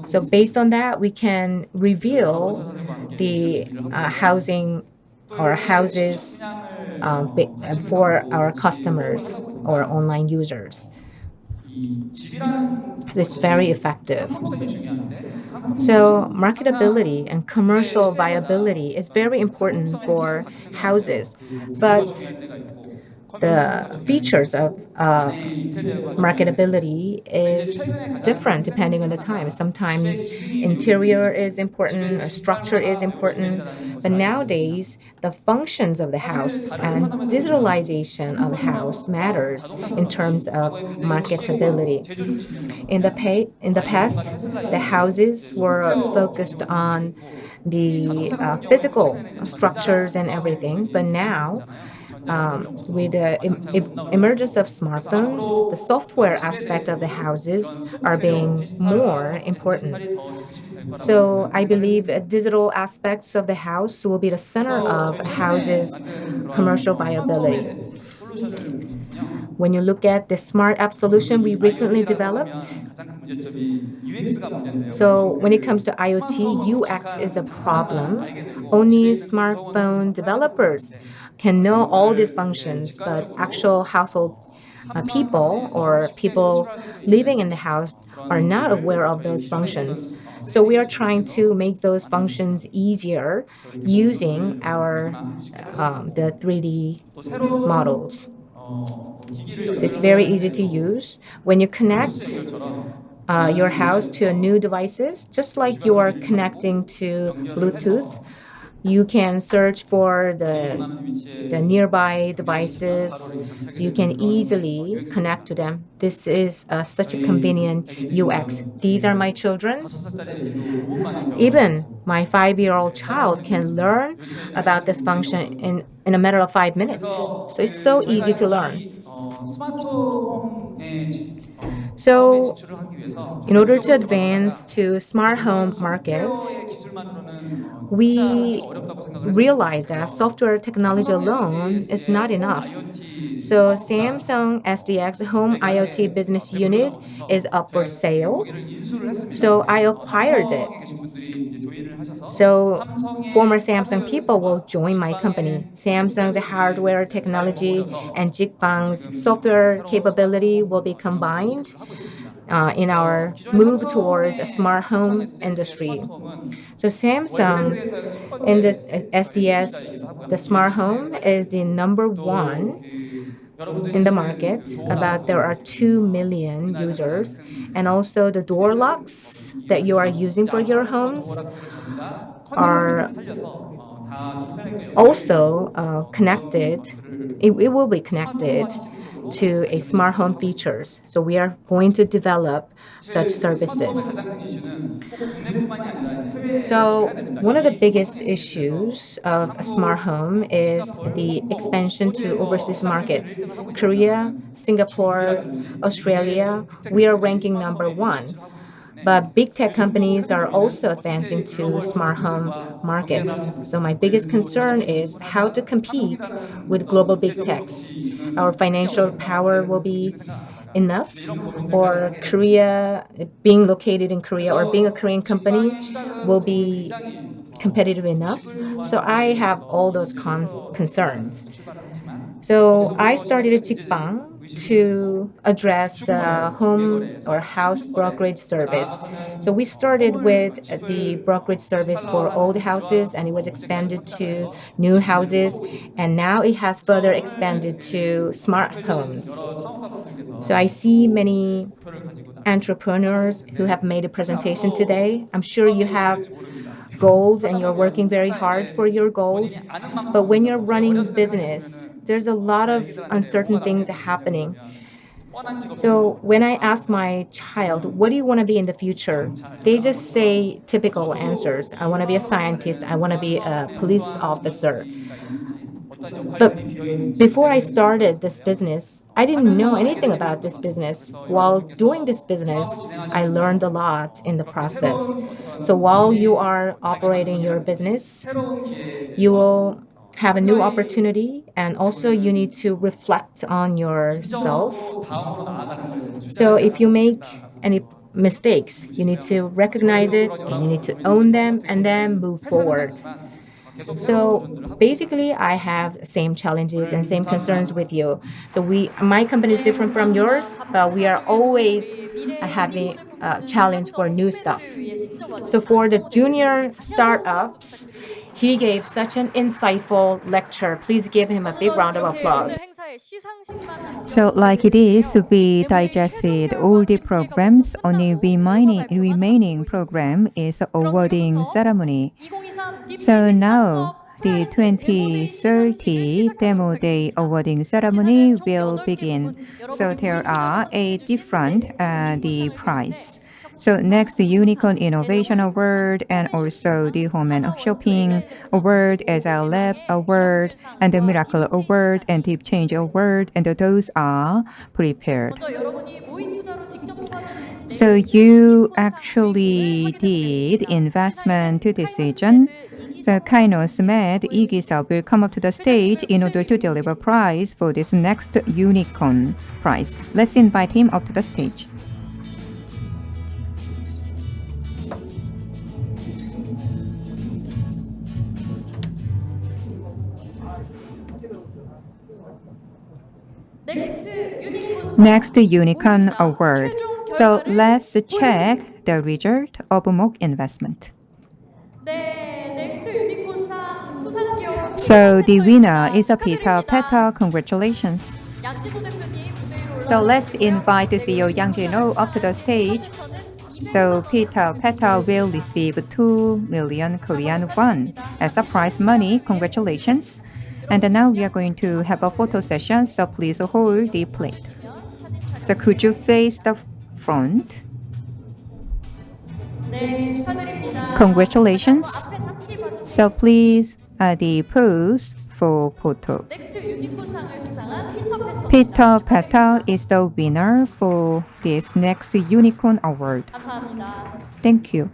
So based on that, we can reveal the housing or houses for our customers or online users. So it's very effective. So marketability and commercial viability is very important for houses, but the features of marketability is different depending on the time. Sometimes interior is important or structure is important, but nowadays the functions of the house and digitalization of the house matters in terms of marketability. In the past, the houses were focused on the physical structures and everything, but now with the emergence of smartphones, the software aspect of the houses are being more important. So I believe digital aspects of the house will be the center of houses' commercial viability. When you look at the smart app solution we recently developed, so when it comes to IoT, UX is a problem. Only smartphone developers can know all these functions, but actual household people or people living in the house are not aware of those functions. So we are trying to make those functions easier using our the 3D models. So it's very easy to use. When you connect your house to a new devices, just like you are connecting to Bluetooth, you can search for the nearby devices, so you can easily connect to them. This is such a convenient UX. These are my children. Even my 5-year-old child can learn about this function in a matter of 5 minutes. So it's so easy to learn. So in order to advance to smart home market, we realize that software technology alone is not enough. So Samsung SDX Home IoT Business Unit is up for sale. So I acquired it. So former Samsung people will join my company. Samsung's hardware technology and Jikbang's software capability will be combined in our move towards a smart home industry. So Samsung in the SDS, the smart home is the number one in the market. About there are 2 million users, and also the door locks that you are using for your homes are also connected. It will be connected to a smart home features. So we are going to develop such services. So one of the biggest issues of a smart home is the expansion to overseas markets. Korea, Singapore, Australia, we are ranking number 1. But big tech companies are also advancing to smart home markets. So my biggest concern is how to compete with global big techs. Our financial power will be enough, or Korea, being located in Korea or being a Korean company will be competitive enough. So I have all those concerns. So I started a Jikbang to address the home or house brokerage service. So we started with the brokerage service for old houses, and it was expanded to new houses, and now it has further expanded to smart homes. So I see many entrepreneurs who have made a presentation today. I'm sure you have goals and you're working very hard for your goals. But when you're running business, there's a lot of uncertain things happening. So when I ask my child, what do you want to be in the future? They just say typical answers. I want to be a scientist. I want to be a police officer. But before I started this business, I didn't know anything about this business. While doing this business, I learned a lot in the process. So while you are operating your business, you will have a new opportunity, and also you need to reflect on yourself. So if you make any mistakes, you need to recognize it and you need to own them and then move forward. So basically, I have same challenges and same concerns with you. So my company is different from yours, but we are always having a challenge for new stuff. So for the junior startups, he gave such an insightful lecture. Please give him a big round of applause. So like this, we digested all the programs. Only remaining program is awarding ceremony. So now the 2030 Demo Day awarding ceremony will begin. So there are 8 different the prize. So next, the Unicorn Innovation Award, and also the Home and Shopping Award, Agile Lab Award, and the Miracle Award, and Deep Change Award, and those are prepared. So you actually did investment decision. So Kainos Med Igisao will come up to the stage in order to deliver prize for this next unicorn prize. Let's invite him up to the stage. Next Unicorn Award. So let's check the result of mock investment. So the winner is Peter Petter. Congratulations. So let's invite the CEO Yang Jin-ho up to the stage. So Peter Petter will receive 2 million Korean won as a prize money. Congratulations. And now we are going to have a photo session, so please hold the plate. So could you face the front? Congratulations. So please the pose for photo. Peter Petter is the winner for this next Unicorn Award. Thank you.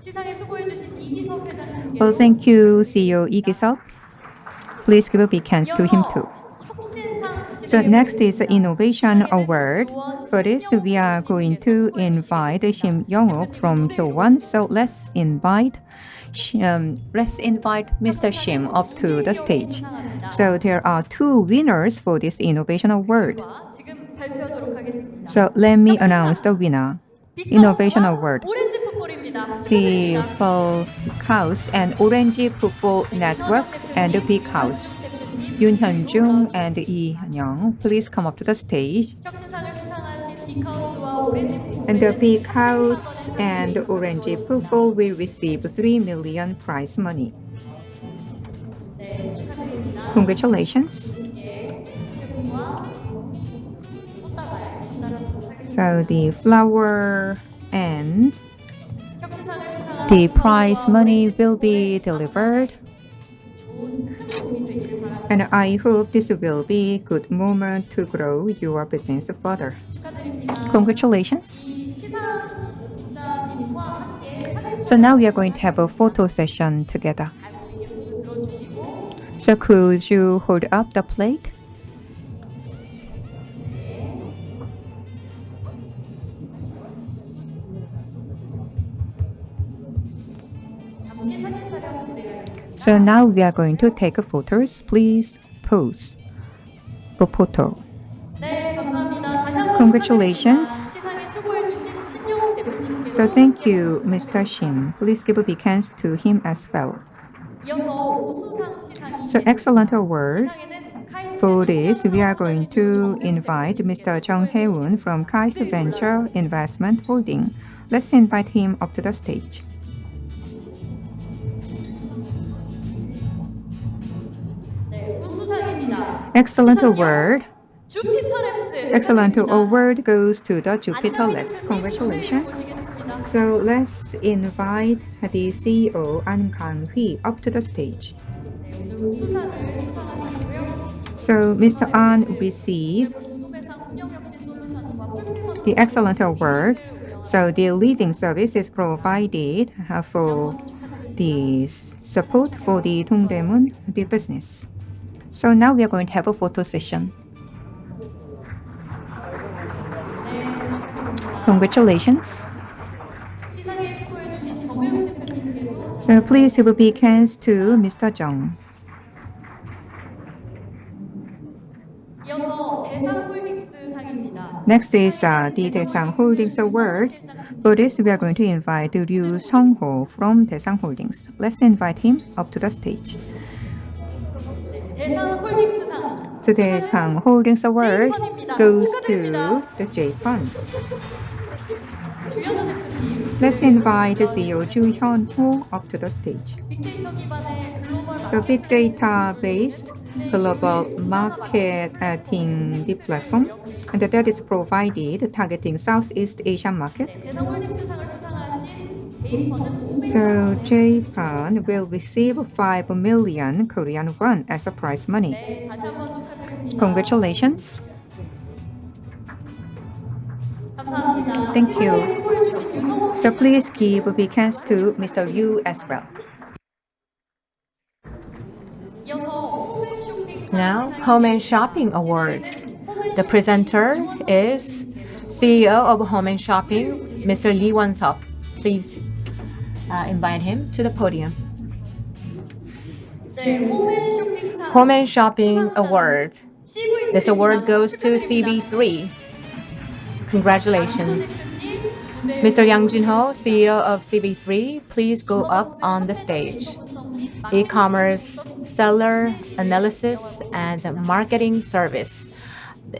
Well, thank you, CEO Igisop. Please give a big hands to him too. So next is the Innovation Award. For this, we are going to invite Shim Young-ok from Hyowan. So let's invite Mr. Shim up to the stage. So there are 2 winners for this Innovation Award. So let me announce the winner. Innovation Award. The Big House and Orange Football Network and the Big House. Yoon Hyun-jung and Lee Han-young, please come up to the stage. 혁신상을 수상하신 빅하우스와 오렌지 And the Big House and Orange Poofle will receive 3 million prize money. 네, 축하드립니다. Congratulations. 예, 상품과 꽃다발 전달하도록 하겠습니다. So the flower and 혁신상을 수상한 the prize 빅하우스와 money 오렌지 will be 포ofle delivered. 좋은 큰 도움이 되기를 바랍니다. And I hope this will be a good moment to grow your business further. 축하드립니다. Congratulations. 이 시상자님과 함께 사진 So now we are going to have a photo session together. 잘 보이게 모두 들어주시고 So could you hold up the plate? 잠시 사진 촬영 진행하겠습니다. So now we are going to take photos. Please pose for photo. 네, 감사합니다. 다시 한번 Congratulations. 축하드립니다. 시상에 수고해주신 신영옥 대표님께서 So thank you, Mr. Shin. Please give a big hands to him as well. 이어서 우수상 시상이 So excellent award. 시상에는 카이스트 For this, we are going to 청년 invite Mr. Jung Hae-woon from Kaist Venture Investment Holding. Let's invite him up to the stage. 네, 우수상입니다. Excellent 우수상이요. award. 주피터랩스 Excellent 축하드립니다. award goes to the Jupiter 안남희 Labs. 대표님 Congratulations. 모시겠습니다. So let's invite the CEO An Kang-hui up to the stage. 네, 오늘 우수상을 수상하셨고요. So Mr. An received 도소매상 운영혁신 솔루션과 폴리머 the excellent award. So the living service is provided for the support for the Dongdaemun the business. So now we are going to have a photo session. 네, 축하드립니다. Congratulations. 시상에 수고해주신 정혜훈 대표님께도 So please give a big hands to Mr. Jung. 이어서 대상홀딩스 상입니다. Next is the Daesang Holdings Award. For this, we are going to invite Ryu Sung-ho from Daesang Holdings. Let's invite him up to the stage. 대상홀딩스 상 So Daesang Holdings Award J-Fund입니다. goes to 축하드립니다. the J-Fund. 주연호 대표님 Let's invite the CEO Ju Hyun-ho up to the stage. 빅데이터 기반의 글로벌 So big data-based global marketing platform, and that is provided targeting Southeast Asian market. 대상홀딩스 상을 수상하신 제이펀은 500만 So J-Fund will receive 5 million Korean won as a prize money. 네, 다시 한번 축하드립니다. Congratulations. 감사합니다. Thank 시상에 you. 수고해주신 유성호 So please give a big hands to Mr. Yu as well. 이어서 홈앤 쇼핑 Now, Home and Shopping Award. The presenter is CEO of Home and Shopping, Mr. Lee Won-seop. Please invite him to the podium. 네, 홈앤 쇼핑 상 Home and Shopping Award. CVC This award goes to CB3. Congratulations. Mr. Yang Jin-ho, CEO of CB3, please go up on the stage. E-commerce seller analysis and marketing service.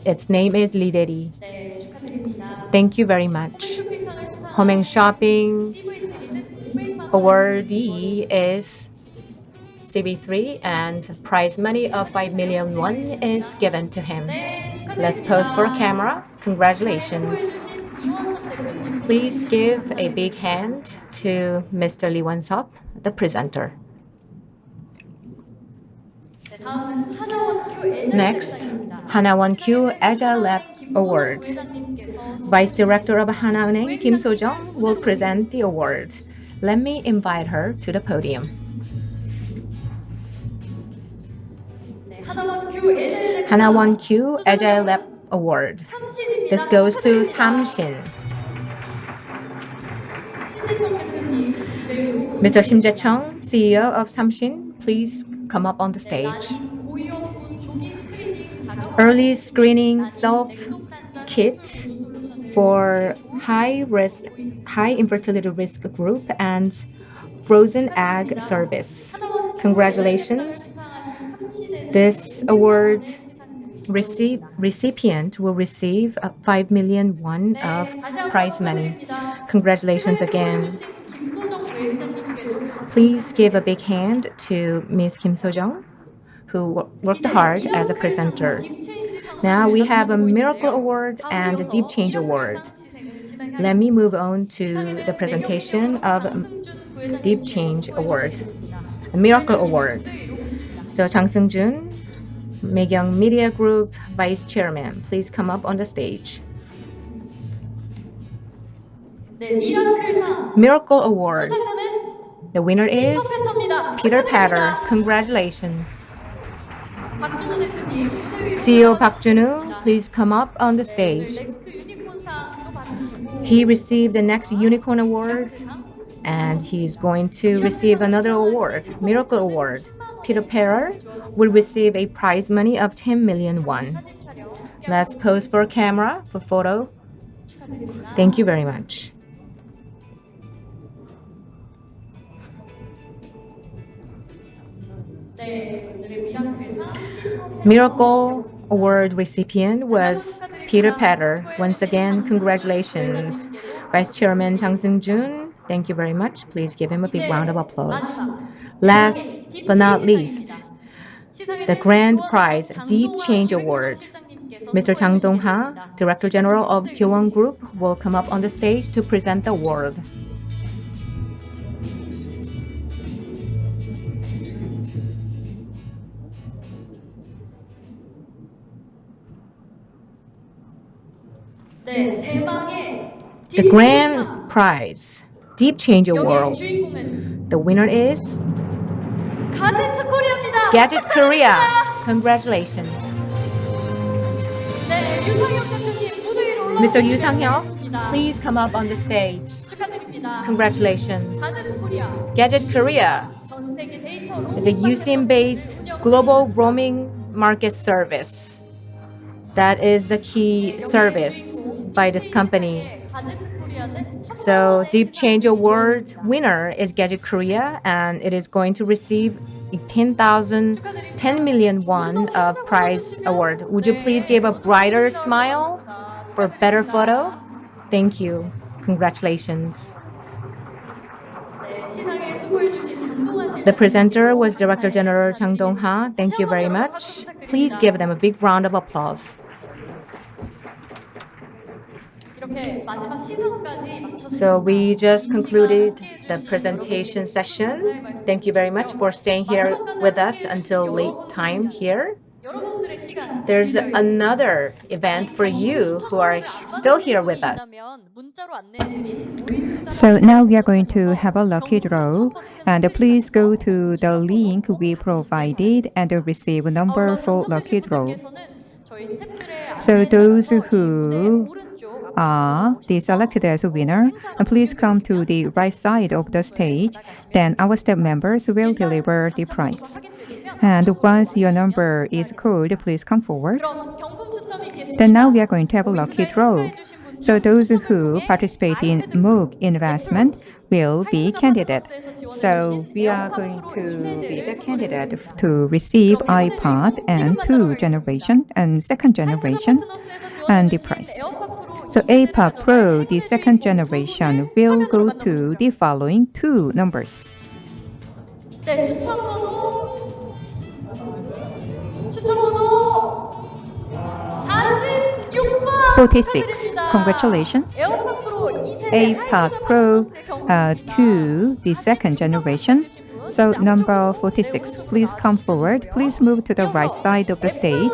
Its name is Lideri. 네, 축하드립니다. Thank you very much. 쇼핑상을 수상하신 Home and Shopping CVC는 500만 원 awardee is CB3 and prize money of 5 million won is given to him. 네, 축하드립니다. Let's pose for camera. Congratulations. 수고해주신 이원섭 대표님 Please give a big hand to Mr. Lee Won-seop, the presenter. 네, 다음은 하나원큐 애절 Next, 랩상입니다. Hana1Q Agile Lab Award. 부회장님께서 Vice Director of Hana은행 Kim So-jung will present the award. Let me invite her to the podium. 네, 하나원큐 애절 랩상 Hana1Q Agile Lab Award. 삼신입니다. This goes to 축하드립니다. Samshin. 신재청 대표님 무대로 Mr. Shim Jae-chung, CEO of Samshin, please come up on the stage. 난임 고위험군 조기 스크리닝 자가 Early screening self 냉동단자 kit 시술 솔루션을 for high infertility risk group and frozen egg service. Congratulations. This award recipient will receive 5 million won of prize money. Congratulations again. Please give a big hand to Ms. Kim So-jung, who worked hard as a presenter. Now we have a Miracle Award and a Deep Change Award. Let me move on to the presentation of Deep Change Award, a Miracle Award. So Jang Seung-jun, Maegyeong Media Group Vice Chairman, please come up on the stage. Miracle Award. The winner is Peter Patter. Congratulations. CEO Park Jun-woo, please come up on the stage. He received the Next Unicorn Award, and he's going to receive another award, Miracle Award. Peter Patter will receive a prize money of 10 million won. Let's pose for camera for photo. Thank you very much. Miracle Award recipient was Peter Patter. Once again, congratulations. Vice Chairman Jang Seung-jun, thank you very much. Please give him a big round of applause. Last but not least, the grand prize Deep Change Award. Mr. Jang Dong-ha, Director General of Kyowon Group, will come up on the stage to present the award. The grand prize, Deep Change Award. The winner is Gadget Korea. Congratulations. Mr. Yoo Sang-hyuk, please come up on the stage. Congratulations. Gadget Korea is a USIM-based global roaming market service. That is the key service by this company. So Deep Change Award winner is Gadget Korea, and it is going to receive 10 million won of prize award. Would you please give a brighter smile for a better photo? Thank you. Congratulations. The presenter was Director General Jang Dong-ha. Thank you very much. Please give them a big round of applause. So we just concluded the presentation session. Thank you very much for staying here with us until late time here. There's another event for you who are still here with us. So now we are going to have a lucky draw, and please go to the link we provided and receive a number for lucky draw. So those who are selected as a winner, please come to the right side of the stage. Then our staff members will deliver the prize. And once your number is called, please come forward. Then now we are going to have a lucky draw. So those who participate in MOOC investment will be candidate. So we are going to be the candidate to receive iPod and 2 generation and 2nd generation and the price. So iPod Pro, the 2nd generation, will go to the following 2 numbers. 46. Congratulations. iPod Pro 2, the 2nd generation. So number 46, please come forward. Please move to the right side of the stage.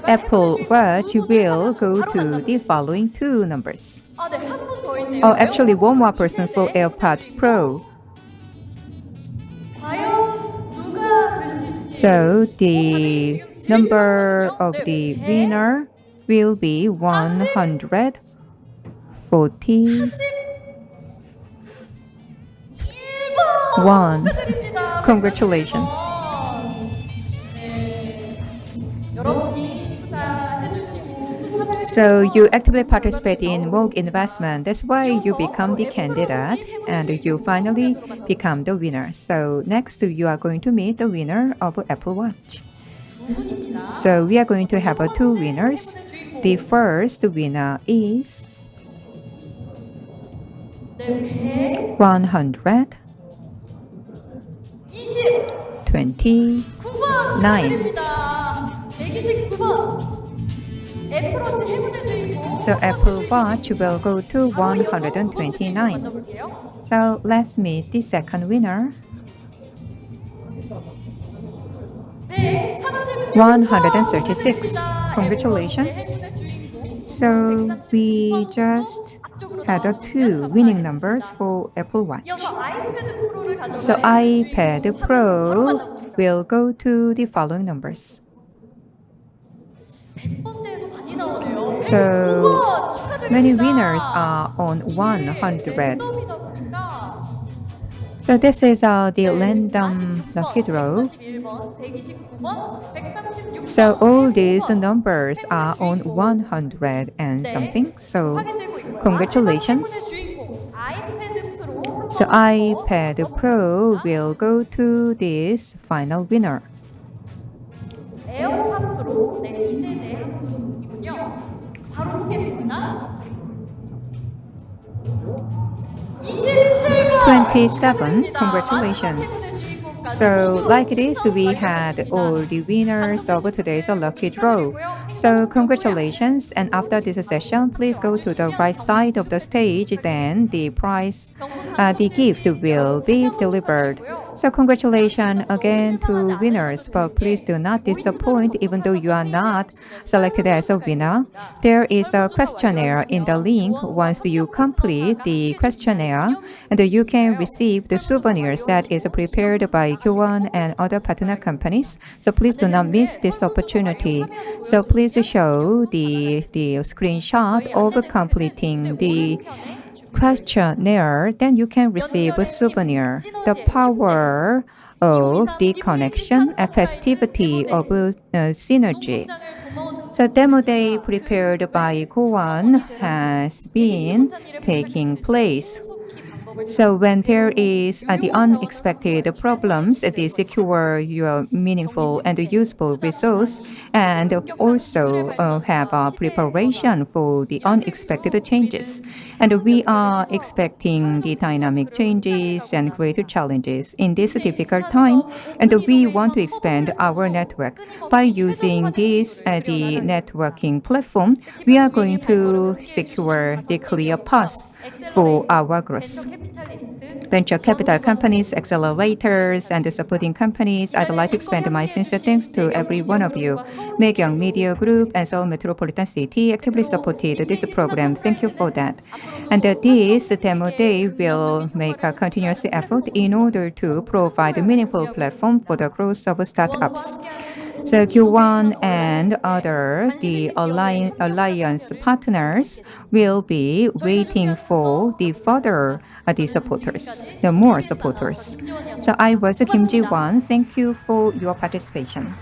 Apple Watch will go to the following 2 numbers. Oh, actually one more person for AirPod Pro. So the number of the winner will be 141. Congratulations. So you actively participate in MOOC investment. That's why you become the candidate and you finally become the winner. So next you are going to meet the winner of Apple Watch. 분입니다. So we are going to have two winners. The first winner is 네, 100, 29. 9번 축하드립니다. 129번. 애플워치 행운의 주인공. So Apple Watch will go to 129. 만나볼게요. So let's meet the second winner. 136. Congratulations. So we just had two winning numbers for Apple Watch. 이어서 아이패드 프로를 가져갈 So iPad Pro will go to the following numbers. 100번대에서 많이 나오네요. So 105번 축하드립니다. many winners are on 100. 랜덤이다 보니까 So this is the random lucky draw. 141번, 129번, 136번. So all these numbers are on 100 and something. So 확인되고 있고요. congratulations. 주인공 아이패드 프로 So iPad Pro will go to this final winner. 에어팟 프로 2세대 한 분이군요. 바로 보겠습니다. 27번 27. Congratulations. So like this, we had all the winners of today's lucky draw. So congratulations, and after this session, please go to the right side of the stage, then the prize, the gift will be delivered. So congratulations again to winners, but please do not disappoint even though you are not selected as a winner. There is a questionnaire in the link. Once you complete the questionnaire, and you can receive the souvenirs that is prepared by Kyowon and other partner companies. So please do not miss this opportunity. So please show the screenshot of completing the questionnaire, then you can receive a souvenir. The power of the connection and festivity of synergy. So demo day prepared by Kwon has been taking place. So when there is the unexpected problems, they secure your meaningful and useful resource, and also have a preparation for the unexpected changes. And we are expecting the dynamic changes and greater challenges in this difficult time, and we want to expand our network. By using this the networking platform, we are going to secure the clear path for our growth. Venture capital companies, accelerators, and supporting companies, I'd like to extend my sincere thanks to every one of you. Megyeong Media Group and Seoul Metropolitan City actively supported this program. Thank you for that. And this demo day will make a continuous effort in order to provide a meaningful platform for the growth of startups. So Q1 and other the alliance partners will be waiting for the further the supporters, the more supporters. So I was Kim Ji-won. Thank you for your participation.